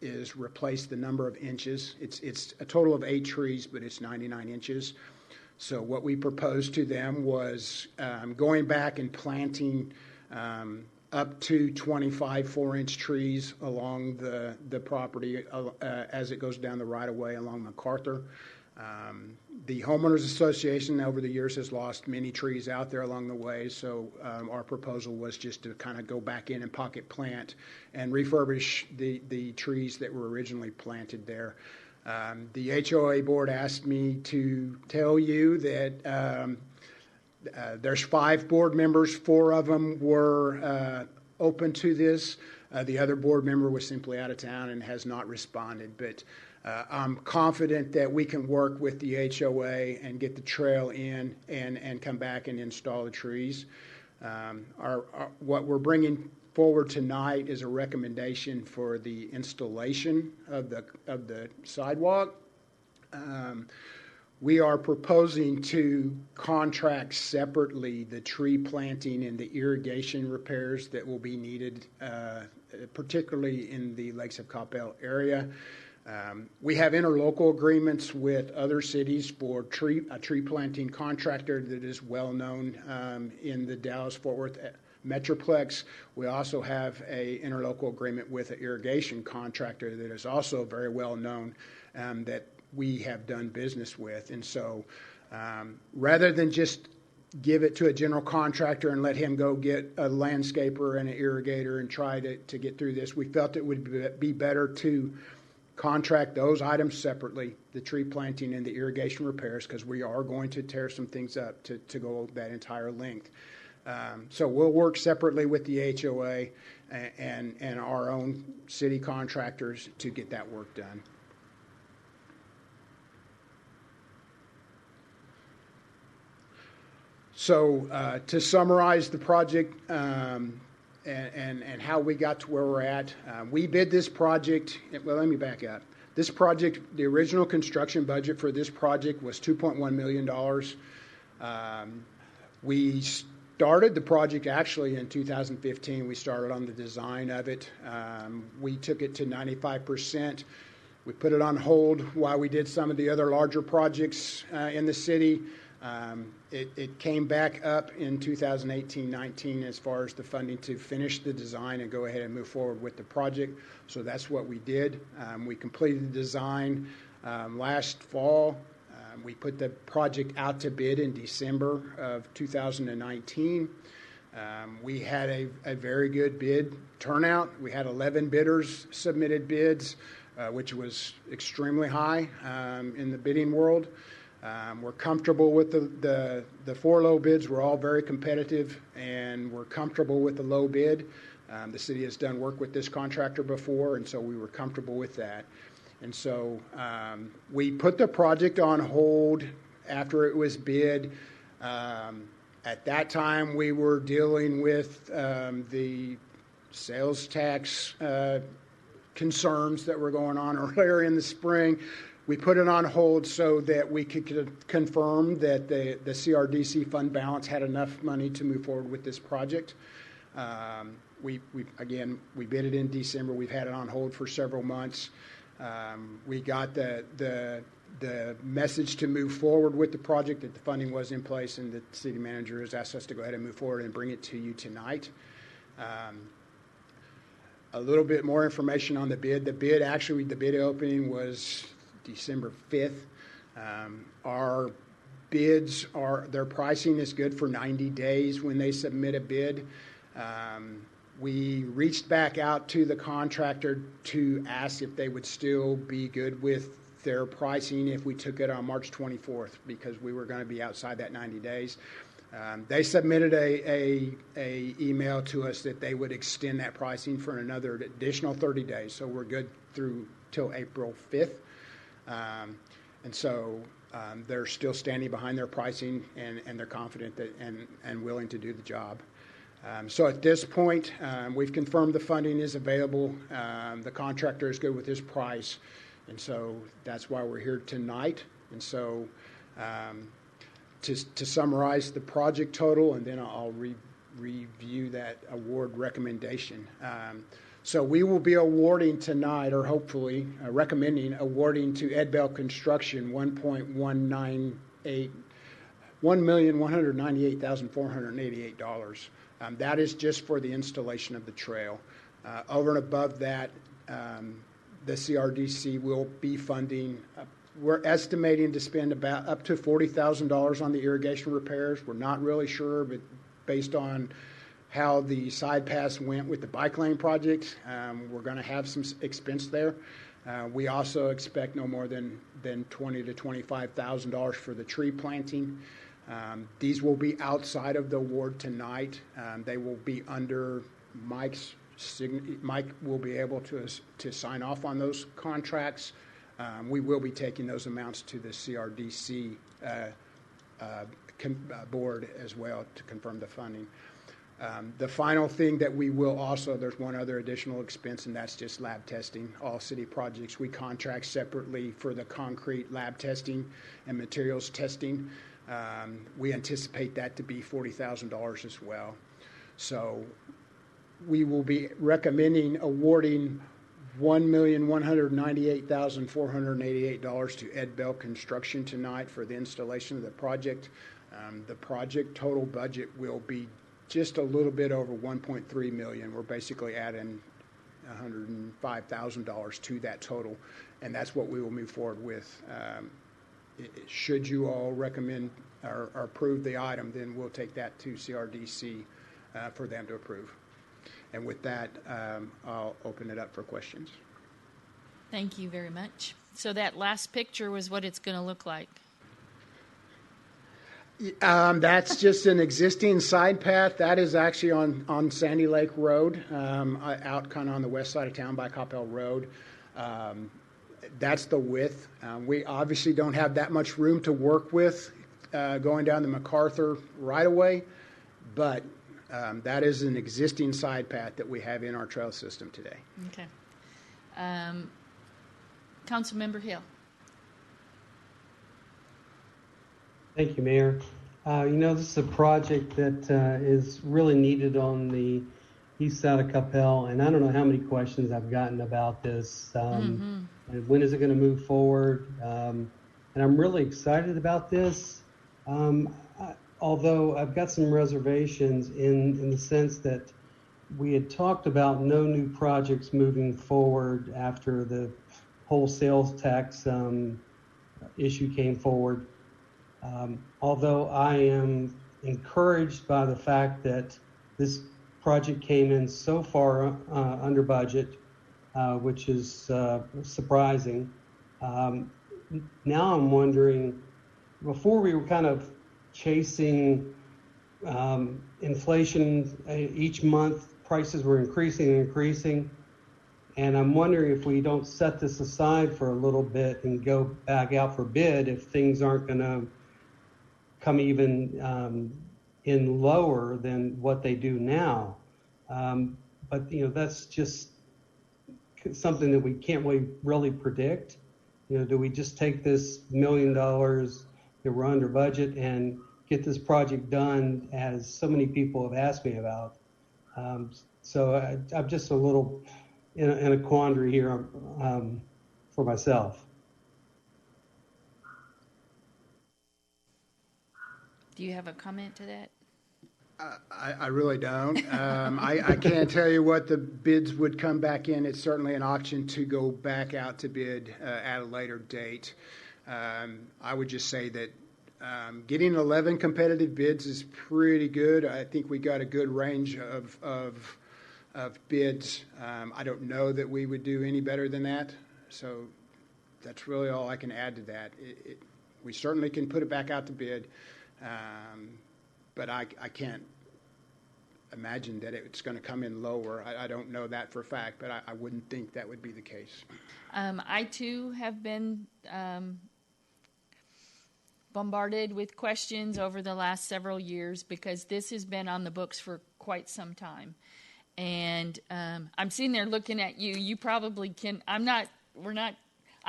is replace the number of inches. It's a total of 8 trees, but it's 99 inches. So what we proposed to them was going back and planting up to 25 4-inch trees along the property as it goes down the right-of-way along MacArthur. The Homeowners Association over the years has lost many trees out there along the way, so our proposal was just to kind of go back in and pocket plant and refurbish the trees that were originally planted there. The HOA board asked me to tell you that there's 5 board members. 4 of them were open to this. The other board member was simply out of town and has not responded, but I'm confident that we can work with the HOA and get the trail in and come back and install the trees. What we're bringing forward tonight is a recommendation for the installation of the sidewalk. We are proposing to contract separately the tree planting and the irrigation repairs that will be needed, particularly in the Lakes of Coppell area. We have interlocal agreements with other cities for a tree planting contractor that is well known in the Dallas-Fort Worth Metroplex. We also have an interlocal agreement with an irrigation contractor that is also very well known that we have done business with. And so rather than just give it to a general contractor and let him go get a landscaper and an irrigator and try to get through this, we felt it would be better to contract those items separately, the tree planting and the irrigation repairs, because we are going to tear some things up to go that entire length. So we'll work separately with the HOA and our own city contractors to get that work done. So to summarize the project and how we got to where we're at, we bid this project. Well, let me back up. This project, the original construction budget for this project was $2.1 million. We started the project actually in 2015. We started on the design of it. We took it to 95%. We put it on hold while we did some of the other larger projects in the city. It came back up in 2018-19 as far as the funding to finish the design and go ahead and move forward with the project. So that's what we did. We completed the design last fall. We put the project out to bid in December of 2019. We had a very good bid turnout. We had 11 bidders submitted bids, which was extremely high in the bidding world. We're comfortable with the 4 low bids. We're all very competitive, and we're comfortable with the low bid. The city has done work with this contractor before, and so we were comfortable with that. And so we put the project on hold after it was bid. At that time, we were dealing with the sales tax concerns that were going on earlier in the spring. We put it on hold so that we could confirm that the CRDC fund balance had enough money to move forward with this project. We bid it in December. We've had it on hold for several months. We got the message to move forward with the project, that the funding was in place, and the city manager has asked us to go ahead and move forward and bring it to you tonight. A little bit more information on the bid. The bid opening was December 5th. Our bids their pricing is good for 90 days when they submit a bid. We reached back out to the contractor to ask if they would still be good with their pricing if we took it on March 24th, because we were going to be outside that 90 days. They submitted a email to us that they would extend that pricing for another additional 30 days. So we're good through till April 5th. And so they're still standing behind their pricing, and they're confident that and willing to do the job. So at this point, we've confirmed the funding is available. The contractor is good with his price, and so that's why we're here tonight. And so to summarize the project total, and then I'll review that award recommendation. So we will be awarding tonight, or hopefully recommending awarding to Ed Bell Construction $1,198,488. That is just for the installation of the trail. Over and above that, the CRDC will be funding. We're estimating to spend about up to $40,000 on the irrigation repairs. We're not really sure, but based on how the side pass went with the bike lane project, we're going to have some expense there. We also expect no more than $20,000 to $25,000 for the tree planting. These will be outside of the award tonight. They will be under Mike's Mike will be able to sign off on those contracts. We will be taking those amounts to the CRDC board as well to confirm the funding. The final thing that we will also, there's one other additional expense, and that's just lab testing. All city projects, we contract separately for the concrete lab testing and materials testing. We anticipate that to be $40,000 as well. So we will be recommending awarding $1,198,488 to Ed Bell Construction tonight for the installation of the project. The project total budget will be just a little bit over $1.3 million. We're basically adding $105,000 to that total, and that's what we will move forward with. Should you all recommend or approve the item, then we'll take that to CRDC for them to approve. And with that, I'll open it up for questions. Thank you very much. So that last picture was what it's going to look like. That's just an existing side path. That is actually on Sandy Lake Road, out kind of on the west side of town by Coppell Road. That's the width. We obviously don't have that much room to work with going down the MacArthur right away, but that is an existing side path that we have in our trail system today. Okay. Councilmember Hill. Thank you, Mayor. This is a project that is really needed on the east side of Coppell, and I don't know how many questions I've gotten about this. And when is it going to move forward? And I'm really excited about this, although I've got some reservations in the sense that we had talked about no new projects moving forward after the whole sales tax issue came forward. Although I am encouraged by the fact that this project came in so far under budget, which is surprising. Now I'm wondering, before we were kind of chasing inflation each month, prices were increasing and increasing. And I'm wondering if we don't set this aside for a little bit and go back out for bid if things aren't going to come even in lower than what they do now. But that's just something that we can't really predict. Do we just take this $1 million that we're under budget and get this project done, as so many people have asked me about? So I'm just a little in a quandary here for myself. Do you have a comment to that? I really don't. I can't tell you what the bids would come back in. It's certainly an option to go back out to bid at a later date. I would just say that getting 11 competitive bids is pretty good. I think we got a good range of bids. I don't know that we would do any better than that. So that's really all I can add to that. We certainly can put it back out to bid. But I can't imagine that it's going to come in lower. I don't know that for a fact, but I wouldn't think that would be the case. I, too, have been bombarded with questions over the last several years because this has been on the books for quite some time. And I'm sitting there looking at you. You probably can. I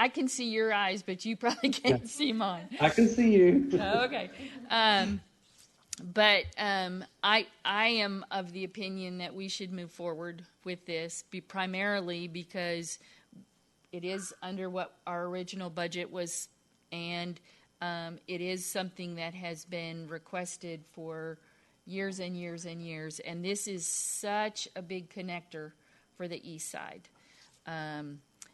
can see your eyes, but you probably can't see mine. I can see you. Okay. But I am of the opinion that we should move forward with this, primarily because it is under what our original budget was, and it is something that has been requested for years and years and years, and this is such a big connector for the east side.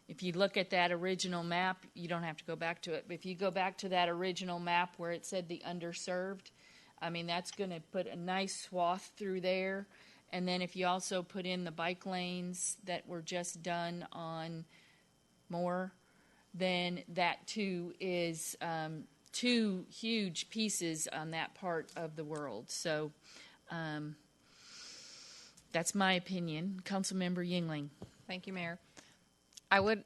If you look at that original map, you don't have to go back to it, but if you go back to that original map where it said the underserved, I mean, that's going to put a nice swath through there. And then if you also put in the bike lanes that were just done on Moore, then that too is two huge pieces on that part of the world. So That's my opinion. Councilmember Yingling. Thank you, Mayor. I would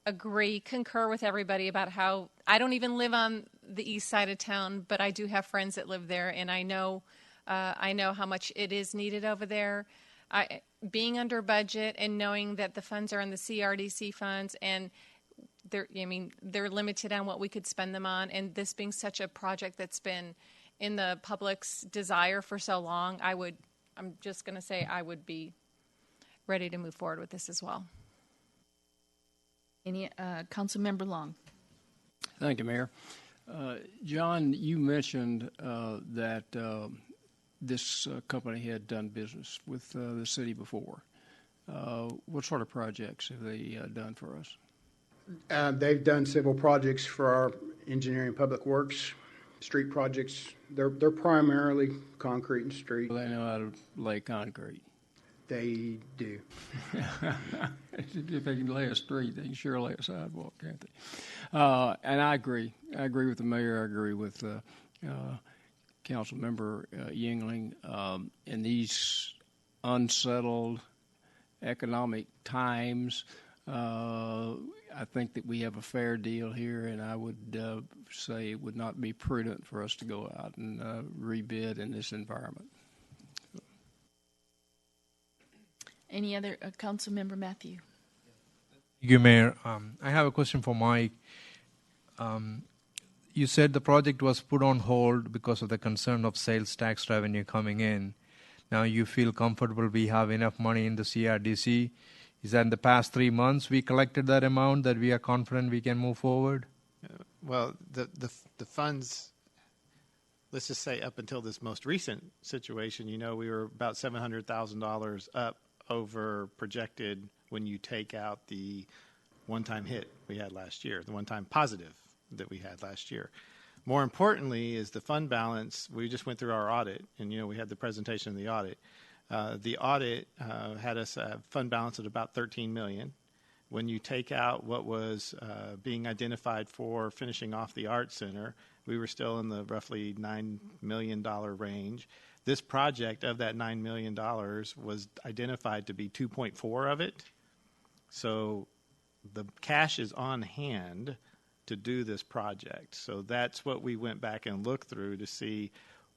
concur with everybody about how I don't even live on the east side of town, but I do have friends that live there, and I know how much it is needed over there. Being under budget and knowing that the funds are in the CRDC funds, and they're limited on what we could spend them on, and this being such a project that's been in the public's desire for so long, I'm just going to say I would be ready to move forward with this as well. Any Councilmember Long. Thank you, Mayor. John, you mentioned that this company had done business with the city before. What sort of projects have they done for us? They've done civil projects for our engineering public works, street projects. They're primarily concrete and street. They know how to lay concrete. They do. If they can lay a street, they can sure lay a sidewalk, can't they? And I agree. I agree with the mayor. I agree with Councilmember Yingling. In these unsettled economic times, I think that we have a fair deal here, and I would say it would not be prudent for us to go out and rebid in this environment. Any other Councilmember Matthew? Thank you, Mayor. I have a question for Mike. You said the project was put on hold because of the concern of sales tax revenue coming in. Now you feel comfortable we have enough money in the CRDC. Is that in the past 3 months we collected that amount that we are confident we can move forward? Well, the funds, let's just say up until this most recent situation, we were about $700,000 up over projected when you take out the one-time hit we had last year, the one-time positive that we had last year. More importantly is the fund balance. We just went through our audit, and we had the presentation of the audit. The audit had us fund balance at about $13 million. When you take out what was being identified for finishing off the Art Center, we were still in the roughly $9 million range. This project of that $9 million was identified to be 2.4 of it. So the cash is on hand to do this project. So that's what we went back and looked through to see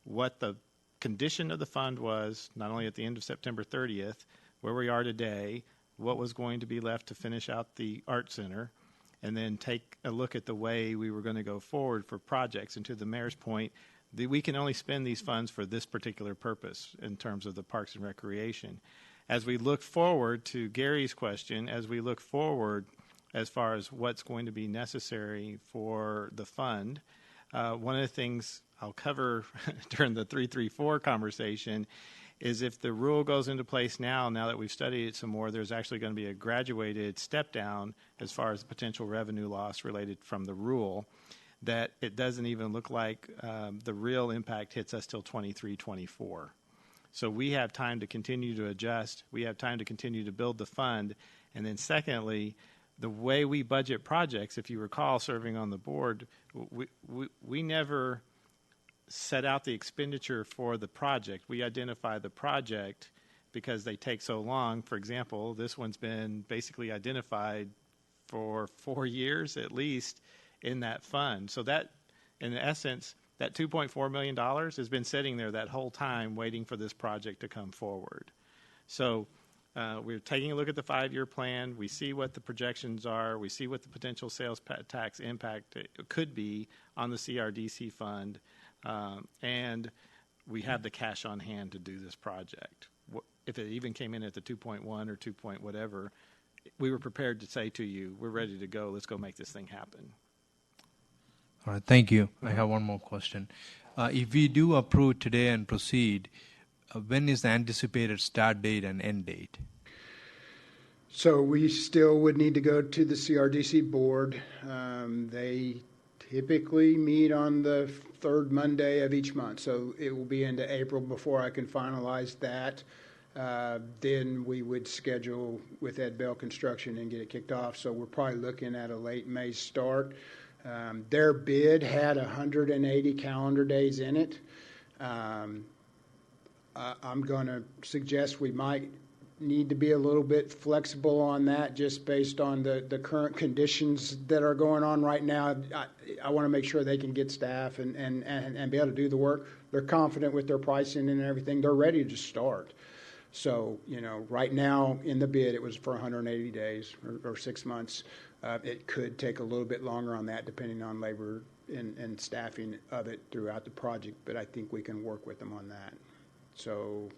what the condition of the fund was, not only at the end of September 30th, where we are today, what was going to be left to finish out the Art Center, and then take a look at the way we were going to go forward for projects. And to the mayor's point, we can only spend these funds for this particular purpose in terms of the Parks and Recreation. As we look forward to Gary's question, as we look forward as far as what's going to be necessary for the fund, one of the things I'll cover during the 334 conversation is if the rule goes into place now that we've studied it some more, there's actually going to be a graduated step down as far as potential revenue loss related from the rule, that it doesn't even look like the real impact hits us till 23-24. So we have time to continue to adjust. We have time to continue to build the fund. And then secondly, the way we budget projects, if you recall serving on the board, we never set out the expenditure for the project. We identify the project because they take so long. For example, this one's been basically identified for 4 years at least in that fund. So that, in essence, that $2.4 million has been sitting there that whole time waiting for this project to come forward. So we're taking a look at the 5-year plan. We see what the projections are. We see what the potential sales tax impact could be on the CRDC fund. And we have the cash on hand to do this project. If it even came in at the 2.1 or 2 point whatever, we were prepared to say to you, we're ready to go. Let's go make this thing happen. All right, thank you. I have one more question. If we do approve today and proceed, when is the anticipated start date and end date? So we still would need to go to the CRDC board. They typically meet on the third Monday of each month, so it will be into April before I can finalize that. Then we would schedule with Ed Bell Construction and get it kicked off. So we're probably looking at a late May start. Their bid had 180 calendar days in it. I'm going to suggest we might need to be a little bit flexible on that just based on the current conditions that are going on right now. I want to make sure they can get staff and be able to do the work. They're confident with their pricing and everything. They're ready to start. So, right now in the bid, it was for 180 days or 6 months. It could take a little bit longer on that depending on labor and staffing of it throughout the project, but I think we can work with them on that. So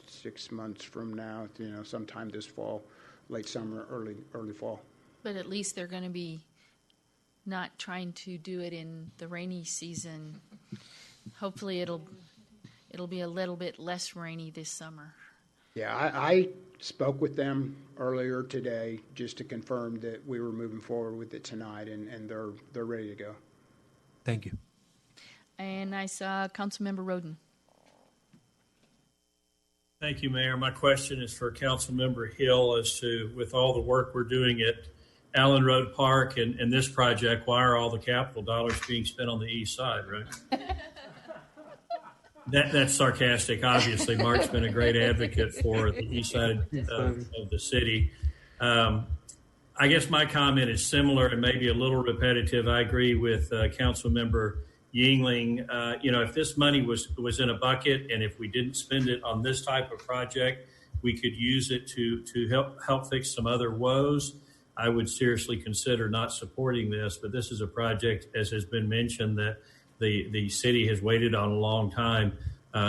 6 months from now, sometime this fall, late summer, early fall. But at least they're going to be not trying to do it in the rainy season. Hopefully it'll be a little bit less rainy this summer. Yeah, I spoke with them earlier today just to confirm that we were moving forward with it tonight, and they're ready to go. Thank you. And I saw Councilmember Roden. Thank you, Mayor. My question is for Councilmember Hill as to, with all the work we're doing at Allen Road Park and this project, why are all the capital dollars being spent on the east side, right? That's sarcastic. Obviously, Mark's been a great advocate for the east side of the city. I guess my comment is similar and maybe a little repetitive. I agree with Councilmember Yingling. If this money was in a bucket and if we didn't spend it on this type of project, we could use it to help fix some other woes. I would seriously consider not supporting this, but this is a project, as has been mentioned, that the city has waited on a long time.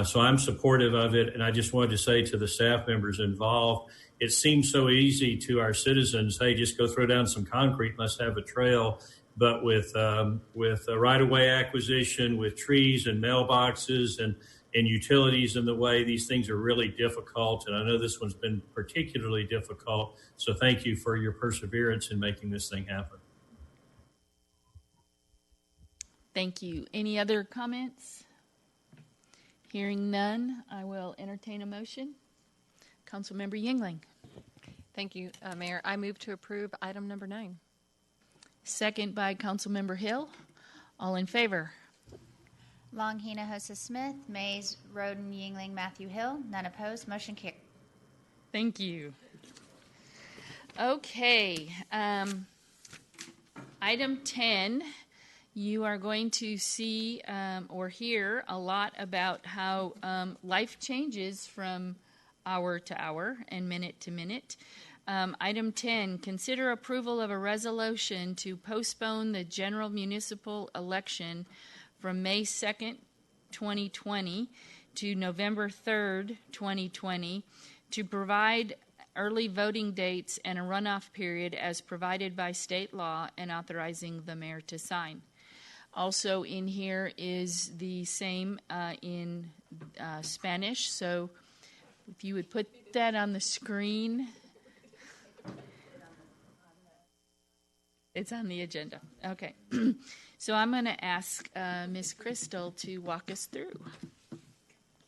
So I'm supportive of it. And I just wanted to say to the staff members involved, it seems so easy to our citizens, hey, just go throw down some concrete, let's have a trail. But with right-of-way acquisition, with trees and mailboxes and utilities in the way, these things are really difficult. And I know this one's been particularly difficult. So thank you for your perseverance in making this thing happen. Thank you. Any other comments? Hearing none, I will entertain a motion. Councilmember Yingling. Thank you, Mayor. I move to approve item number 9. Second by Councilmember Hill. All in favor? Long, Hinojosa, Smith, Mays, Roden, Yingling, Matthew Hill. None opposed. Motion carried. Thank you. Okay. Item 10. You are going to see or hear a lot about how life changes from hour to hour and minute to minute. Item 10, consider approval of a resolution to postpone the general municipal election from May 2nd, 2020 to November 3rd, 2020 to provide early voting dates and a runoff period as provided by state law and authorizing the mayor to sign. Also in here is the same in Spanish, so if you would put that on the screen. It's on the agenda. Okay. So I'm going to ask Ms. Crystal to walk us through.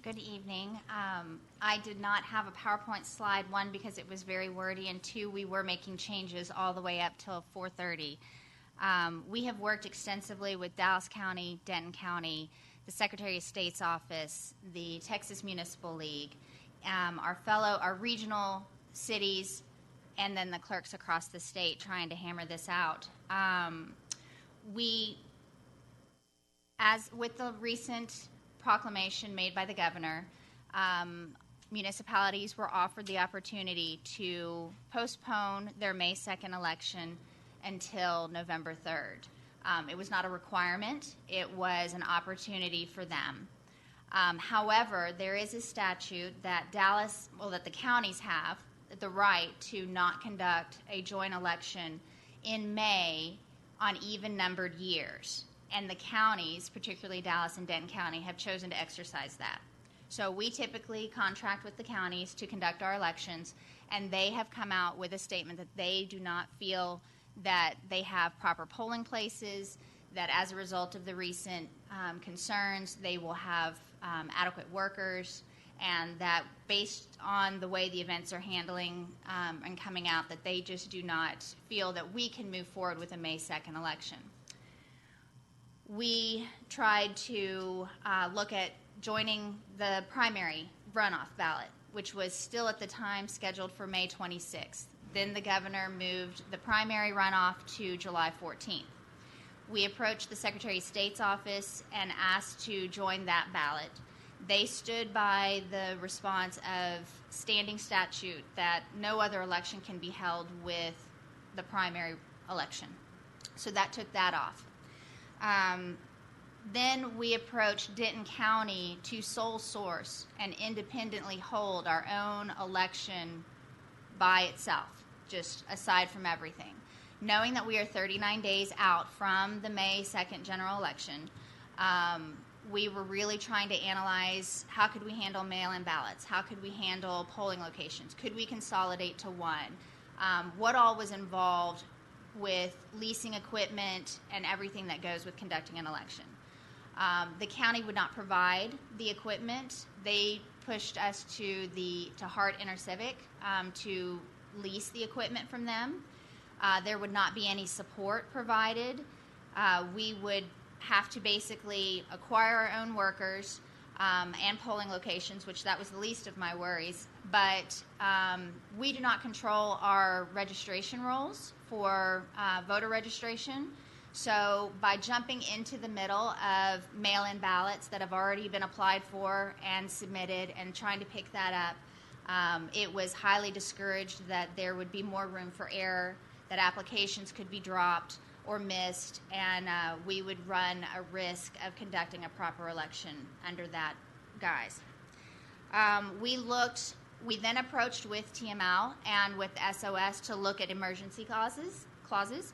Good evening. I did not have a PowerPoint slide, one, because it was very wordy, and two, we were making changes all the way up till 4:30. We have worked extensively with Dallas County, Denton County, the Secretary of State's office, the Texas Municipal League, our regional cities, and then the clerks across the state trying to hammer this out. As with the recent proclamation made by the governor, municipalities were offered the opportunity to postpone their May 2nd election until November 3rd. It was not a requirement. It was an opportunity for them. However, there is a statute that that the counties have the right to not conduct a joint election in May on even-numbered years. And the counties, particularly Dallas and Denton County, have chosen to exercise that. So we typically contract with the counties to conduct our elections, and they have come out with a statement that they do not feel that they have proper polling places, that as a result of the recent concerns, they will have adequate workers, and that based on the way the events are handling and coming out, that they just do not feel that we can move forward with a May 2nd election. We tried to look at joining the primary runoff ballot, which was still at the time scheduled for May 26th. Then the governor moved the primary runoff to July 14th. We approached the Secretary of State's office and asked to join that ballot. They stood by the response of standing statute that no other election can be held with the primary election. So that took that off. Then we approached Denton County to sole source and independently hold our own election by itself, just aside from everything. Knowing that we are 39 days out from the May 2nd general election, we were really trying to analyze how could we handle mail-in ballots, how could we handle polling locations, could we consolidate to one, what all was involved with leasing equipment and everything that goes with conducting an election. The county would not provide the equipment. They pushed us to Hart InterCivic to lease the equipment from them. There would not be any support provided. We would have to basically acquire our own workers and polling locations, which that was the least of my worries. But we do not control our registration rolls for voter registration. So by jumping into the middle of mail-in ballots that have already been applied for and submitted and trying to pick that up, it was highly discouraged that there would be more room for error, that applications could be dropped or missed, and we would run a risk of conducting a proper election under that guise. We then approached with TML and with SOS to look at emergency clauses.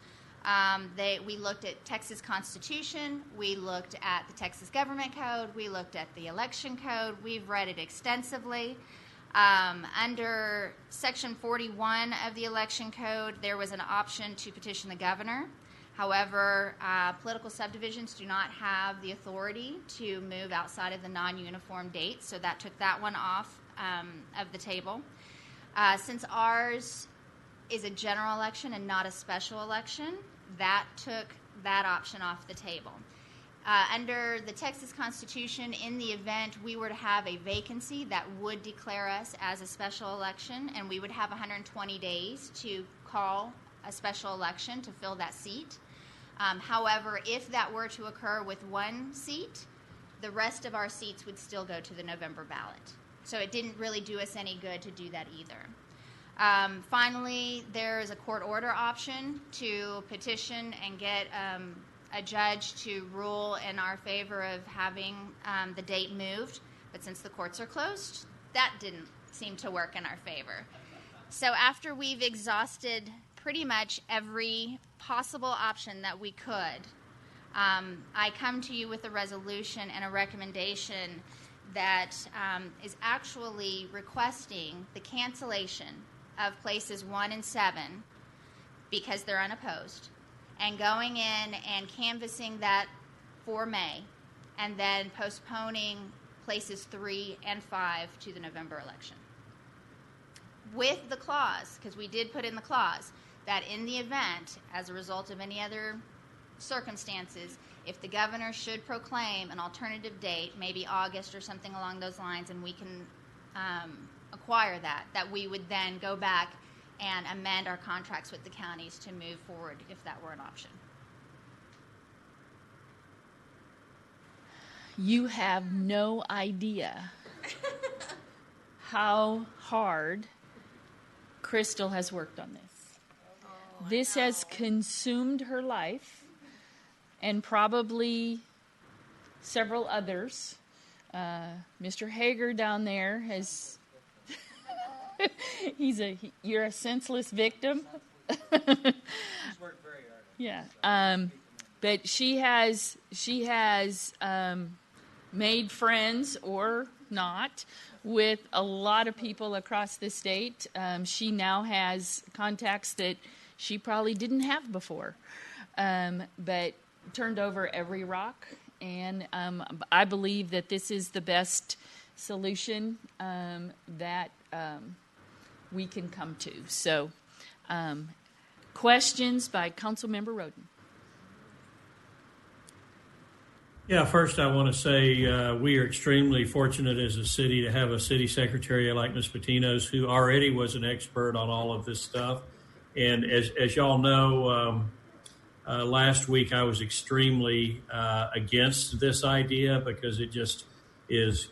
We looked at Texas Constitution, we looked at the Texas Government Code, we looked at the Election Code. We've read it extensively. Under Section 41 of the Election Code, there was an option to petition the governor. However, political subdivisions do not have the authority to move outside of the non-uniform dates, so that took that one off of the table. Since ours is a general election and not a special election, that took that option off the table. Under the Texas Constitution, in the event we were to have a vacancy, that would declare us as a special election, and we would have 120 days to call a special election to fill that seat. However, if that were to occur with one seat, the rest of our seats would still go to the November ballot. So it didn't really do us any good to do that either. Finally, there is a court order option to petition and get a judge to rule in our favor of having the date moved. But since the courts are closed, that didn't seem to work in our favor. So after we've exhausted pretty much every possible option that we could, I come to you with a resolution and a recommendation that is actually requesting the cancellation of places 1 and 7 because they're unopposed, and going in and canvassing that for May, and then postponing places 3 and 5 to the November election. With the clause, because we did put in the clause, that in the event, as a result of any other circumstances, if the governor should proclaim an alternative date, maybe August or something along those lines, and we can acquire that we would then go back and amend our contracts with the counties to move forward if that were an option. You have no idea how hard Crystal has worked on this. This has consumed her life and probably several others. Mr. Hager down there has you're a senseless victim. She's worked very hard. Yeah. But she has made friends or not with a lot of people across the state. She now has contacts that she probably didn't have before, but turned over every rock. And I believe that this is the best solution that we can come to. So, questions by Councilmember Roden. Yeah, first I want to say we are extremely fortunate as a city to have a city secretary like Ms. Patinos, who already was an expert on all of this stuff. And as y'all know, last week I was extremely against this idea because it just is,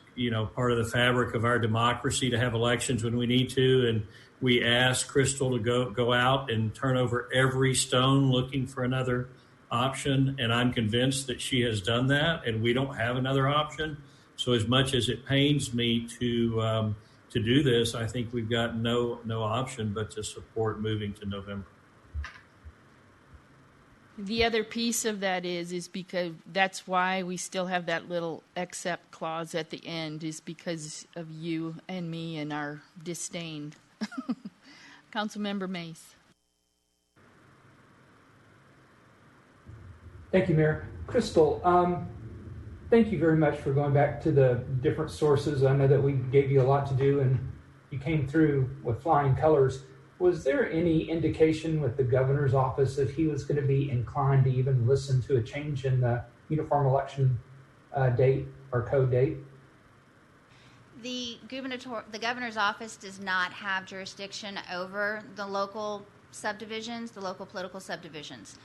part of the fabric of our democracy to have elections when we need to. And we asked Crystal to go out and turn over every stone looking for another option, and I'm convinced that she has done that, and we don't have another option. So as much as it pains me to do this, I think we've got no option but to support moving to November. The other piece of that is because that's why we still have that little except clause at the end, is because of you and me and our disdain. Councilmember Mace. Thank you, Mayor. Crystal, thank you very much for going back to the different sources. I know that we gave you a lot to do and you came through with flying colors. Was there any indication with the governor's office that he was going to be inclined to even listen to a change in the uniform election date or code date? The governor's office does not have jurisdiction over the local subdivisions, the local political subdivisions.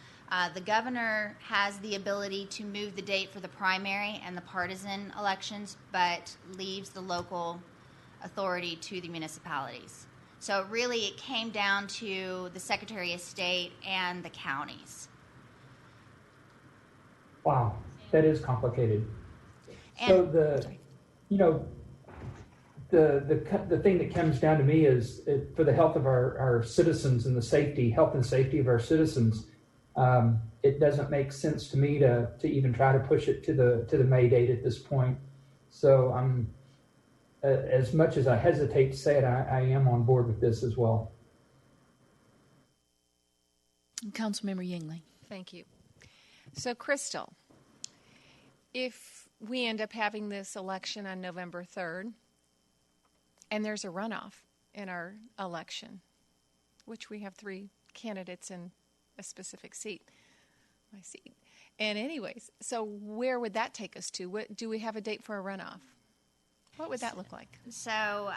The governor has the ability to move the date for the primary and the partisan elections, but leaves the local authority to the municipalities. So really it came down to the Secretary of State and the counties. Wow, that is complicated. And, so the thing that comes down to me is for the health of our citizens and the health and safety of our citizens, it doesn't make sense to me to even try to push it to the May date at this point. So I'm, as much as I hesitate to say it, I am on board with this as well. Councilmember Yingling. Thank you. So, Crystal, if we end up having this election on November 3rd, and there's a runoff in our election, which we have 3 candidates in a specific seat, my seat. And anyways, so where would that take us to? Do we have a date for a runoff? What would that look like? So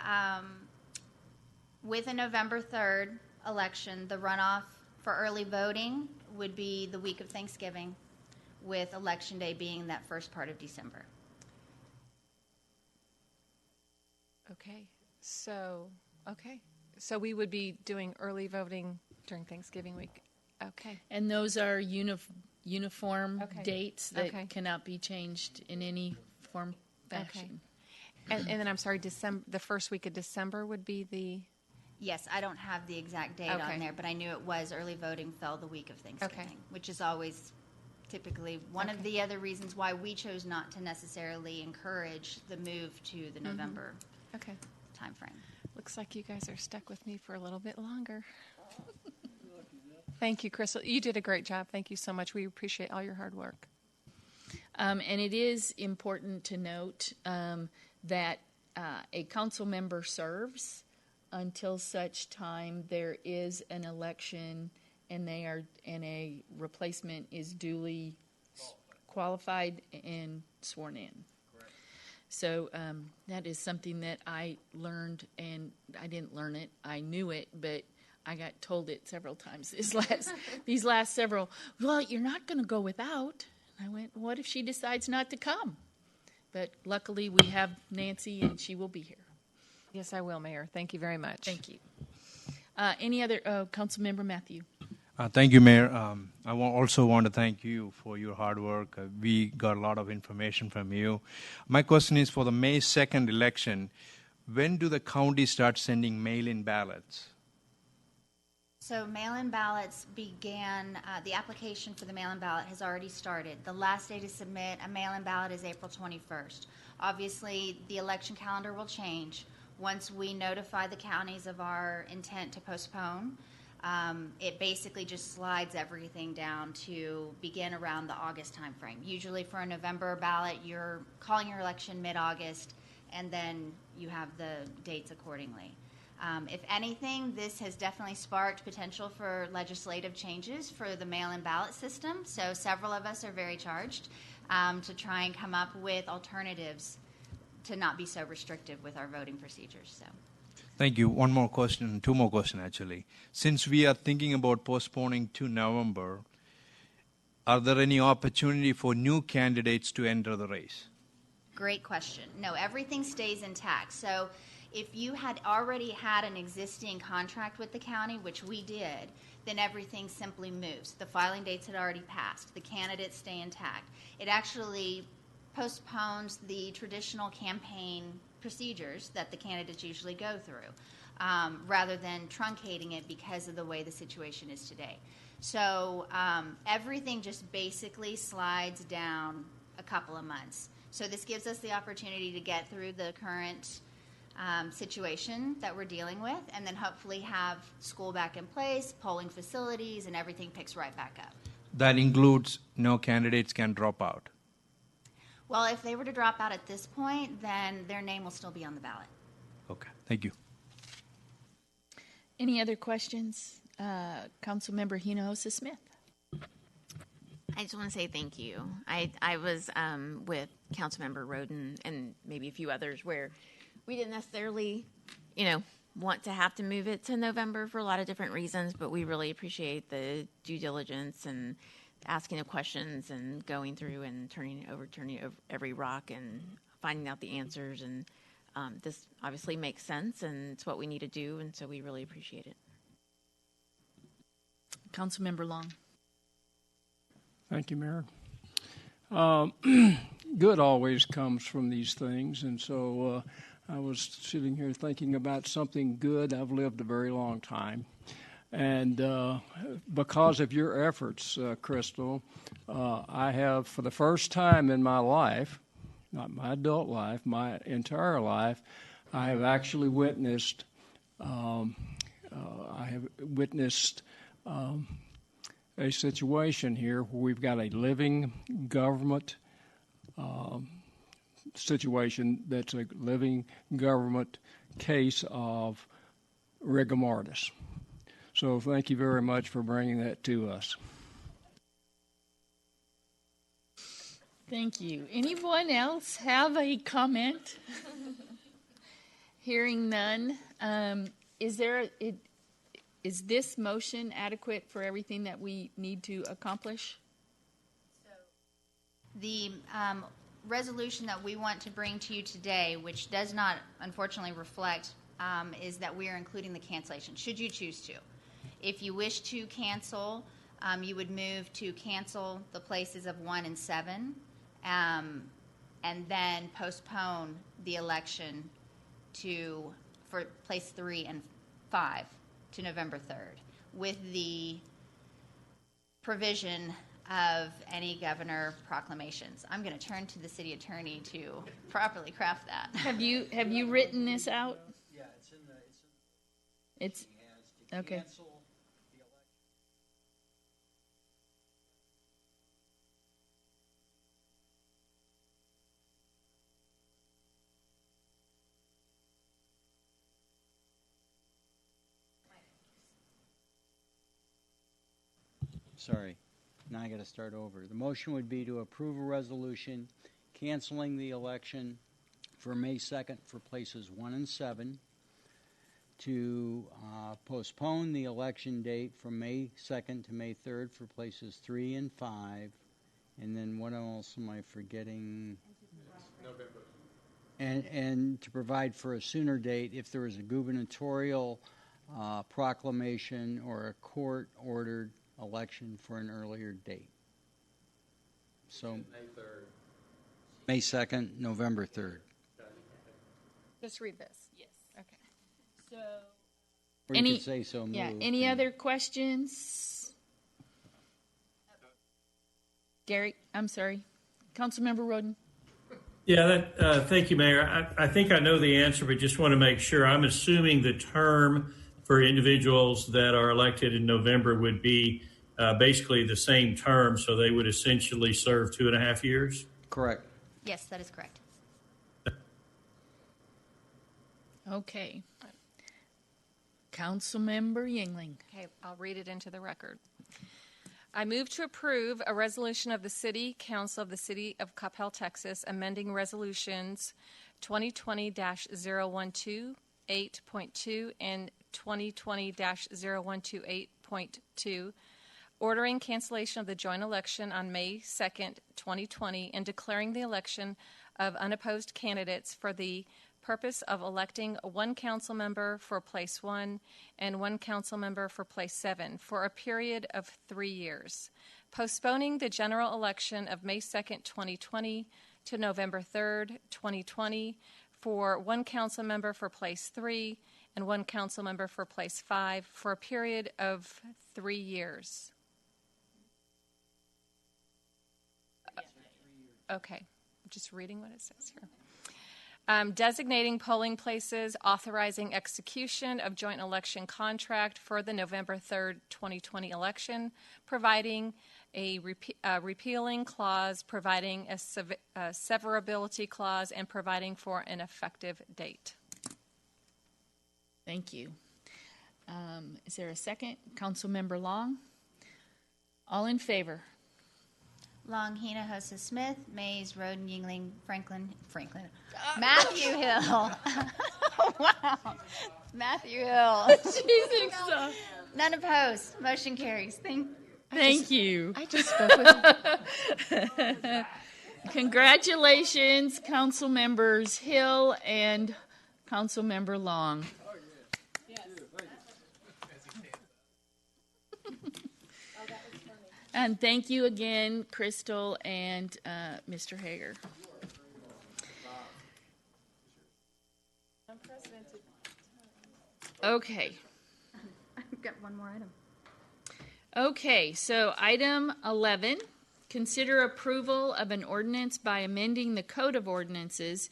with a November 3rd election, the runoff for early voting would be the week of Thanksgiving, with Election Day being that first part of December. Okay. So we would be doing early voting during Thanksgiving week. Okay. And those are uniform dates that cannot be changed in any form, fashion. And then I'm sorry, the first week of December would be the... Yes, I don't have the exact date on there, but I knew it was early voting fell the week of Thanksgiving, which is always typically one of the other reasons why we chose not to necessarily encourage the move to the November time frame. Looks like you guys are stuck with me for a little bit longer. Thank you, Crystal. You did a great job. Thank you so much. We appreciate all your hard work. And it is important to note that a council member serves until such time there is an election and a replacement is duly qualified and sworn in. Correct. So that is something that I learned, and I didn't learn it. I knew it, but I got told it several times these last several. Well, you're not going to go without. I went, what if she decides not to come? But luckily we have Nancy, and she will be here. Yes, I will, Mayor. Thank you very much. Thank you. Any other, Councilmember Matthew? Thank you, Mayor. I also want to thank you for your hard work. We got a lot of information from you. My question is, for the May 2nd election, when do the counties start sending mail-in ballots? So mail-in ballots began, the application for the mail-in ballot has already started. The last day to submit a mail-in ballot is April 21st. Obviously, the election calendar will change once we notify the counties of our intent to postpone. It basically just slides everything down to begin around the August timeframe. Usually for a November ballot, you're calling your election mid-August, and then you have the dates accordingly. If anything, this has definitely sparked potential for legislative changes for the mail-in ballot system. So several of us are very charged to try and come up with alternatives to not be so restrictive with our voting procedures. So. Thank you. One more question, two more questions actually. Since we are thinking about postponing to November, are there any opportunity for new candidates to enter the race? Great question. No, everything stays intact. So if you had already had an existing contract with the county, which we did, then everything simply moves. The filing dates had already passed. The candidates stay intact. It actually postpones the traditional campaign procedures that the candidates usually go through, rather than truncating it because of the way the situation is today. So everything just basically slides down a couple of months. So this gives us the opportunity to get through the current situation that we're dealing with, and then hopefully have school back in place, polling facilities, and everything picks right back up. That includes no candidates can drop out. Well, if they were to drop out at this point, then their name will still be on the ballot. Okay, thank you. Any other questions? Councilmember Hinojosa Smith. I just want to say thank you. I was with Councilmember Roden and maybe a few others where we didn't necessarily, want to have to move it to November for a lot of different reasons, but we really appreciate the due diligence and asking the questions and going through and turning over every rock and finding out the answers. And this obviously makes sense, and it's what we need to do, and so we really appreciate it. Councilmember Long. Thank you, Mayor. Good always comes from these things, and so I was sitting here thinking about something good. I've lived a very long time, and because of your efforts, Crystal, I have, for the first time in my life, not my adult life, my entire life, I have actually witnessed a situation here where we've got a living government situation that's a living government case of rigor mortis. So thank you very much for bringing that to us. Thank you. Anyone else have a comment? Hearing none. Is this motion adequate for everything that we need to accomplish? The resolution that we want to bring to you today, which does not unfortunately reflect, is that we are including the cancellation, should you choose to. If you wish to cancel, you would move to cancel the places of 1 and 7, and then postpone the election for place 3 and 5 to November 3rd, with the provision of any governor proclamations. I'm going to turn to the city attorney to properly craft that. Have you written this out? Yeah, it's okay. Cancel the election. Sorry, now I got to start over. The motion would be to approve a resolution canceling the election for May 2nd for places 1 and 7, to postpone the election date from May 2nd to May 3rd for places 3 and 5, and then what else am I forgetting? November. And to provide for a sooner date if there is a gubernatorial proclamation or a court-ordered election for an earlier date. So May 3rd. May 2nd, November 3rd. Just read this. Yes. Okay. So, Or you could say so moved. Yeah. Any other questions? Gary, I'm sorry. Councilmember Roden. Yeah, thank you, Mayor. I think I know the answer, but just want to make sure. I'm assuming the term for individuals that are elected in November would be basically the same term, so they would essentially serve 2.5 years? Correct. Yes, that is correct. Okay. Councilmember Yingling. Okay, I'll read it into the record. I move to approve a resolution of the City Council of the City of Coppell, Texas, amending resolutions 2020-0128.2 and 2020-0128.2, ordering cancellation of the joint election on May 2nd, 2020, and declaring the election of unopposed candidates for the purpose of electing one council member for place 1 and one council member for place 7 for a period of 3 years, postponing the general election of May 2nd, 2020 to November 3rd, 2020 for one council member for place 3 and one council member for place 5 for a period of 3 years. Okay, I'm just reading what it says here. Designating polling places, authorizing execution of joint election contract for the November 3rd, 2020 election, providing a repealing clause, providing a severability clause, and providing for an effective date. Thank you. Is there a second? Councilmember Long? All in favor? Long, Hinojosa, Smith, Mays, Roden, Yingling, Franklin, Matthew Hill. Wow. Matthew Hill. Jesus. None opposed. Motion carries. Thank you. I just spoke with Congratulations, Council Members Hill and Councilmember Long. And thank you again, Crystal and Mr. Hager. Okay. I've got one more item. Okay, so item 11, consider approval of an ordinance by amending the Code of Ordinances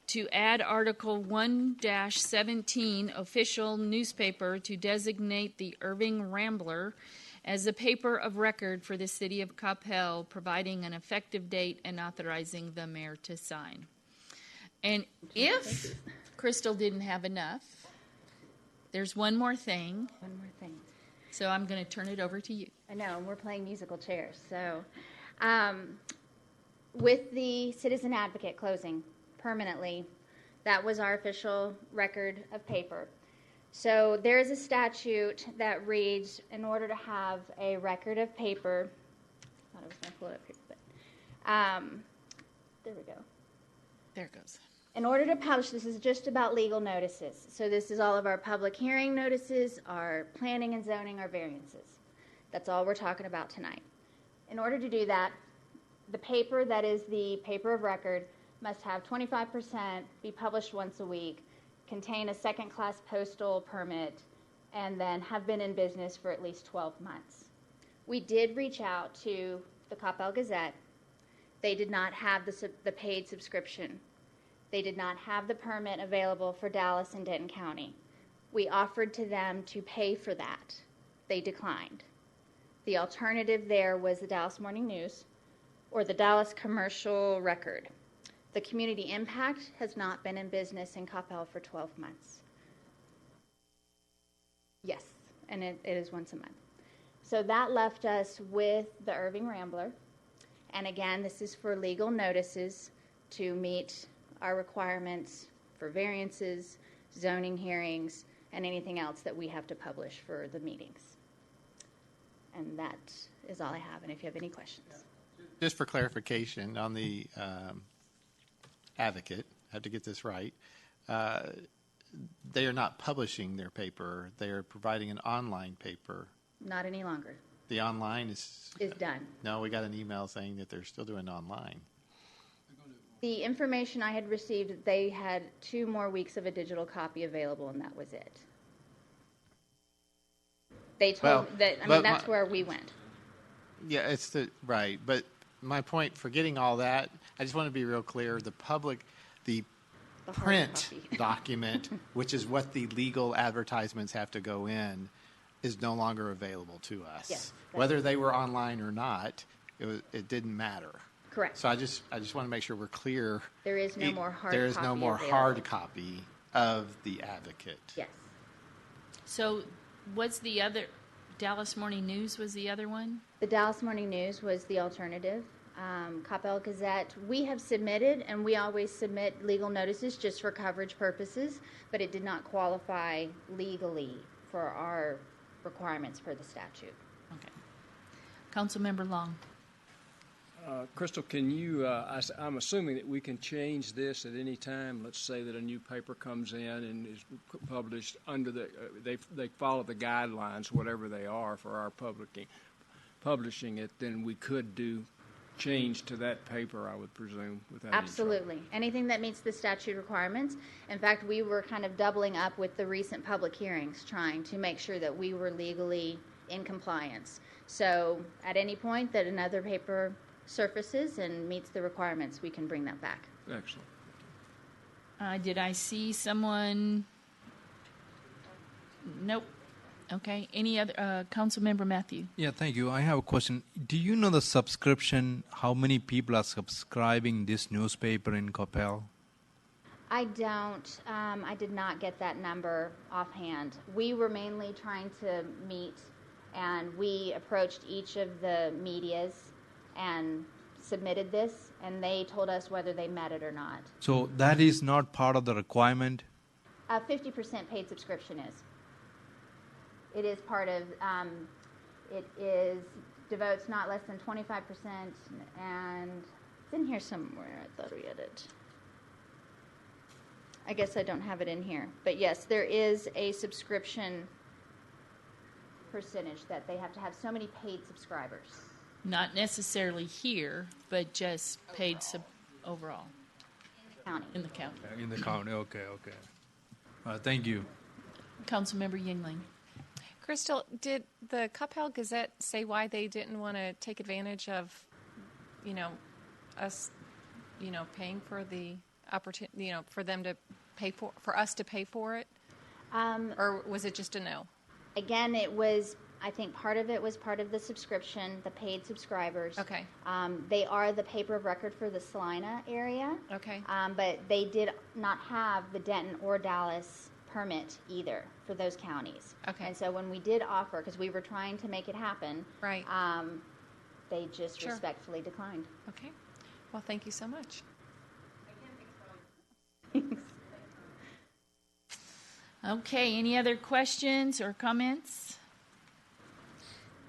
to add Article 1-17, official newspaper, to designate the Irving Rambler as a paper of record for the City of Coppell, providing an effective date and authorizing the mayor to sign. And if Crystal didn't have enough, there's one more thing. One more thing. So I'm going to turn it over to you. I know, and we're playing musical chairs. So with the Citizen Advocate closing permanently, that was our official record of paper. So there is a statute that reads, in order to have a record of paper, I thought I was going to pull it up here, but there we go. There it goes. In order to publish, this is just about legal notices. So this is all of our public hearing notices, our planning and zoning, our variances. That's all we're talking about tonight. In order to do that, the paper that is the paper of record must have 25%, be published once a week, contain a second-class postal permit, and then have been in business for at least 12 months. We did reach out to the Coppell Gazette. They did not have the paid subscription. They did not have the permit available for Dallas and Denton County. We offered to them to pay for that. They declined. The alternative there was the Dallas Morning News or the Dallas Commercial Record. The Community Impact has not been in business in Coppell for 12 months. Yes, and it is once a month. So that left us with the Irving Rambler. And again, this is for legal notices to meet our requirements for variances, zoning hearings, and anything else that we have to publish for the meetings. And that is all I have, and if you have any questions. Just for clarification on the Advocate, I have to get this right, they are not publishing their paper, they are providing an online paper. Not any longer. The online is done. No, we got an email saying that they're still doing online. The information I had received, they had 2 more weeks of a digital copy available, and that was it. They told that's where we went. Yeah, it's right. But my point for getting all that, I just want to be real clear. The print document, which is what the legal advertisements have to go in, is no longer available to us. Yes, whether they were online or not, it didn't matter. Correct. So I just want to make sure we're clear. There is no more hard copy. There is no more available. hard copy of the Advocate. Yes. So what's the other, Dallas Morning News was the other one? The Dallas Morning News was the alternative. Coppell Gazette, we have submitted, and we always submit legal notices just for coverage purposes, but it did not qualify legally for our requirements for the statute. Okay. Councilmember Long. Crystal, can you, I'm assuming that we can change this at any time. Let's say that a new paper comes in and is published under the, they follow the guidelines, whatever they are for our publishing it, then we could do change to that paper, I would presume, without Absolutely. Anything that meets the statute requirements. In fact, we were kind of doubling up with the recent public hearings, trying to make sure that we were legally in compliance. So at any point that another paper surfaces and meets the requirements, we can bring that back. Excellent. Did I see someone? Nope. Okay. Any other? Councilmember Matthew. Yeah, thank you. I have a question. Do you know the subscription, how many people are subscribing this newspaper in Coppell? I don't. I did not get that number offhand. We were mainly trying to meet, and we approached each of the medias and submitted this, and they told us whether they met it or not. So that is not part of the requirement? 50% paid subscription is. It is part of, it is, devotes not less than 25%, and it's in here somewhere. I thought we had it. I guess I don't have it in here. But yes, there is a subscription percentage that they have to have so many paid subscribers. Not necessarily here, but just paid overall. County. In the county. In the county, okay. Thank you. Councilmember Yingling. Crystal, did the Coppell Gazette say why they didn't want to take advantage of, us, paying for the opportunity, for them to pay for us to pay for it? Or was it just a no? Again, it was, I think part of it was part of the subscription, the paid subscribers. Okay. They are the paper of record for the Salina area. Okay. But they did not have the Denton or Dallas permit either for those counties. Okay. And so when we did offer, because we were trying to make it happen, right, they just respectfully declined. Okay. Well, thank you so much. Okay, any other questions or comments?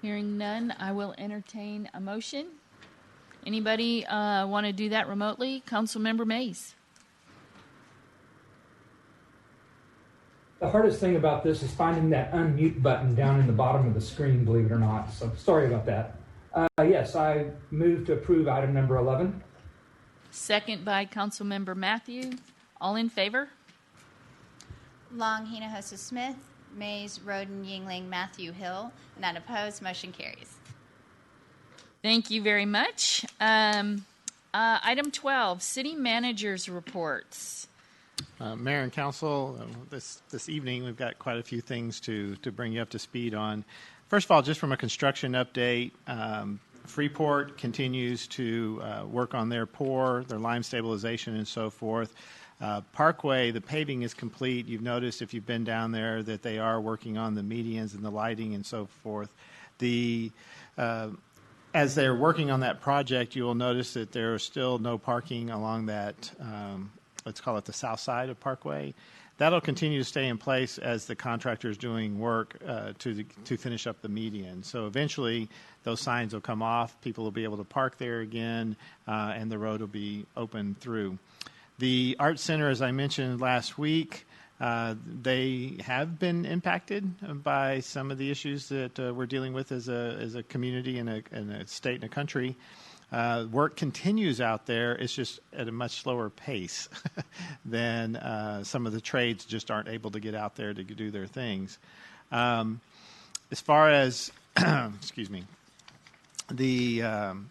Hearing none, I will entertain a motion. Anybody want to do that remotely? Councilmember Mays. The hardest thing about this is finding that unmute button down in the bottom of the screen, believe it or not. So sorry about that. Yes, I move to approve item number 11. Second by Councilmember Matthew. All in favor? Long, Hinojosa Smith, Mays, Roden, Yingling, Matthew, Hill. None opposed. Motion carries. Thank you very much. Item 12, City Managers Reports. Mayor and Council, this evening we've got quite a few things to bring you up to speed on. First of all, just from a construction update, Freeport continues to work on their pour, their lime stabilization and so forth. Parkway, the paving is complete. You've noticed if you've been down there that they are working on the medians and the lighting and so forth. As they're working on that project, you will notice that there is still no parking along that, let's call it the south side of Parkway. That'll continue to stay in place as the contractor is doing work to finish up the median. So eventually those signs will come off, people will be able to park there again, and the road will be open through. The Art Center, as I mentioned last week, they have been impacted by some of the issues that we're dealing with as a community and a state and a country. Work continues out there. It's just at a much slower pace than some of the trades just aren't able to get out there to do their things. As far as, excuse me, the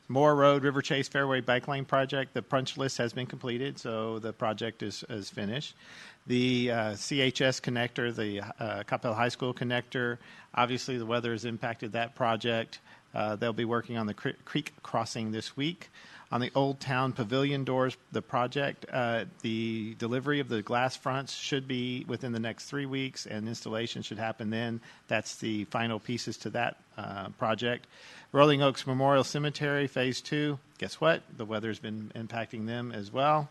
Moore Road River Chase Fairway Bike Lane project, the punch list has been completed, so the project is finished. The CHS connector, the Coppell High School connector, obviously the weather has impacted that project. They'll be working on the creek crossing this week. On the Old Town Pavilion doors, the project, the delivery of the glass fronts should be within the next 3 weeks, and installation should happen then. That's the final pieces to that project. Rolling Oaks Memorial Cemetery, Phase 2. Guess what? The weather's been impacting them as well.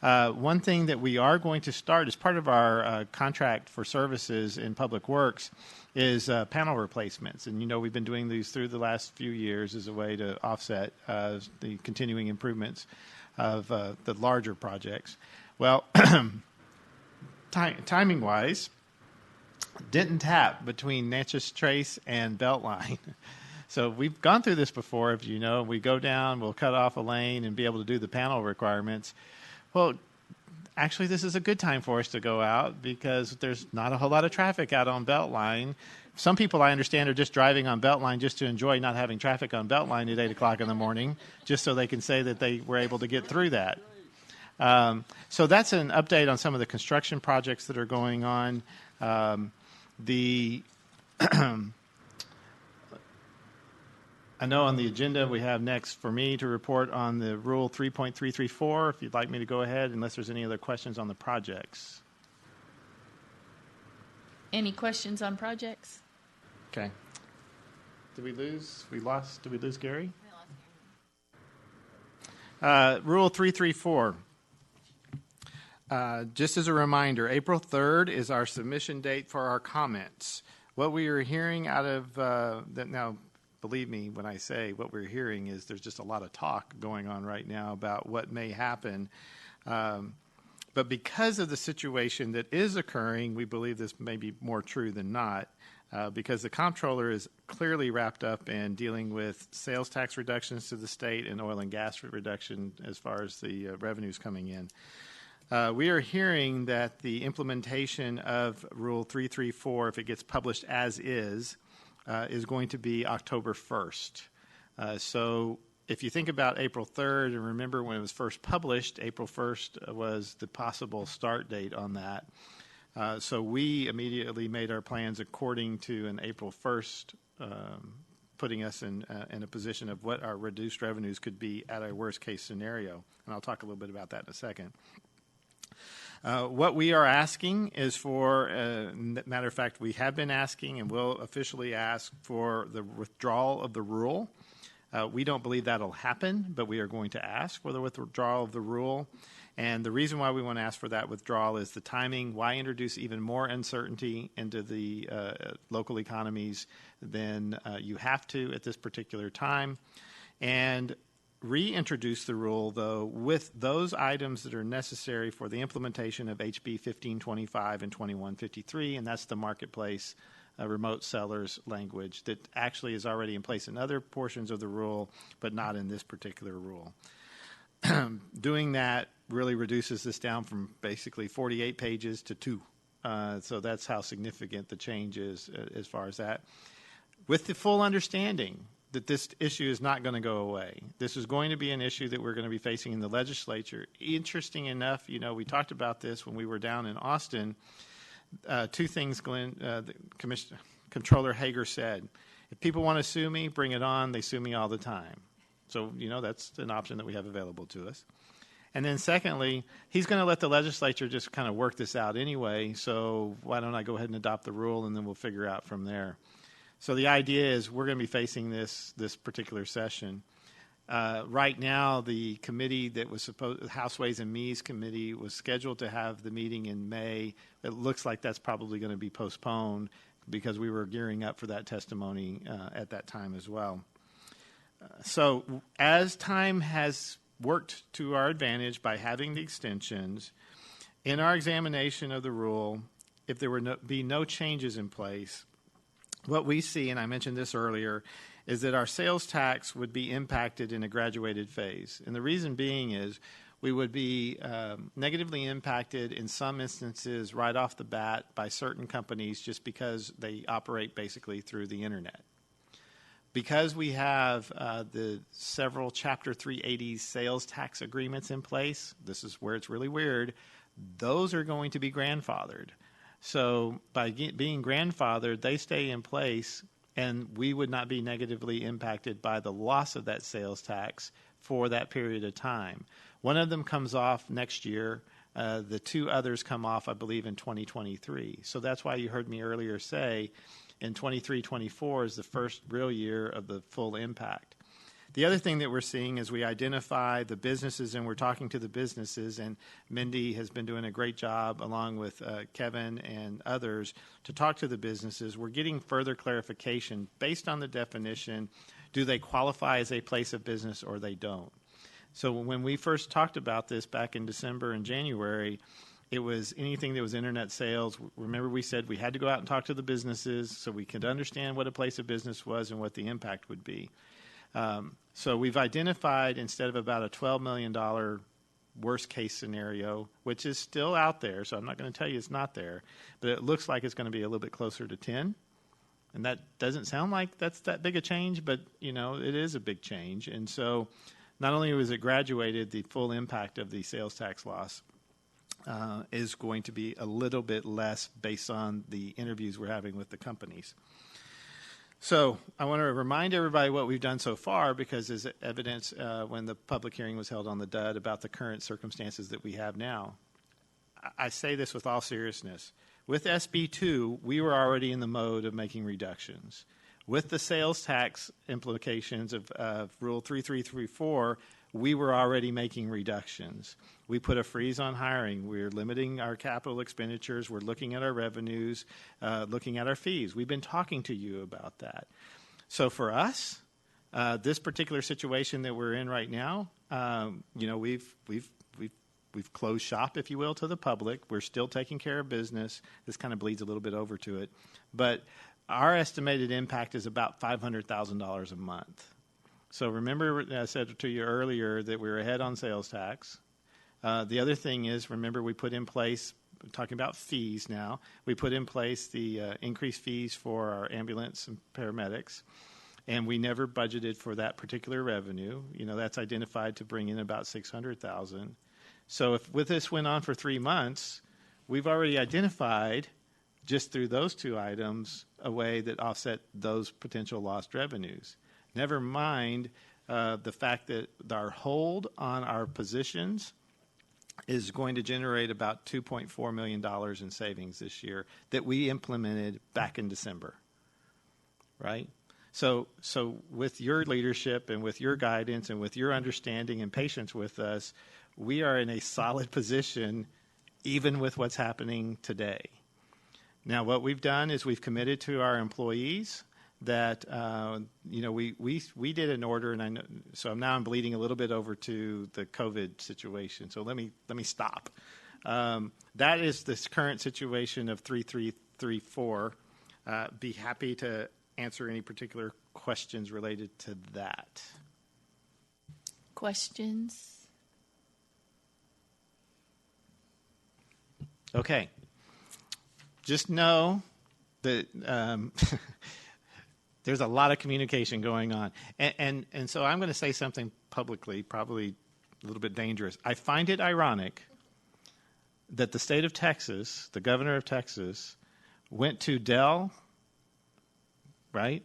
One thing that we are going to start as part of our contract for services in Public Works is panel replacements. And, we've been doing these through the last few years as a way to offset the continuing improvements of the larger projects. Well, timing-wise, Denton Tap between Natchez Trace and Beltline. So we've gone through this before, if you know. We go down, we'll cut off a lane and be able to do the panel requirements. Well, actually, this is a good time for us to go out because there's not a whole lot of traffic out on Beltline. Some people, I understand, are just driving on Beltline just to enjoy not having traffic on Beltline at 8 o'clock in the morning, just so they can say that they were able to get through that. So that's an update on some of the construction projects that are going on. I know on the agenda we have next for me to report on the Rule 3.334, if you'd like me to go ahead, unless there's any other questions on the projects. Any questions on projects? Okay. Did we lose? Did we lose Gary? Rule 334. Just as a reminder, April 3rd is our submission date for our comments. What we are hearing out of that now, believe me when I say what we're hearing is there's just a lot of talk going on right now about what may happen. But because of the situation that is occurring, we believe this may be more true than not, because the comptroller is clearly wrapped up in dealing with sales tax reductions to the state and oil and gas reduction as far as the revenues coming in. We are hearing that the implementation of Rule 334, if it gets published as is going to be October 1st. So if you think about April 3rd, and remember when it was first published, April 1st was the possible start date on that. So we immediately made our plans according to an April 1st, putting us in a position of what our reduced revenues could be at our worst case scenario. And I'll talk a little bit about that in a second. What we are asking is for, matter of fact, we have been asking and will officially ask for the withdrawal of the rule. We don't believe that'll happen, but we are going to ask for the withdrawal of the rule. And the reason why we want to ask for that withdrawal is the timing. Why introduce even more uncertainty into the local economies than you have to at this particular time? And reintroduce the rule, though, with those items that are necessary for the implementation of HB 1525 and 2153, and that's the marketplace remote sellers language that actually is already in place in other portions of the rule, but not in this particular rule. Doing that really reduces this down from basically 48 pages to 2. So that's how significant the change is as far as that. With the full understanding that this issue is not going to go away. This is going to be an issue that we're going to be facing in the legislature. Interesting enough, we talked about this when we were down in Austin. Two things the Comptroller Hager said. If people want to sue me, bring it on. They sue me all the time. So, that's an option that we have available to us. And then secondly, he's going to let the legislature just kind of work this out anyway. So why don't I go ahead and adopt the rule, and then we'll figure out from there. So the idea is we're going to be facing this particular session. Right now, the committee that was the House Ways and Means Committee was scheduled to have the meeting in May. It looks like that's probably going to be postponed because we were gearing up for that testimony at that time as well. So as time has worked to our advantage by having the extensions, in our examination of the rule, if there were be no changes in place, what we see, and I mentioned this earlier, is that our sales tax would be impacted in a graduated phase. And the reason being is we would be negatively impacted in some instances right off the bat by certain companies just because they operate basically through the internet. Because we have the several Chapter 380 sales tax agreements in place, this is where it's really weird, those are going to be grandfathered. So by being grandfathered, they stay in place and we would not be negatively impacted by the loss of that sales tax for that period of time. One of them comes off next year. The two others come off, I believe, in 2023. So that's why you heard me earlier say in 23-24 is the first real year of the full impact. The other thing that we're seeing is we identify the businesses, and we're talking to the businesses, and Mindy has been doing a great job along with Kevin and others to talk to the businesses. We're getting further clarification based on the definition. Do they qualify as a place of business or they don't? So when we first talked about this back in December and January, it was anything that was internet sales. Remember, we said we had to go out and talk to the businesses so we could understand what a place of business was and what the impact would be. So we've identified, instead of about a $12 million worst case scenario, which is still out there, so I'm not going to tell you it's not there, but it looks like it's going to be a little bit closer to 10. And that doesn't sound like that's that big a change, but, you know, it is a big change. And so not only was it graduated, the full impact of the sales tax loss is going to be a little bit less based on the interviews we're having with the companies. So I want to remind everybody what we've done so far, because as evidence when the public hearing was held on the DUD about the current circumstances that we have now. I say this with all seriousness. With SB 2, we were already in the mode of making reductions. With the sales tax implications of Rule 3334, we were already making reductions. We put a freeze on hiring. We're limiting our capital expenditures. We're looking at our revenues, looking at our fees. We've been talking to you about that. So for us, this particular situation that we're in right now, you know, we've closed shop, if you will, to the public. We're still taking care of business. This kind of bleeds a little bit over to it. But our estimated impact is about $500,000 a month. So remember, I said to you earlier that we were ahead on sales tax. The other thing is, remember, we put in place, talking about fees now, we put in place the increased fees for our ambulance and paramedics, and we never budgeted for that particular revenue. You know, that's identified to bring in about $600,000. So if with this went on for 3 months, we've already identified, just through those two items, a way that offset those potential lost revenues. Never mind the fact that our hold on our positions is going to generate about $2.4 million in savings this year that we implemented back in December, right? So with your leadership and with your guidance and with your understanding and patience with us, we are in a solid position even with what's happening today. Now, what we've done is we've committed to our employees that you know, we did an order, and I know, so now I'm bleeding a little bit over to the COVID situation. So let me stop. That is this current situation of 3334. Be happy to answer any particular questions related to that. Questions? Okay. Just know that there's a lot of communication going on. And so I'm going to say something publicly, probably a little bit dangerous. I find it ironic that the state of Texas, the governor of Texas, went to Dell, right,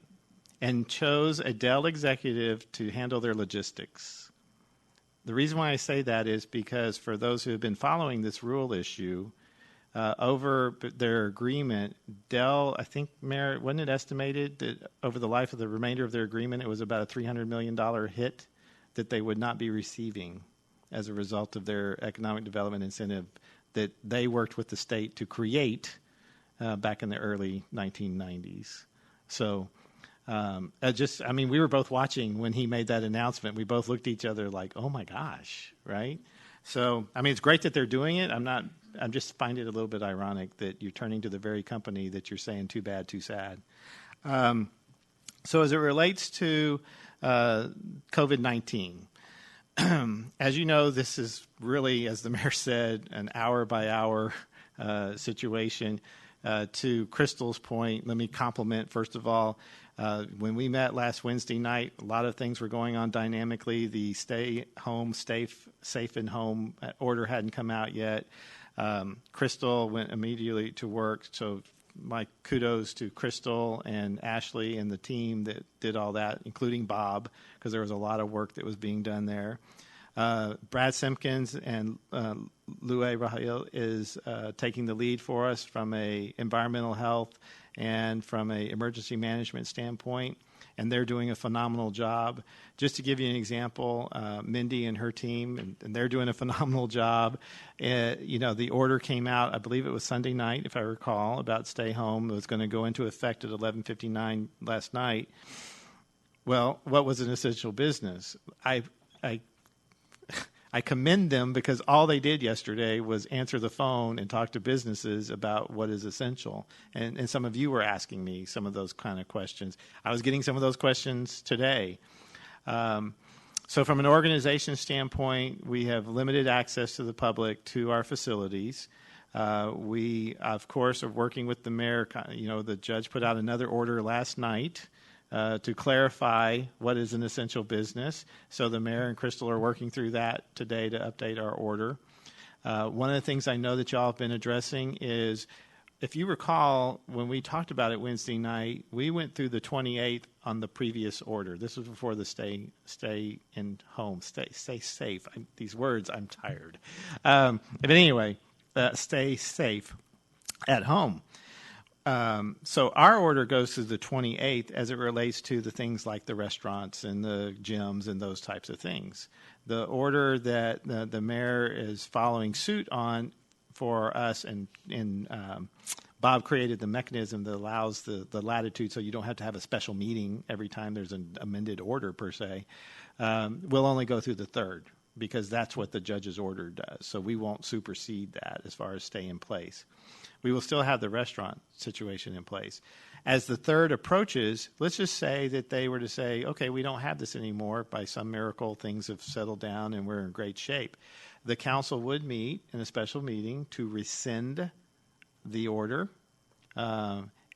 and chose a Dell executive to handle their logistics. The reason why I say that is because for those who have been following this rule issue, over their agreement, Dell, I think, Mayor, wasn't it estimated that over the life of the remainder of their agreement, it was about a $300 million hit that they would not be receiving as a result of their economic development incentive that they worked with the state to create back in the early 1990s. So I mean, we were both watching when he made that announcement. We both looked at each other like, oh my gosh, right? So, I mean, it's great that they're doing it. I'm just finding it a little bit ironic that you're turning to the very company that you're saying too bad, too sad. So as it relates to COVID-19, as you know, this is really, as the mayor said, an hour-by-hour situation. To Crystal's point, let me compliment, first of all, when we met last Wednesday night, a lot of things were going on dynamically. The stay home, safe and home order hadn't come out yet. Crystal went immediately to work, so my kudos to Crystal and Ashley and the team that did all that, including Bob, because there was a lot of work that was being done there. Brad Simpkins and Louis Rahil is taking the lead for us from a environmental health and from a emergency management standpoint, and they're doing a phenomenal job. Just to give you an example, Mindy and her team, and they're doing a phenomenal job. The order came out, I believe it was Sunday night, if I recall, about stay home. It was going to go into effect at 11:59 last night. Well, what was an essential business? I commend them because all they did yesterday was answer the phone and talk to businesses about what is essential. And some of you were asking me some of those kind of questions. I was getting some of those questions today. So from an organization standpoint, we have limited access to the public to our facilities. We, of course, are working with the mayor. The judge put out another order last night to clarify what is an essential business. So the mayor and Crystal are working through that today to update our order. One of the things I know that y'all have been addressing is, if you recall, when we talked about it Wednesday night, we went through the 28th on the previous order. This was before the stay in home, stay safe. These words, I'm tired. But anyway, stay safe at home. So our order goes to the 28th as it relates to the things like the restaurants and the gyms and those types of things. The order that the mayor is following suit on for us, and Bob created the mechanism that allows the latitude so you don't have to have a special meeting every time there's an amended order per se, will only go through the 3rd because that's what the judge's order does. So we won't supersede that as far as stay in place. We will still have the restaurant situation in place. As the 3rd approaches, let's just say that they were to say, okay, we don't have this anymore. By some miracle, things have settled down and we're in great shape. The council would meet in a special meeting to rescind the order.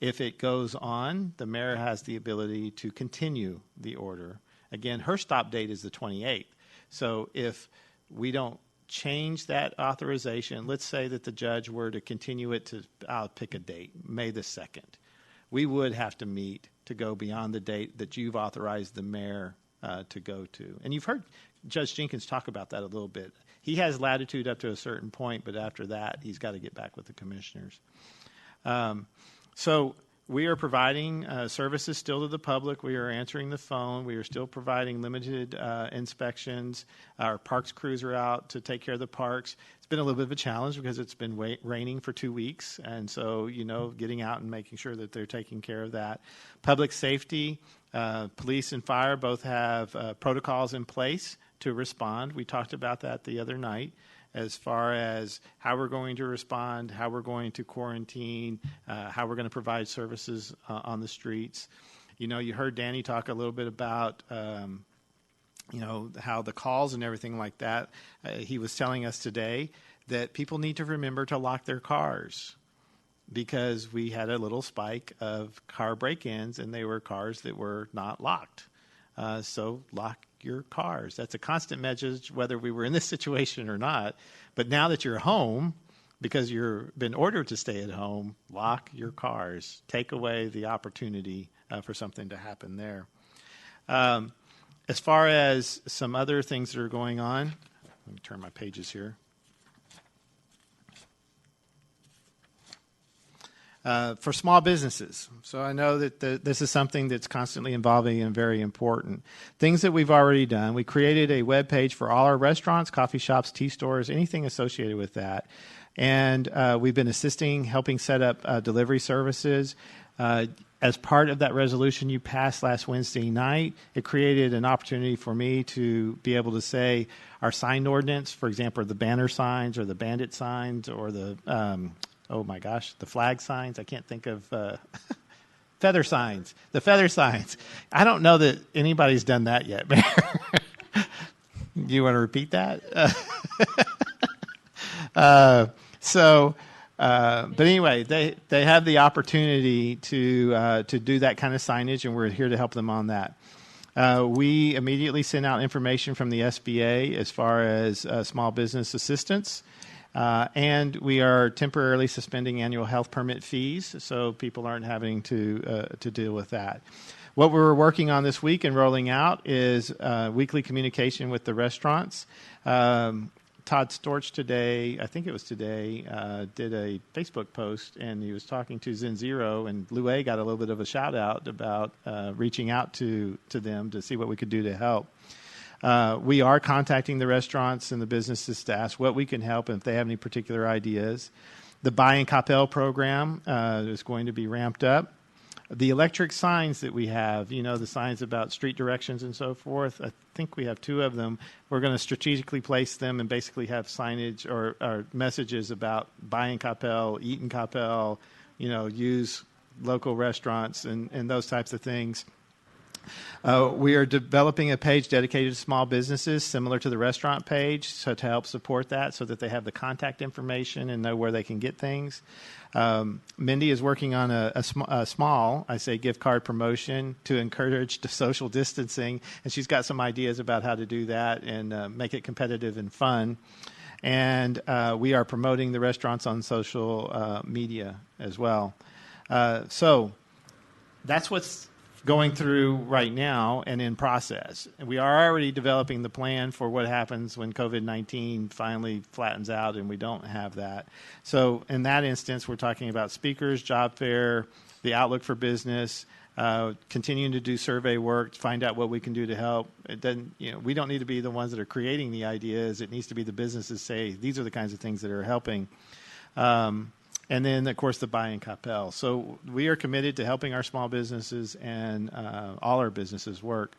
If it goes on, the mayor has the ability to continue the order. Again, her stop date is the 28th. So if we don't change that authorization, let's say that the judge were to continue it to, I'll pick a date, May the 2nd. We would have to meet to go beyond the date that you've authorized the mayor to go to. And you've heard Judge Jenkins talk about that a little bit. He has latitude up to a certain point, but after that, he's got to get back with the commissioners. So we are providing services still to the public. We are answering the phone. We are still providing limited inspections. Our parks crews are out to take care of the parks. It's been a little bit of a challenge because it's been raining for 2 weeks. And so, getting out and making sure that they're taking care of that. Public safety, police and fire both have protocols in place to respond. We talked about that the other night, as far as how we're going to respond, how we're going to quarantine, how we're going to provide services on the streets. You heard Danny talk a little bit about, how the calls and everything like that. He was telling us today that people need to remember to lock their cars because we had a little spike of car break-ins and they were cars that were not locked. So lock your cars. That's a constant message, whether we were in this situation or not. But now that you're home, because you've been ordered to stay at home, lock your cars. Take away the opportunity for something to happen there. As far as some other things that are going on, let me turn my pages here. For small businesses. So I know that this is something that's constantly evolving and very important. Things that we've already done. We created a web page for all our restaurants, coffee shops, tea stores, anything associated with that. And we've been helping set up delivery services. As part of that resolution you passed last Wednesday night, it created an opportunity for me to be able to say our sign ordinance, for example, the banner signs or the bandit signs or the the flag signs. I can't think of feather signs. The feather signs. I don't know that anybody's done that yet. Do you want to repeat that? But anyway, they have the opportunity to do that kind of signage, and we're here to help them on that. We immediately sent out information from the SBA as far as small business assistance. And we are temporarily suspending annual health permit fees, so people aren't having to deal with that. What we're working on this week and rolling out is weekly communication with the restaurants. Todd Storch today, I think it was today, did a Facebook post, and he was talking to Zen Zero, and Lou A got a little bit of a shout out about reaching out to them to see what we could do to help. We are contacting the restaurants and the businesses to ask what we can help and if they have any particular ideas. The Buy in Coppell program is going to be ramped up. The electric signs that we have, the signs about street directions and so forth, I think we have 2 of them. We're going to strategically place them and basically have signage or messages about buy in Coppell, eat in Coppell, use local restaurants and those types of things. We are developing a page dedicated to small businesses, similar to the restaurant page, so to help support that so that they have the contact information and know where they can get things. Mindy is working on a small, I say, gift card promotion to encourage the social distancing, and she's got some ideas about how to do that and make it competitive and fun. And we are promoting the restaurants on social media as well. So that's what's going through right now and in process. And we are already developing the plan for what happens when COVID-19 finally flattens out and we don't have that. So in that instance, we're talking about speakers, job fair, the outlook for business, continuing to do survey work to find out what we can do to help. It doesn't, we don't need to be the ones that are creating the ideas. It needs to be the businesses say, these are the kinds of things that are helping. And then, of course, the Buy in Coppell. So we are committed to helping our small businesses and all our businesses work.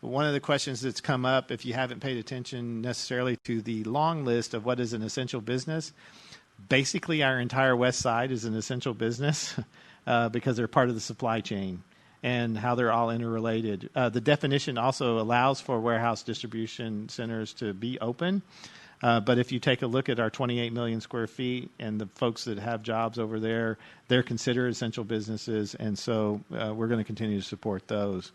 One of the questions that's come up, if you haven't paid attention necessarily to the long list of what is an essential business, basically our entire west side is an essential business because they're part of the supply chain and how they're all interrelated. The definition also allows for warehouse distribution centers to be open. But if you take a look at our 28 million square feet and the folks that have jobs over there, they're considered essential businesses, and so we're going to continue to support those.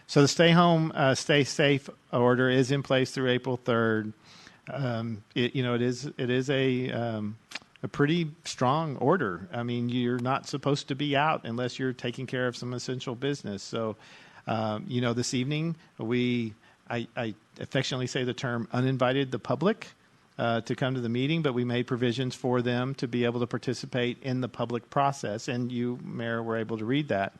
So the stay home, stay safe order is in place through April 3rd. It is a pretty strong order. I mean, you're not supposed to be out unless you're taking care of some essential business. So, this evening I affectionately say the term uninvited the public to come to the meeting, but we made provisions for them to be able to participate in the public process, and you, Mayor, were able to read that.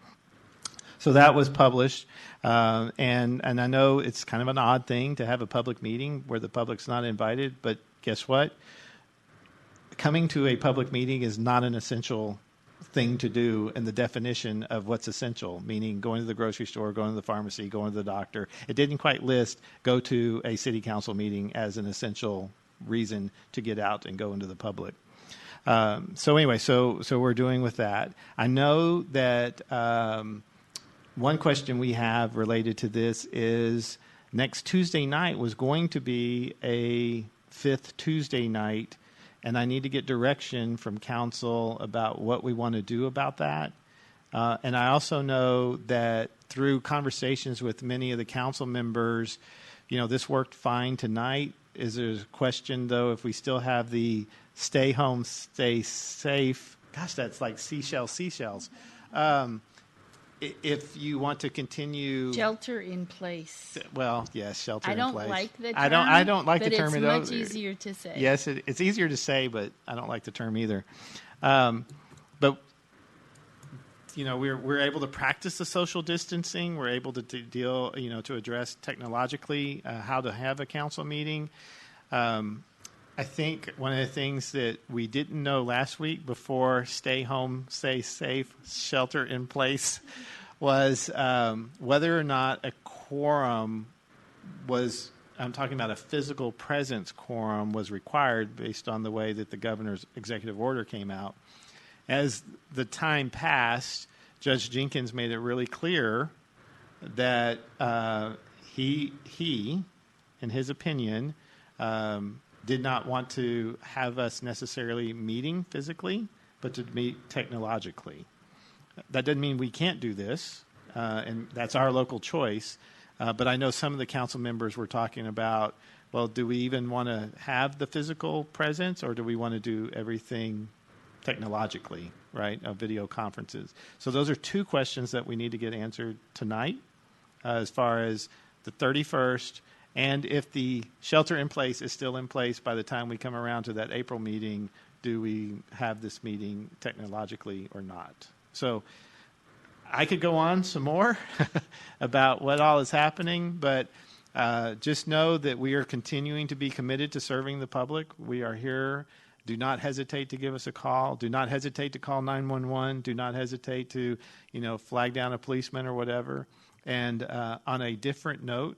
So that was published, and I know it's kind of an odd thing to have a public meeting where the public's not invited, but guess what? Coming to a public meeting is not an essential thing to do in the definition of what's essential, meaning going to the grocery store, going to the pharmacy, going to the doctor. It didn't quite list go to a city council meeting as an essential reason to get out and go into the public. So we're doing with that. I know that one question we have related to this is next Tuesday night was going to be a fifth Tuesday night, and I need to get direction from council about what we want to do about that. And I also know that through conversations with many of the council members, this worked fine tonight. Is there a question, though, if we still have the stay home, stay safe? Gosh, that's like seashells. If you want to continue shelter in place. Well, yes, shelter in place. I don't like the term. I don't like the term. But it's much easier to say. Yes, it's easier to say, but I don't like the term either. But we're able to practice the social distancing. We're able to deal, to address technologically how to have a council meeting. I think one of the things that we didn't know last week before stay home, stay safe, shelter in place was whether or not a quorum was, I'm talking about a physical presence quorum was required based on the way that the governor's executive order came out. As the time passed, Judge Jenkins made it really clear that he, in his opinion, did not want to have us necessarily meeting physically, but to meet technologically. That doesn't mean we can't do this, and that's our local choice. But I know some of the council members were talking about, well, do we even want to have the physical presence, or do we want to do everything technologically, right, of video conferences? So those are two questions that we need to get answered tonight as far as the 31st, and if the shelter in place is still in place by the time we come around to that April meeting, do we have this meeting technologically or not? So I could go on some more about what all is happening, but just know that we are continuing to be committed to serving the public. We are here. Do not hesitate to give us a call. Do not hesitate to call 911. Do not hesitate to, flag down a policeman or whatever. And on a different note,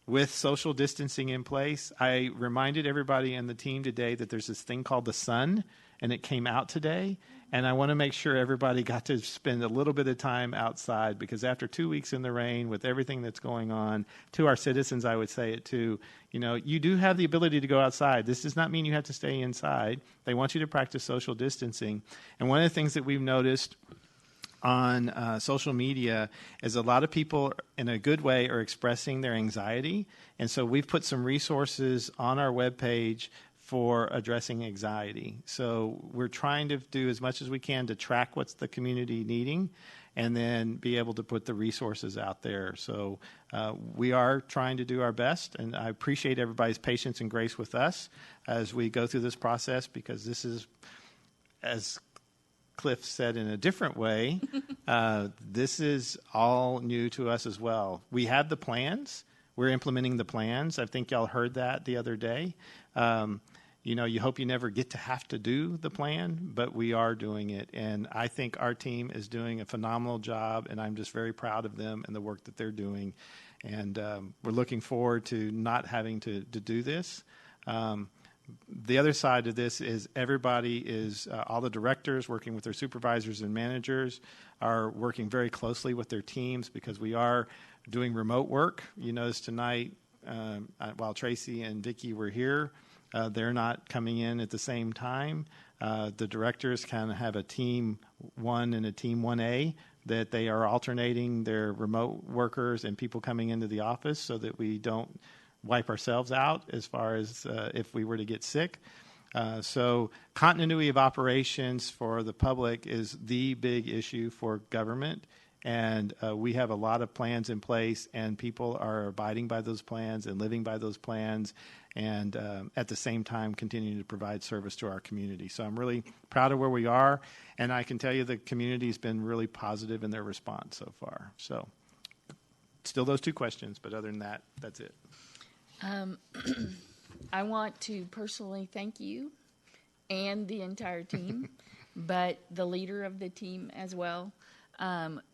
with social distancing in place, I reminded everybody in the team today that there's this thing called the sun, and it came out today. And I want to make sure everybody got to spend a little bit of time outside, because after 2 weeks in the rain with everything that's going on, to our citizens, I would say it too, you do have the ability to go outside. This does not mean you have to stay inside. They want you to practice social distancing. And one of the things that we've noticed on social media is a lot of people, in a good way, are expressing their anxiety. And so we've put some resources on our webpage for addressing anxiety. So we're trying to do as much as we can to track what's the community needing, and then be able to put the resources out there. So we are trying to do our best, and I appreciate everybody's patience and grace with us as we go through this process, because this is, as Cliff said in a different way, this is all new to us as well. We have the plans. We're implementing the plans. I think y'all heard that the other day. You hope you never get to have to do the plan, but we are doing it. And I think our team is doing a phenomenal job, and I'm just very proud of them and the work that they're doing. And we're looking forward to not having to do this. The other side of this is everybody is, all the directors working with their supervisors and managers are working very closely with their teams, because we are doing remote work. You notice tonight, while Tracy and Vicki were here, they're not coming in at the same time. The directors kind of have a team 1 and a team 1A, that they are alternating their remote workers and people coming into the office, so that we don't wipe ourselves out as far as if we were to get sick. So continuity of operations for the public is the big issue for government. And we have a lot of plans in place, and people are abiding by those plans and living by those plans, and at the same time continuing to provide service to our community. So I'm really proud of where we are, and I can tell you the community's been really positive in their response so far. So still those two questions, but other than that, that's it. I want to personally thank you and the entire team, but the leader of the team as well.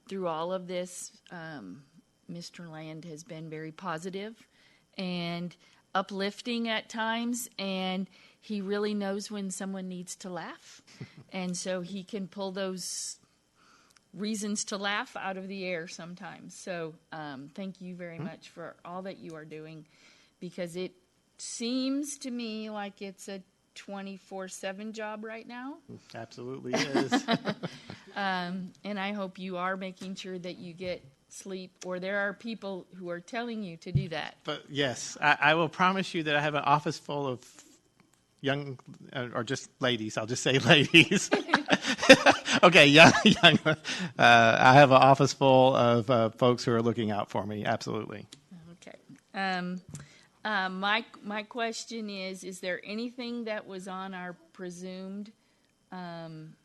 Through all of this, Mr. Land has been very positive and uplifting at times, and he really knows when someone needs to laugh. And so he can pull those reasons to laugh out of the air sometimes. So thank you very much for all that you are doing, because it seems to me like it's a 24/7 job right now. Absolutely is. And I hope you are making sure that you get sleep, or there are people who are telling you to do that. But yes, I will promise you that I have an office full of young, or just ladies. I'll just say ladies. Okay, young. I have an office full of folks who are looking out for me. Absolutely. Okay. My question is there anything that was on our presumed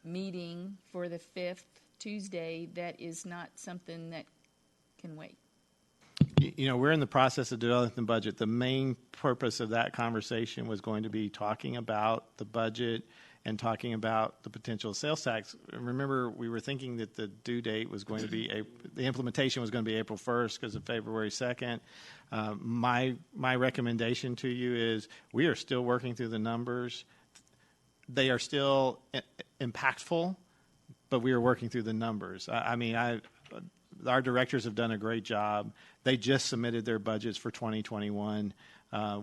meeting for the 5th Tuesday that is not something that can wait? We're in the process of developing the budget. The main purpose of that conversation was going to be talking about the budget and talking about the potential sales tax. Remember, we were thinking that the due date was going to be, the implementation was going to be April 1st because of February 2nd. My recommendation to you is we are still working through the numbers. They are still impactful, but we are working through the numbers. Our directors have done a great job. They just submitted their budgets for 2021.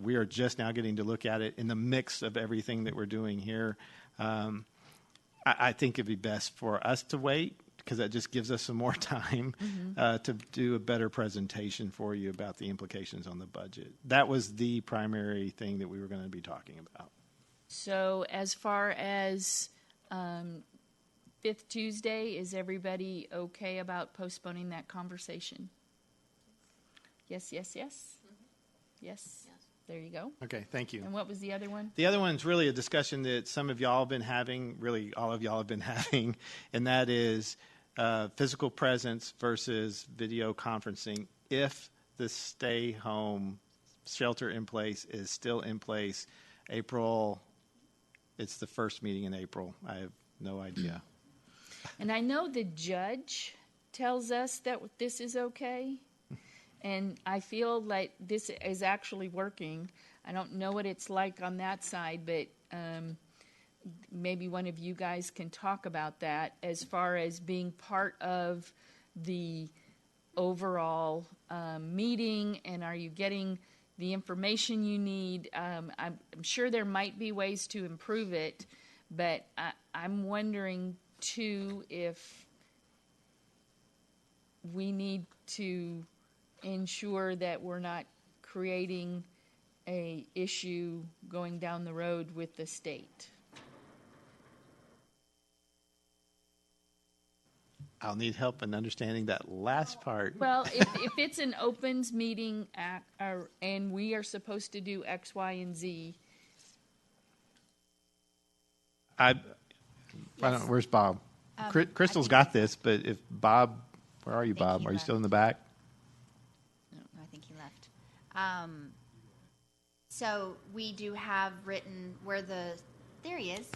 We are just now getting to look at it in the mix of everything that we're doing here. I think it'd be best for us to wait, because that just gives us some more time to do a better presentation for you about the implications on the budget. That was the primary thing that we were going to be talking about. So as far as Fifth Tuesday, is everybody okay about postponing that conversation? Yes, yes, yes? Yes. There you go. Okay, thank you. And what was the other one? The other one's really a discussion that some of y'all have been having, really all of y'all have been having, and that is physical presence versus video conferencing. If the stay-home shelter in place is still in place, April, it's the first meeting in April. I have no idea. And I know the judge tells us that this is okay. And I feel like this is actually working. I don't know what it's like on that side, but maybe one of you guys can talk about that as far as being part of the overall meeting, and are you getting the information you need? I'm sure there might be ways to improve it, but I'm wondering, too, if we need to ensure that we're not creating a issue going down the road with the state. I'll need help in understanding that last part. Well, if it's an opens meeting and we are supposed to do X, Y, and Z. Where's Bob? Crystal's got this, but if Bob, where are you, Bob? Are you still in the back? I think he left. So we do have written where there he is,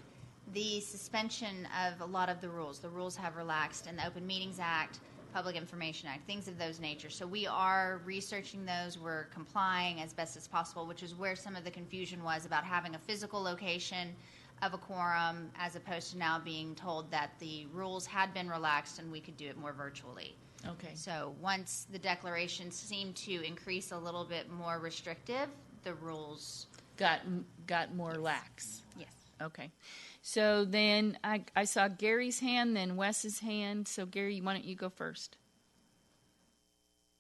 the suspension of a lot of the rules. The rules have relaxed in the Open Meetings Act, Public Information Act, things of those nature. So we are researching those. We're complying as best as possible, which is where some of the confusion was about having a physical location of a quorum as opposed to now being told that the rules had been relaxed and we could do it more virtually. Okay. So once the declarations seemed to increase a little bit more restrictive, the rules got more lax. Yes. Okay. So then I saw Gary's hand, then Wes's hand. So Gary, why don't you go first?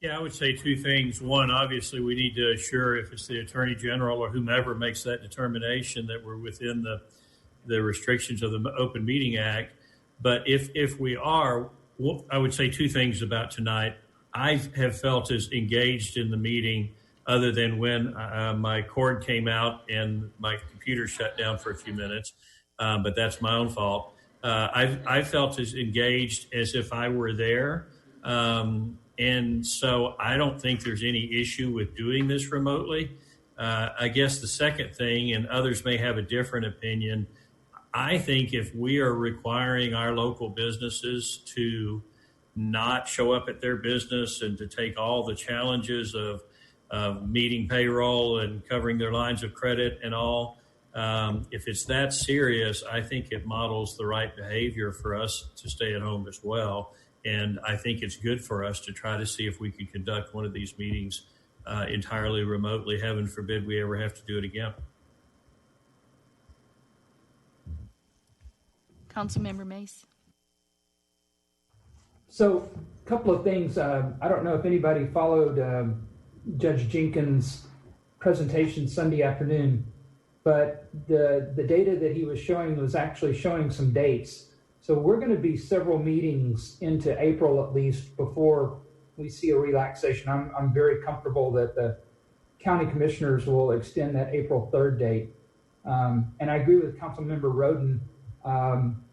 Yeah, I would say two things. One, obviously, we need to assure if it's the Attorney General or whomever makes that determination that we're within the restrictions of the Open Meeting Act. But if we are, I would say two things about tonight. I have felt as engaged in the meeting other than when my cord came out and my computer shut down for a few minutes, but that's my own fault. I felt as engaged as if I were there. And so I don't think there's any issue with doing this remotely. I guess the second thing, and others may have a different opinion, I think if we are requiring our local businesses to not show up at their business and to take all the challenges of meeting payroll and covering their lines of credit and all, if it's that serious, I think it models the right behavior for us to stay at home as well. And I think it's good for us to try to see if we can conduct one of these meetings entirely remotely. Heaven forbid we ever have to do it again. Councilmember Mace. So, a couple of things. I don't know if anybody followed Judge Jenkins' presentation Sunday afternoon, but the data that he was showing was actually showing some dates. So we're going to be several meetings into April at least before we see a relaxation. I'm very comfortable that the county commissioners will extend that April 3rd date. And I agree with Councilmember Roden.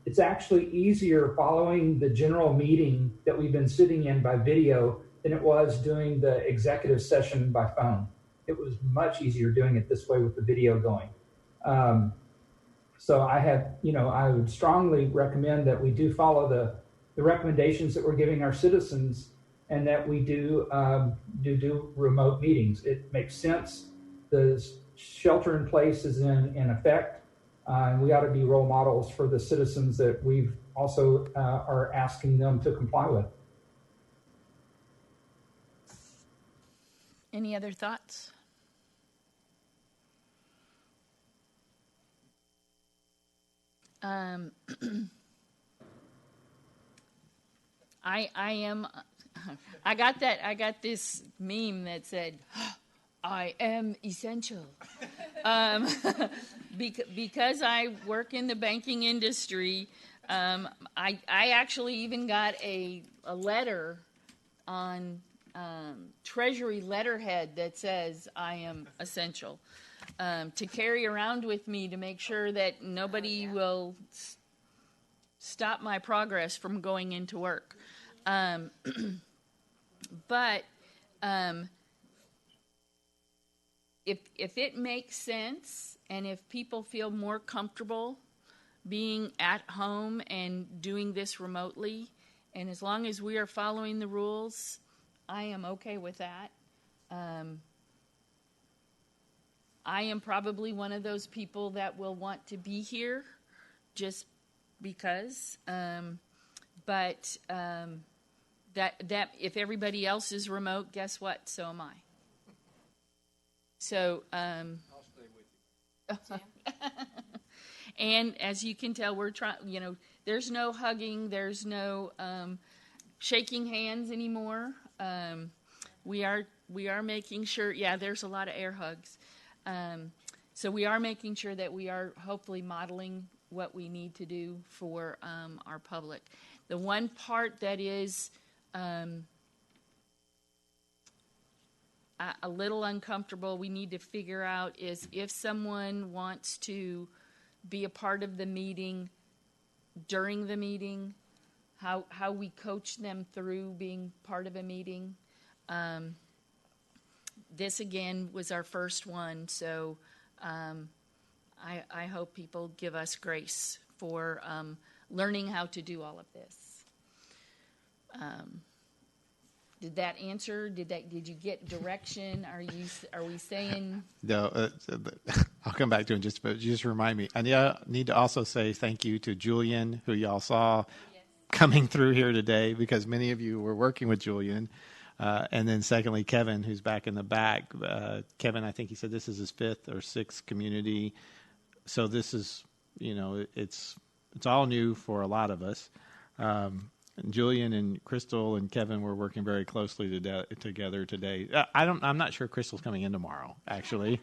It's actually easier following the general meeting that we've been sitting in by video than it was doing the executive session by phone. It was much easier doing it this way with the video going. So I would strongly recommend that we do follow the recommendations that we're giving our citizens and that we do remote meetings. It makes sense. The shelter in place is in effect. And we ought to be role models for the citizens that we've also are asking them to comply with. Any other thoughts? I am. I got this meme that said, "I am essential," because I work in the banking industry. I actually even got a letter on Treasury letterhead that says I am essential, to carry around with me to make sure that nobody will stop my progress from going into work. But if it makes sense and if people feel more comfortable being at home and doing this remotely, and as long as we are following the rules, I am okay with that. I am probably one of those people that will want to be here just because. But that if everybody else is remote, guess what? So am I. So I'll stay with you. And as you can tell, we're trying. There's no hugging. There's no shaking hands anymore. We are making sure. Yeah, there's a lot of air hugs. So we are making sure that we are hopefully modeling what we need to do for our public. The one part that is a little uncomfortable, we need to figure out is if someone wants to be a part of the meeting during the meeting, how we coach them through being part of a meeting. This again was our first one, so I hope people give us grace for learning how to do all of this. Did that answer? Did you get direction? Are we saying? No, I'll come back to it in just a minute. Just remind me. I need to also say thank you to Julian, who y'all saw coming through here today, because many of you were working with Julian. And then secondly, Kevin, who's back in the back. Kevin, I think he said this is his 5th or 6th community. So this is, it's all new for a lot of us. Julian and Crystal and Kevin were working very closely together today. I'm not sure Crystal's coming in tomorrow, actually,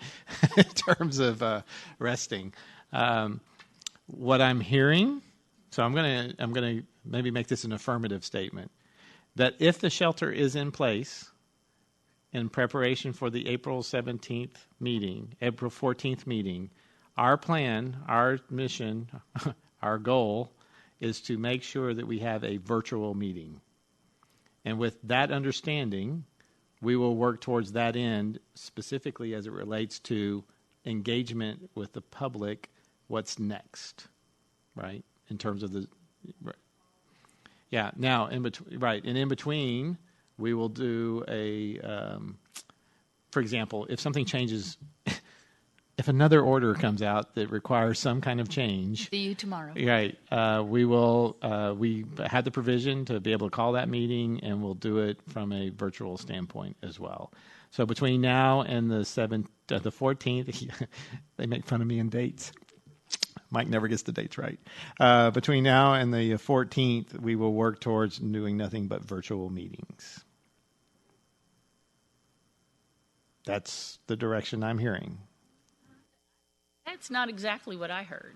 in terms of resting. What I'm hearing, so I'm gonna maybe make this an affirmative statement, that if the shelter is in place in preparation for the April 17th meeting, April 14th meeting, our plan, our mission, our goal is to make sure that we have a virtual meeting. And with that understanding, we will work towards that end, specifically as it relates to engagement with the public, what's next, right? In terms of the... Right. Yeah, now, in between, we will do for example, if something changes... If another order comes out that requires some kind of change, See you tomorrow. Right, we will. We had the provision to be able to call that meeting, and we'll do it from a virtual standpoint as well. So between now and the 14th, they make fun of me in dates. Mike never gets the dates right. Between now and the 14th, we will work towards doing nothing but virtual meetings. That's the direction I'm hearing. That's not exactly what I heard.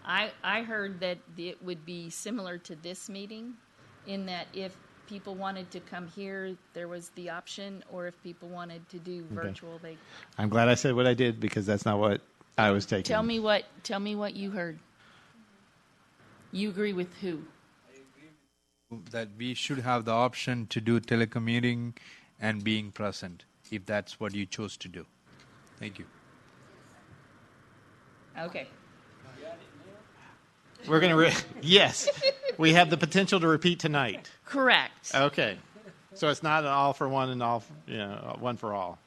I heard that it would be similar to this meeting, in that if people wanted to come here, there was the option, or if people wanted to do virtual, they... I'm glad I said what I did, because that's not what I was taking. Tell me what you heard. You agree with who? That we should have the option to do telecommuting and being present, if that's what you chose to do. Thank you. Okay. We're going to... Yes. We have the potential to repeat tonight. Correct. Okay. So it's not an all for one and all, one for all.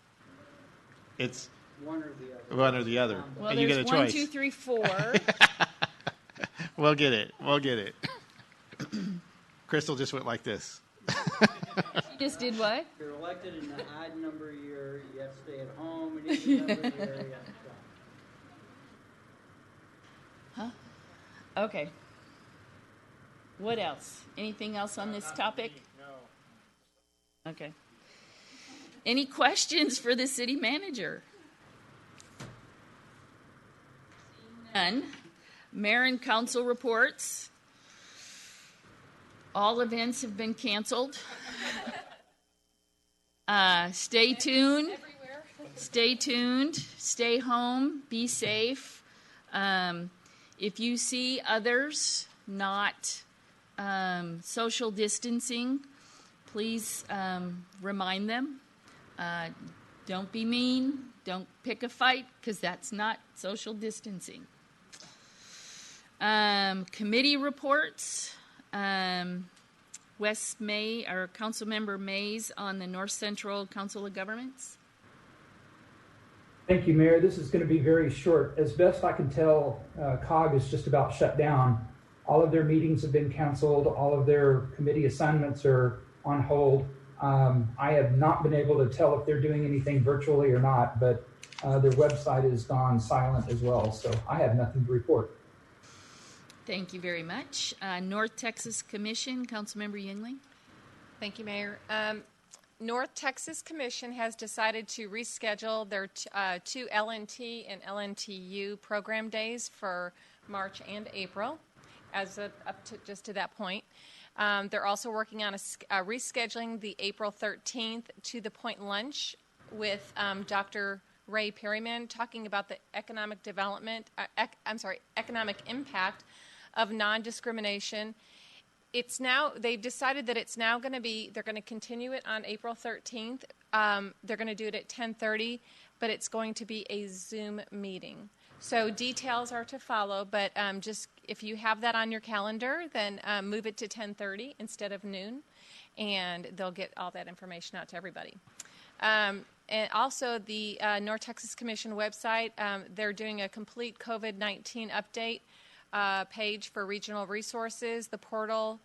It's one or the other. Well, and you get a choice. 1, 2, 3, 4. We'll get it. Crystal just went like this. She just did what? If you're elected in an odd number year, you have to stay at home, and even number year, you have to shop. Huh? Okay. What else? Anything else on this topic? No. Okay. Any questions for the city manager? None. Mayor and council reports. All events have been canceled. Stay tuned. Stay tuned. Stay home. Be safe. If you see others not social distancing, please remind them. Don't be mean. Don't pick a fight, because that's not social distancing. Committee reports. Wes May, or Councilmember Mays, on the North Central Council of Governments. Thank you, Mayor. This is going to be very short. As best I can tell, COG is just about shut down. All of their meetings have been canceled. All of their committee assignments are on hold. I have not been able to tell if they're doing anything virtually or not, but their website is gone silent as well. So I have nothing to report. Thank you very much. North Texas Commission, Councilmember Yingling. Thank you, Mayor. North Texas Commission has decided to reschedule their two LNT and LNTU program days for March and April, as of, up to just to that point. They're also working on rescheduling the April 13th to the Point Lunch with Dr. Ray Perryman, talking about the economic development, economic impact of non-discrimination. It's now, they've decided that it's now going to be, they're going to continue it on April 13th. They're going to do it at 10:30, but it's going to be a Zoom meeting. So details are to follow, but just if you have that on your calendar, then move it to 10:30 instead of noon, and they'll get all that information out to everybody. And also the North Texas Commission website, they're doing a complete COVID-19 update page for regional resources. The portal,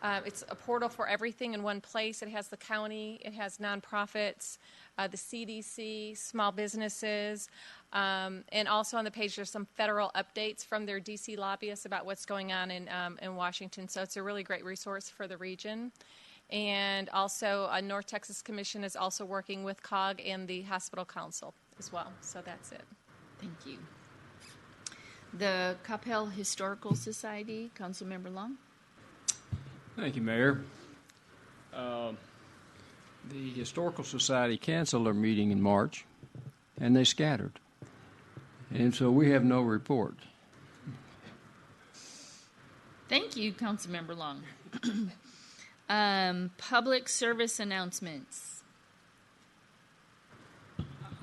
it's a portal for everything in one place. It has the county, it has nonprofits, the CDC, small businesses, and also on the page there's some federal updates from their DC lobbyists about what's going on in Washington. So it's a really great resource for the region. And also North Texas Commission is also working with COG and the Hospital Council as well. So that's it. Thank you. The Coppell Historical Society, Councilmember Long. Thank you, Mayor. The Historical Society canceled their meeting in March, and they scattered. And so we have no report. Thank you, Councilmember Long. Public service announcements.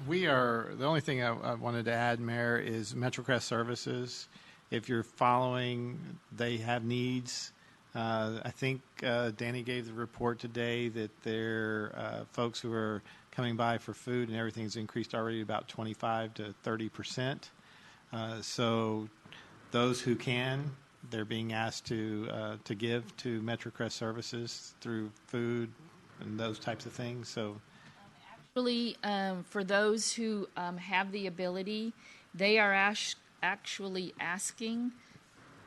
The only thing I wanted to add, Mayor, is MetroCrest Services. If you're following, they have needs. I think Danny gave the report today that their folks who are coming by for food and everything's increased already about 25 to 30%. So those who can, they're being asked to give to MetroCrest Services through food and those types of things. So. Actually, for those who have the ability, they are actually asking,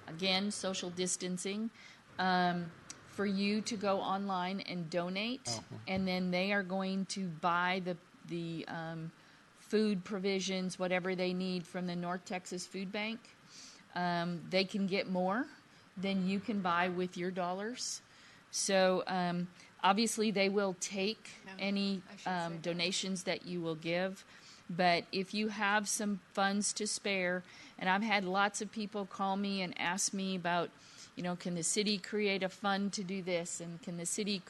again, social distancing, for you to go online and donate, and then they are going to buy the food provisions, whatever they need from the North Texas Food Bank. They can get more than you can buy with your dollars. So obviously they will take any donations that you will give. But if you have some funds to spare, and I've had lots of people call me and ask me about, can the city create a fund to do this? And can the city,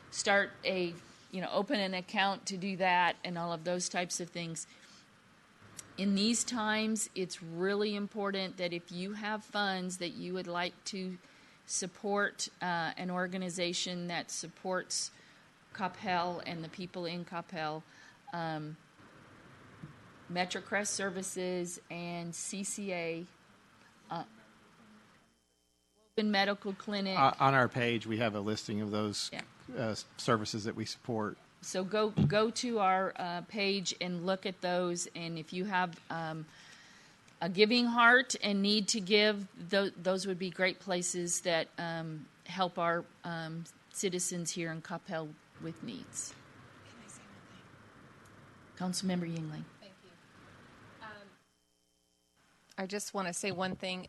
start open an account to do that, and all of those types of things. In these times, it's really important that if you have funds that you would like to support an organization that supports Coppell and the people in Coppell, MetroCrest Services and CCA, Open Medical Clinic. On our page, we have a listing of those services that we support. So go to our page and look at those, and if you have a giving heart and need to give, those would be great places that help our citizens here in Coppell with needs. Can I say one thing? Councilmember Yingling. Thank you. I just want to say one thing.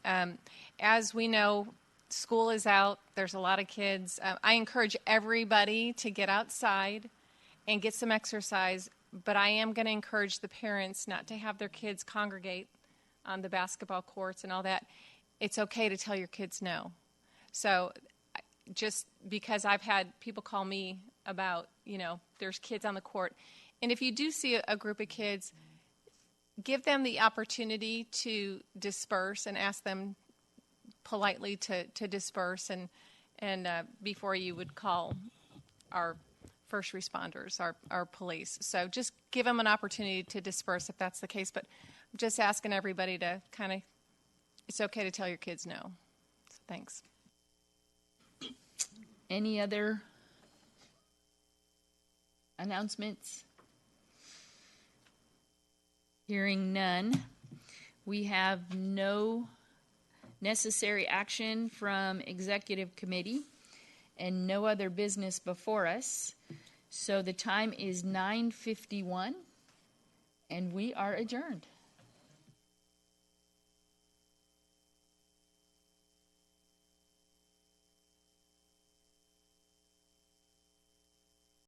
As we know, school is out. There's a lot of kids. I encourage everybody to get outside and get some exercise, but I am going to encourage the parents not to have their kids congregate on the basketball courts and all that. It's okay to tell your kids no. So just because I've had people call me about, there's kids on the court. And if you do see a group of kids, give them the opportunity to disperse and ask them politely to disperse and before you would call our first responders, our police. So just give them an opportunity to disperse if that's the case. But I'm just asking everybody to it's okay to tell your kids no. So thanks. Any other announcements? Hearing none, we have no necessary action from executive committee and no other business before us. So the time is 9:51 and we are adjourned.